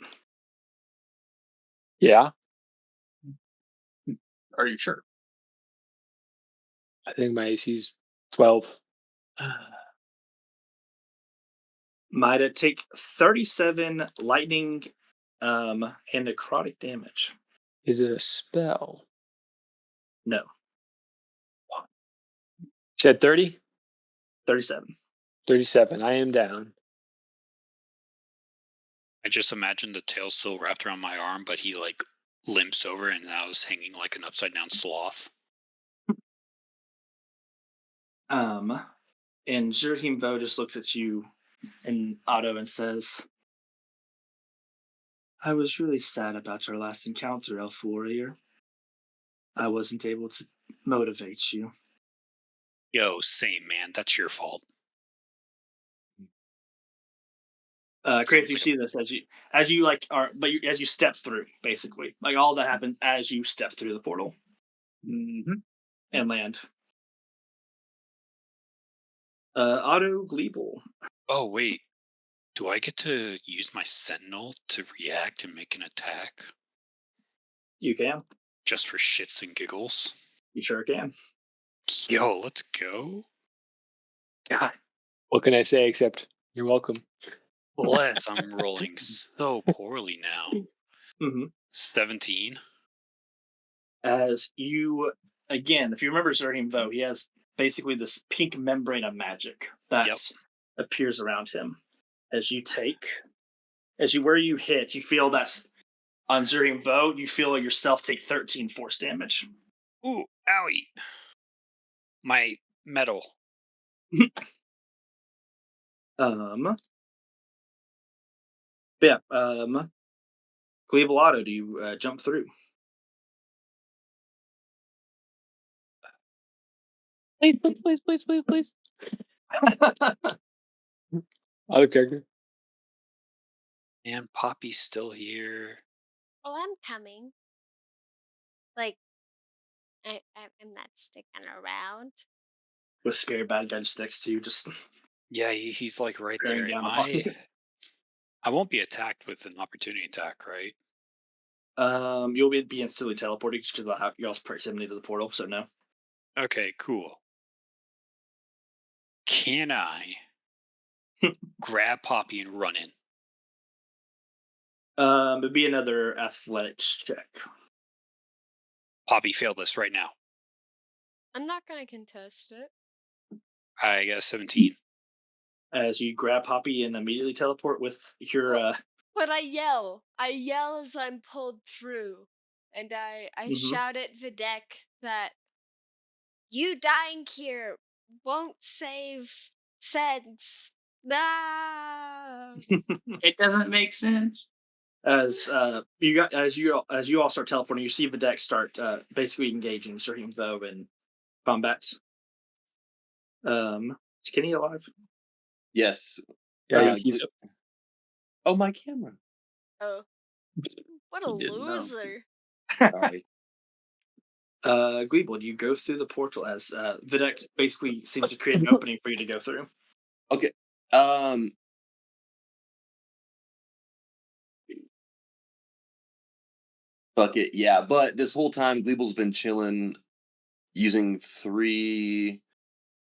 Yeah, Are you sure? I think my AC's 12. Mida take 37 lightning and necrotic damage. Is it a spell? No, You said 30? 37. 37. I am down. I just imagine the tail still wrapped around my arm, but he like limps over and now is hanging like an upside down sloth. And Zerhim Vo just looks at you and Otto and says, I was really sad about our last encounter, Elf Warrior. I wasn't able to motivate you. Yo, same man. That's your fault. Crazy, you like see this as you like are, but as you step through, basically, like all that happens as you step through the portal and land. Otto Gleeble. Oh wait, do I get to use my sentinel to react and make an attack You can. just for shits and giggles? You sure can. Yo, let's go. God. What can I say except you're welcome? Bless, I'm rolling so poorly now. Mm-hmm. 17. As you, again, if you remember Zerhim Vo, he has basically this pink membrane of magic that appears around him. As you where you hit, you feel that's on Zerhim Vo, you feel yourself take 13 force damage. Ooh, owie. My metal. Yeah, Gleeble Otto, do you jump through? Please. Out of character. And Poppy's still here. Well, I'm coming. Like, I'm not sticking around. With scary bad guy just next to you, just Yeah, he's like right bearing there. down upon you. I won't be attacked with an opportunity attack, right? You'll be instantly teleported because of y'all's proximity to the portal, so no. Okay, cool. Can I grab Poppy and run in? It'd be another athletics check. Poppy, fail this right now. I'm not gonna contest it. I got 17. As you grab Poppy and immediately teleport with your But I yell. I yell as I'm pulled through. And I shout at Videk that you dying here won't save Sence. No. It doesn't make sense. as you all start teleporting, you see Videk start basically engaging Zerhim Vo in combat. Is Kenny alive? Yes. Yeah, he's up. Oh, my camera. Oh. What a Didn't know. loser. Sorry. Gleeble, you go through the portal as Videk basically seems to create an opening for you to go through. Okay. Fuck it. Yeah, but this whole time, Gleeble's been chilling using 3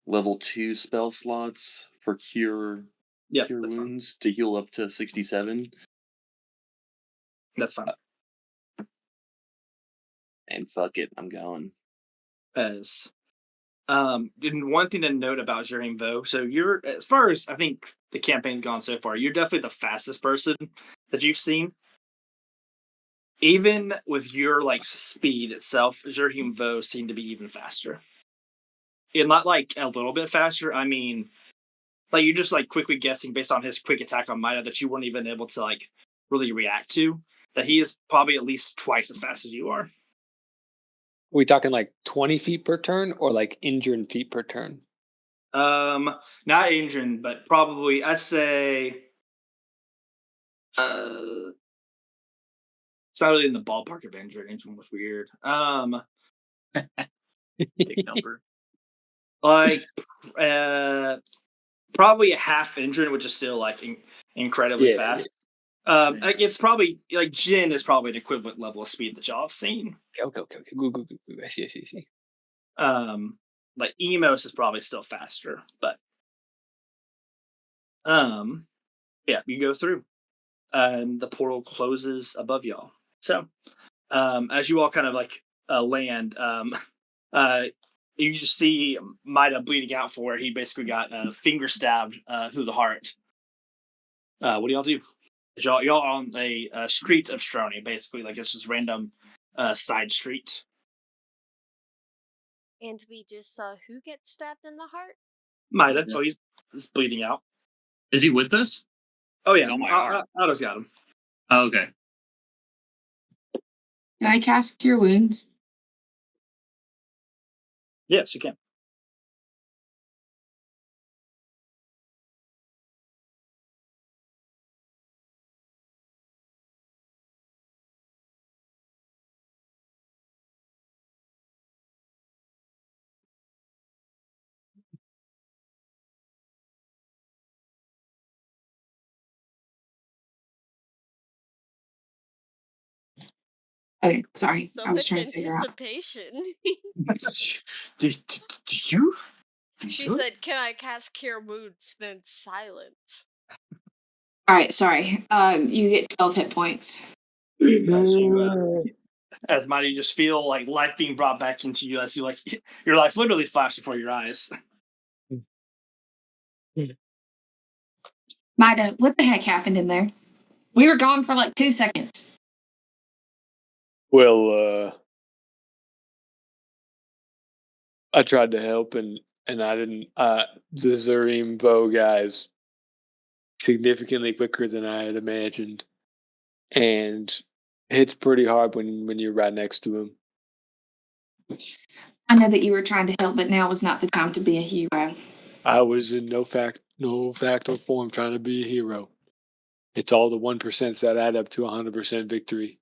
level 2 spell slots for cure Yeah, that's fine. wounds to heal up to 67. That's fine. And fuck it, I'm going. As and one thing to note about Zerhim Vo, so you're, as far as I think the campaign's gone so far, you're definitely the fastest person that you've seen. Even with your like speed itself, Zerhim Vo seemed to be even faster. And not like a little bit faster. I mean, like you're just like quickly guessing based on his quick attack on Mida that you weren't even able to like really react to. That he is probably at least twice as fast as you are. Are we talking like 20 feet per turn or like injured feet per turn? Not Injun, but probably I'd say uh it's not really in the ballpark of Injun. Injun was weird. Big number. Like uh probably a half Injun, which is still like incredibly Yeah, yeah. fast. Like it's probably like Jin is probably an equivalent level of speed that y'all have seen. Okay. Go. I see. Um, like Emos is probably still faster, but um, yeah, you go through, and the portal closes above y'all. So, as you all kind of like land, uh, you just see Mida bleeding out for where he basically got finger stabbed through the heart. What do y'all do? Y'all on a street of Strony, basically, like it's just random side street. And we just saw who gets stabbed in the heart. Mida, Yeah. oh, he's bleeding out. Is he with us? Oh yeah, He's on my arm. Otto's got him. Oh, okay. Can I cast Cure Wounds? Yes, you can. Okay, sorry. So I was much trying to figure out. anticipation. Do you? She said, "Can I cast Cure Wounds?" Then silence. All right, sorry. You get 12 hit points. As as Mighty, you just feel like life being brought back into you as you like your life literally flashed before your eyes. Mida, what the heck happened in there? We were gone for like 2 seconds. Well, I tried to help and I didn't. The Zareem Bow guys significantly quicker than I had imagined, and hits pretty hard when you're right next to him. I know that you were trying to help, but now was not the time to be a hero. I was in no fact or form trying to be a hero. It's all the 1% that add up to 100% victory.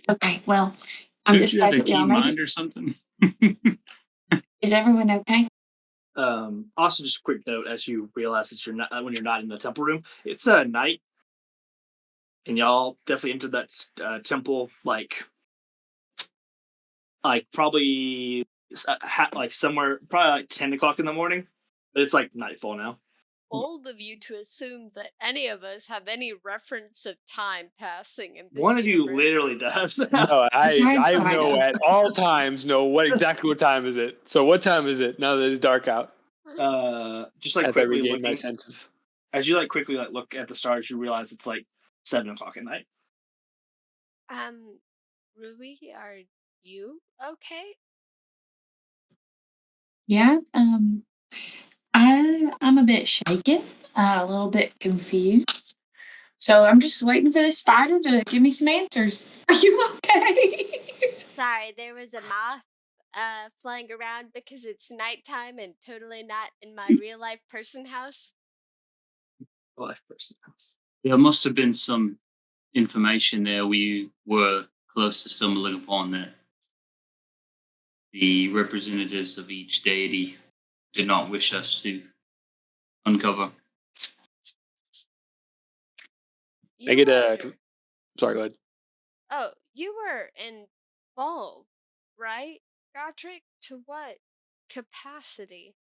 Okay, well, I'm Don't just you have glad a that we key all made it. mind or something? Is everyone okay? Also, just a quick note as you realize that you're not when you're not in the temple room. It's night, and y'all definitely entered that temple like probably like somewhere probably like 10 o'clock in the morning. But it's like nightfall now. Bold of you to assume that any of us have any reference of time passing in this One of you universe. literally does. No, Besides I know Mida. at all times know exactly what time is it. So what time is it now that it's dark out? Just like As I quickly regain my looking senses. as you like quickly like look at the stars, you realize it's like 7 o'clock at night. Rui, are you okay? Yeah, I'm a bit shaken, a little bit confused. So I'm just waiting for this spider to give me some answers. Are you okay? Sorry, there was a moth flying around because it's nighttime and totally not in my real life person house. Life person. There must have been some information there we were close to stumbling upon that the representatives of each deity did not wish us to uncover. I You get were, sorry, go ahead. oh, you were involved, right, Godric? To what capacity?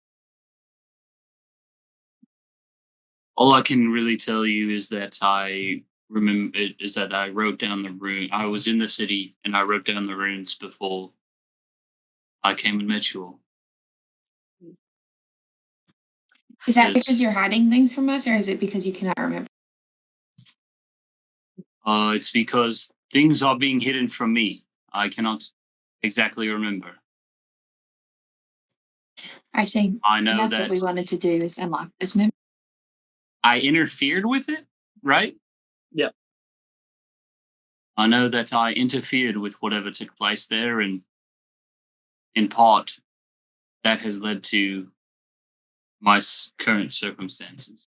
All I can really tell you is that I remember is that I wrote down the rune. I was in the city and I wrote down the runes before I came and met you all. Is that It's because you're hiding things from us, or is it because you cannot remember? it's because things are being hidden from me. I cannot exactly remember. I see. I And know that's what that we wanted to do is unlock those memories. I interfered with it, right? Yeah. I know that I interfered with whatever took place there, and in part, that has led to my current circumstances.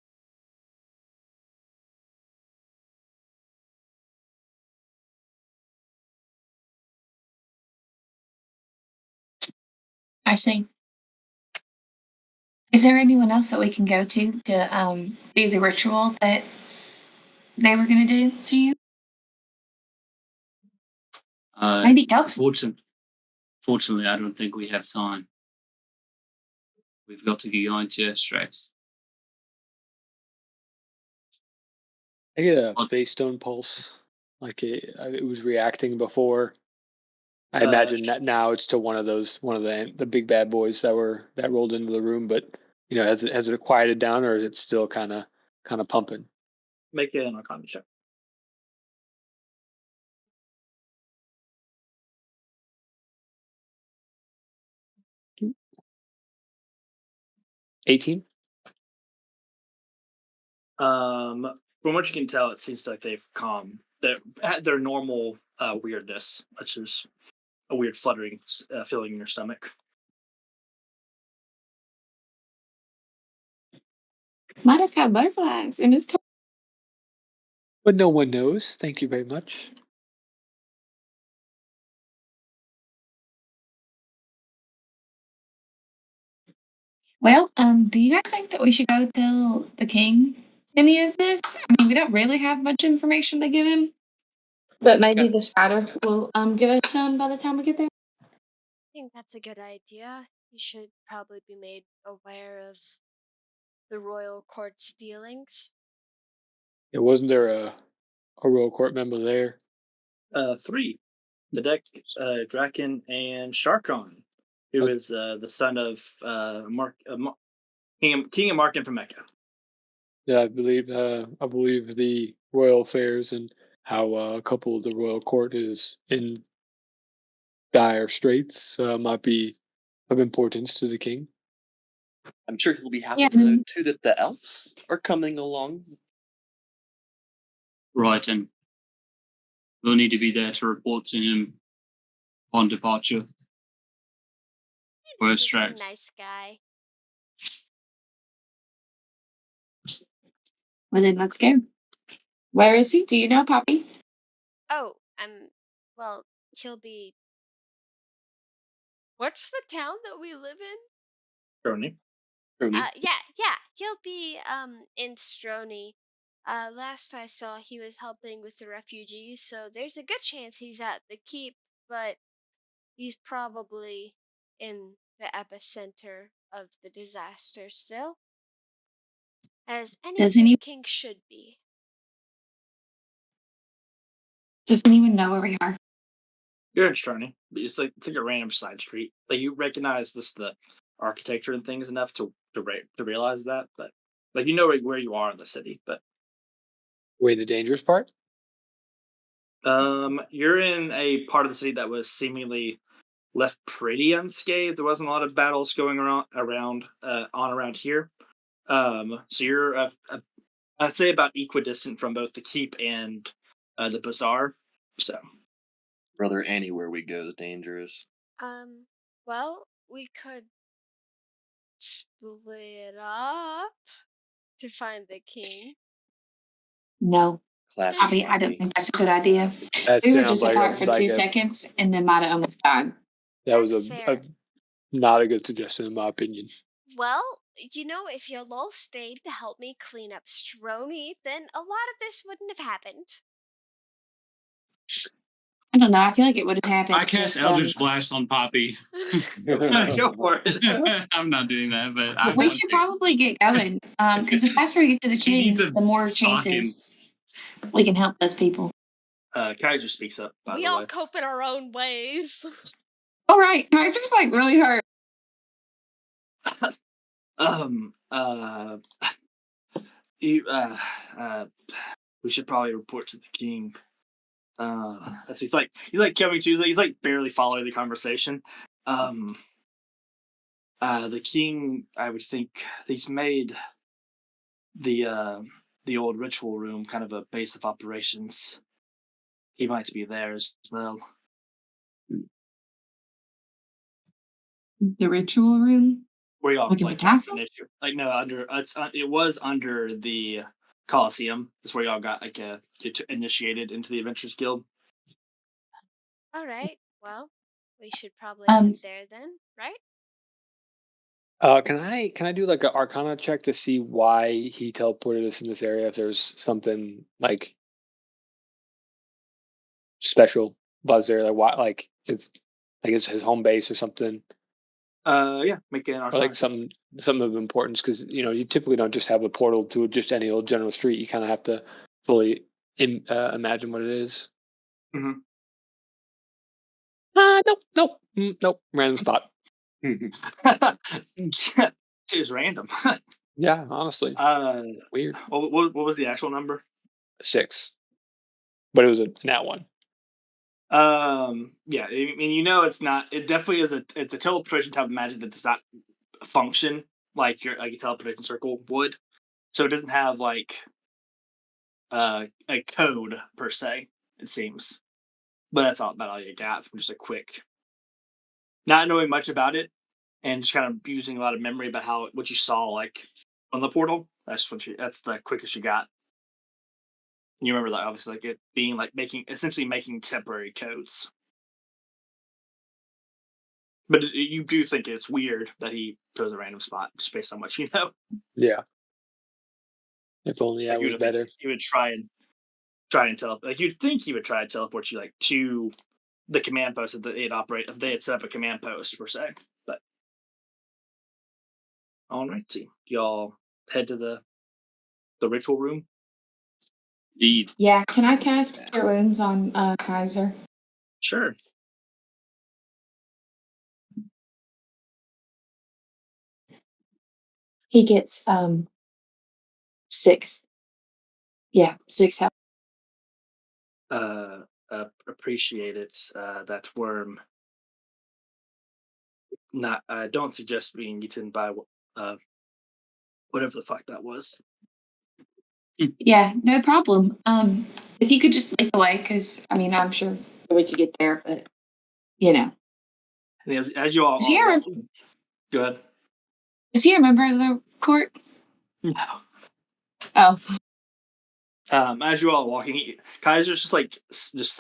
I see. Is there anyone else that we can go to do the ritual that they were going to do to you? Maybe Dogs. Fortunately, I don't think we have time. We've got to get going to extracts. I get a What? base stone pulse, like it was reacting before. I imagine that now it's to one of the big bad boys that rolled into the room. But has it quieted down, or is it still kind of pumping? Make an Arcana check. 18. From what you can tell, it seems like they've calmed their normal weirdness, which is a weird fluttering feeling in your stomach. Mine has got butterflies in its tongue. But no one knows. Thank you very much. Well, do you guys think that we should go tell the king any of this? I mean, we don't really have much information to give him, but maybe the spider will give us some by the time we get there. I think that's a good idea. You should probably be made aware of the royal court's dealings. Wasn't there a royal court member there? 3. Medek, Draken, and Sharkon, who Okay. is the son of King of Markin from Mecca. Yeah, I believe the royal affairs and how a couple of the royal court is in dire straits might be of importance to the king. I'm sure he'll be happy Yeah. to know too that the elves are coming along. Right, and we'll need to be there to report to him on departure. He's Or just a extracts. nice guy. Well, then let's go. Where is he? Do you know, Poppy? Oh, well, he'll be. What's the town that we live in? Crony. Yeah, he'll be in Stroni. Last I saw, he was helping with the refugees, so there's a good chance he's at the keep, but he's probably in the epicenter of the disaster still, as any Does good king should be. Does anyone know where we are? You're in Strony. It's like a random side street. Like you recognize the architecture and things enough to realize that, but like you know where you are in the city. But Wait, the dangerous part? you're in a part of the city that was seemingly left pretty unscathed. There wasn't a lot of battles going around here. So you're I'd say about equidistant from both the keep and the bazaar. So Brother, anywhere we go is dangerous. Well, we could split up to find the king. No. Classic. Poppy, I don't think that's a good idea. That We were sounds just like apart for like 2 seconds and then might have almost died. that was That's a fair. not a good suggestion in my opinion. Well, if you'll all stayed to help me clean up Stroni, then a lot of this wouldn't have happened. I don't know. I feel like it would have happened. I cast if, Eldritch Blast on Poppy. go for it. I'm not doing that, but I we want should to. probably get going because the faster we get to the She king, needs a the more socking. chances we can help those people. Kaiser speaks up. By We the all way, cope in our own ways. All right, Kaiser's like really hurt. you, we should probably report to the king. As he's like coming to, he's like barely following the conversation. The king, I would think, he's made the old ritual room kind of a base of operations. He might be there as well. The ritual room? Where y'all Like in the like got castle? initiated. Like no, it was under the Coliseum. That's where y'all got like initiated into the Adventurers Guild. All right. Well, we should probably head Um, there then, right? Can I do like an Arcana check to see why he teleported us in this area? If there's something like special about this area, like why, like it's his home base or something, Yeah, make an or like Arcana check. something of importance, because you typically don't just have a portal to just any old general street. You kind of have to fully imagine what it is. Mm-hmm. Nope, random spot. It's random. Yeah, honestly, uh, weird. what was the actual number? 6, but it was a nat one. Yeah, I mean, it's not. It definitely is it's a teleportation type of magic that does not function like a teleportation circle would. So it doesn't have like a code per se. It seems, but that's about all you got from just a quick, not knowing much about it, and just kind of using a lot of memory about what you saw like on the portal. That's the quickest you got. You remember that obviously, like it being like essentially making temporary codes. But you do think it's weird that he chose a random spot just based on what you know. Yeah, if only I Like you was would think better. he would try and teleport. Like you'd think he would try to teleport you like to the command post if they had set up a command post per se. But all right, team, y'all head to the ritual room. Indeed. Yeah, can I cast Cure Wounds on Kaiser? Sure. He gets 6. Yeah, 6 health. Appreciate it. That worm. Not. Don't suggest being eaten by whatever the fuck that was. Yeah, no problem. If you could just lead the way, because I mean, I'm sure we could get there, but you know, And as you all is he are a walking, go ahead. is he a member of the court? No. Oh, As you all are walking, Kaiser's just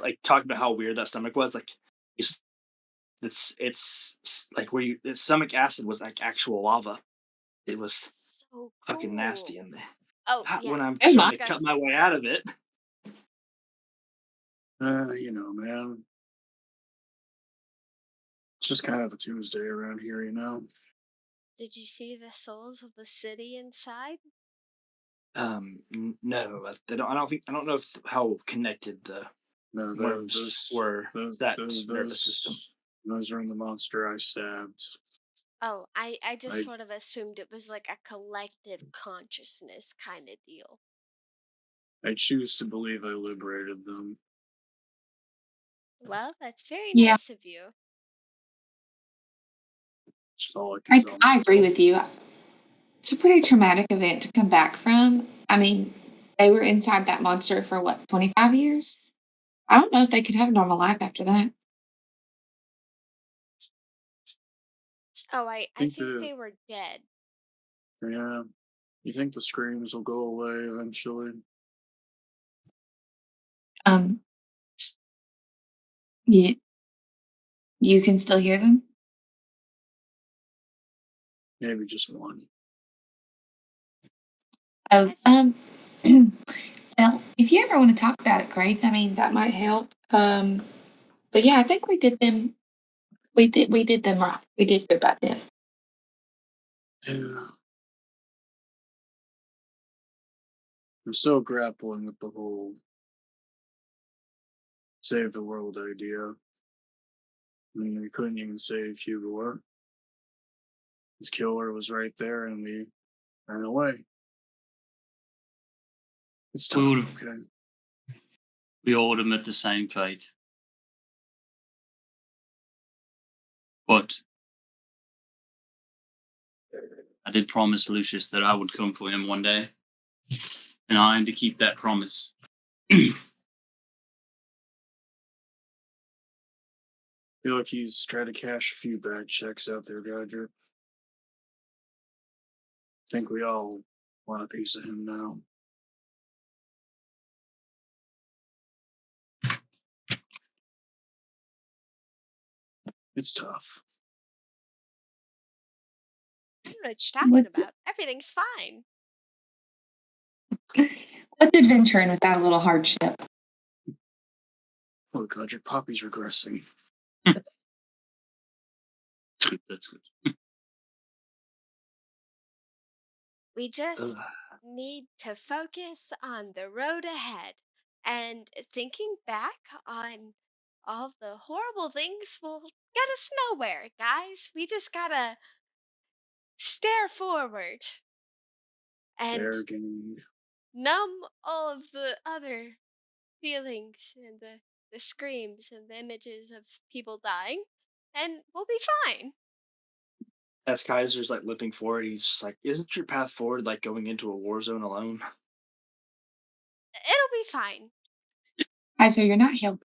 like talking about how weird that stomach was. Like, it's like where the stomach acid was like actual lava. It was So fucking cool. nasty in there. Oh Not yeah, when I'm oh trying my! to cut my disgusting. way out of it. Man. It's just kind of a Tuesday around here, Did you see the souls of the city inside? No, I don't know how connected the No, worms were that nervous system. those are in the monster I stabbed. Oh, I just I sort of assumed it was like a collective consciousness kind of deal. I choose to believe I liberated them. Well, that's very Yeah, nice of you. That's all I can tell I agree myself. with you. It's a pretty traumatic event to come back from. I mean, they were inside that monster for what, 25 years? I don't know if they could have a normal life after that. Oh, I Think think the they were dead. Yeah, you think the screams will go away eventually? Um, you, you can still hear them? Maybe just one. Oh, That's well, if you ever want to talk about it, great. I mean, that might help. But yeah, I think we did them. We did them right. We did good about them. Yeah, I'm still grappling with the whole save the world idea. I mean, we couldn't even save Hugo. His killer was right there, and we ran away. It's We tough, would okay? we all would have met the same fate. But I did promise Lucius that I would come for him one day. And I aim to keep that promise. Good feel like he's trying to cash a few bad checks out there, Dodger. Think we all want a piece of him now. It's tough. I don't know what you're talking What's about. Everything's fine. what's adventuring without a little hardship? Oh, God, your poppy's regressing. That's good. That's good. We just Ugh. need to focus on the road ahead. And thinking back on all the horrible things will get us nowhere, guys. We just gotta stare forward and Fair game. numb all of the other feelings and the screams and the images of people dying, and we'll be fine. As Kaiser's like limping forward, he's just like, "Isn't your path forward like going into a war zone alone?" It'll be fine. So you're not helping.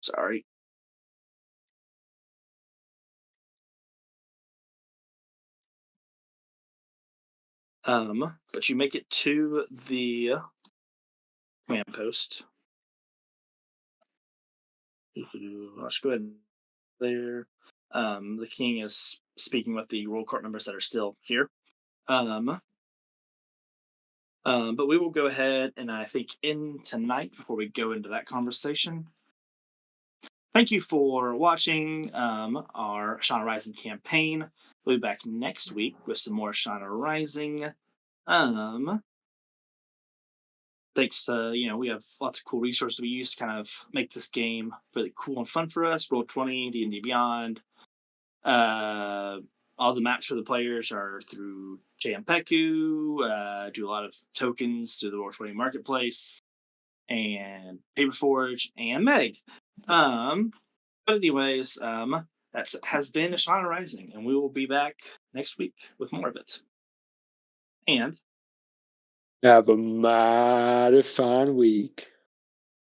Sorry. But you make it to the command post. Let's go ahead there. The king is speaking with the roll court members that are still here. But we will go ahead and I think end tonight before we go into that conversation. Thank you for watching our Ashana Rising campaign. We'll be back next week with some more Ashana Rising. Thanks to, we have lots of cool resources we use to kind of make this game really cool and fun for us. Roll20, D&D Beyond. All the maps for the players are through JMPECU. Do a lot of tokens through the Roll20 Marketplace and Paperforge and Meg. But anyways, that has been Ashana Rising, and we will be back next week with more of it. And Have a mighty fine week.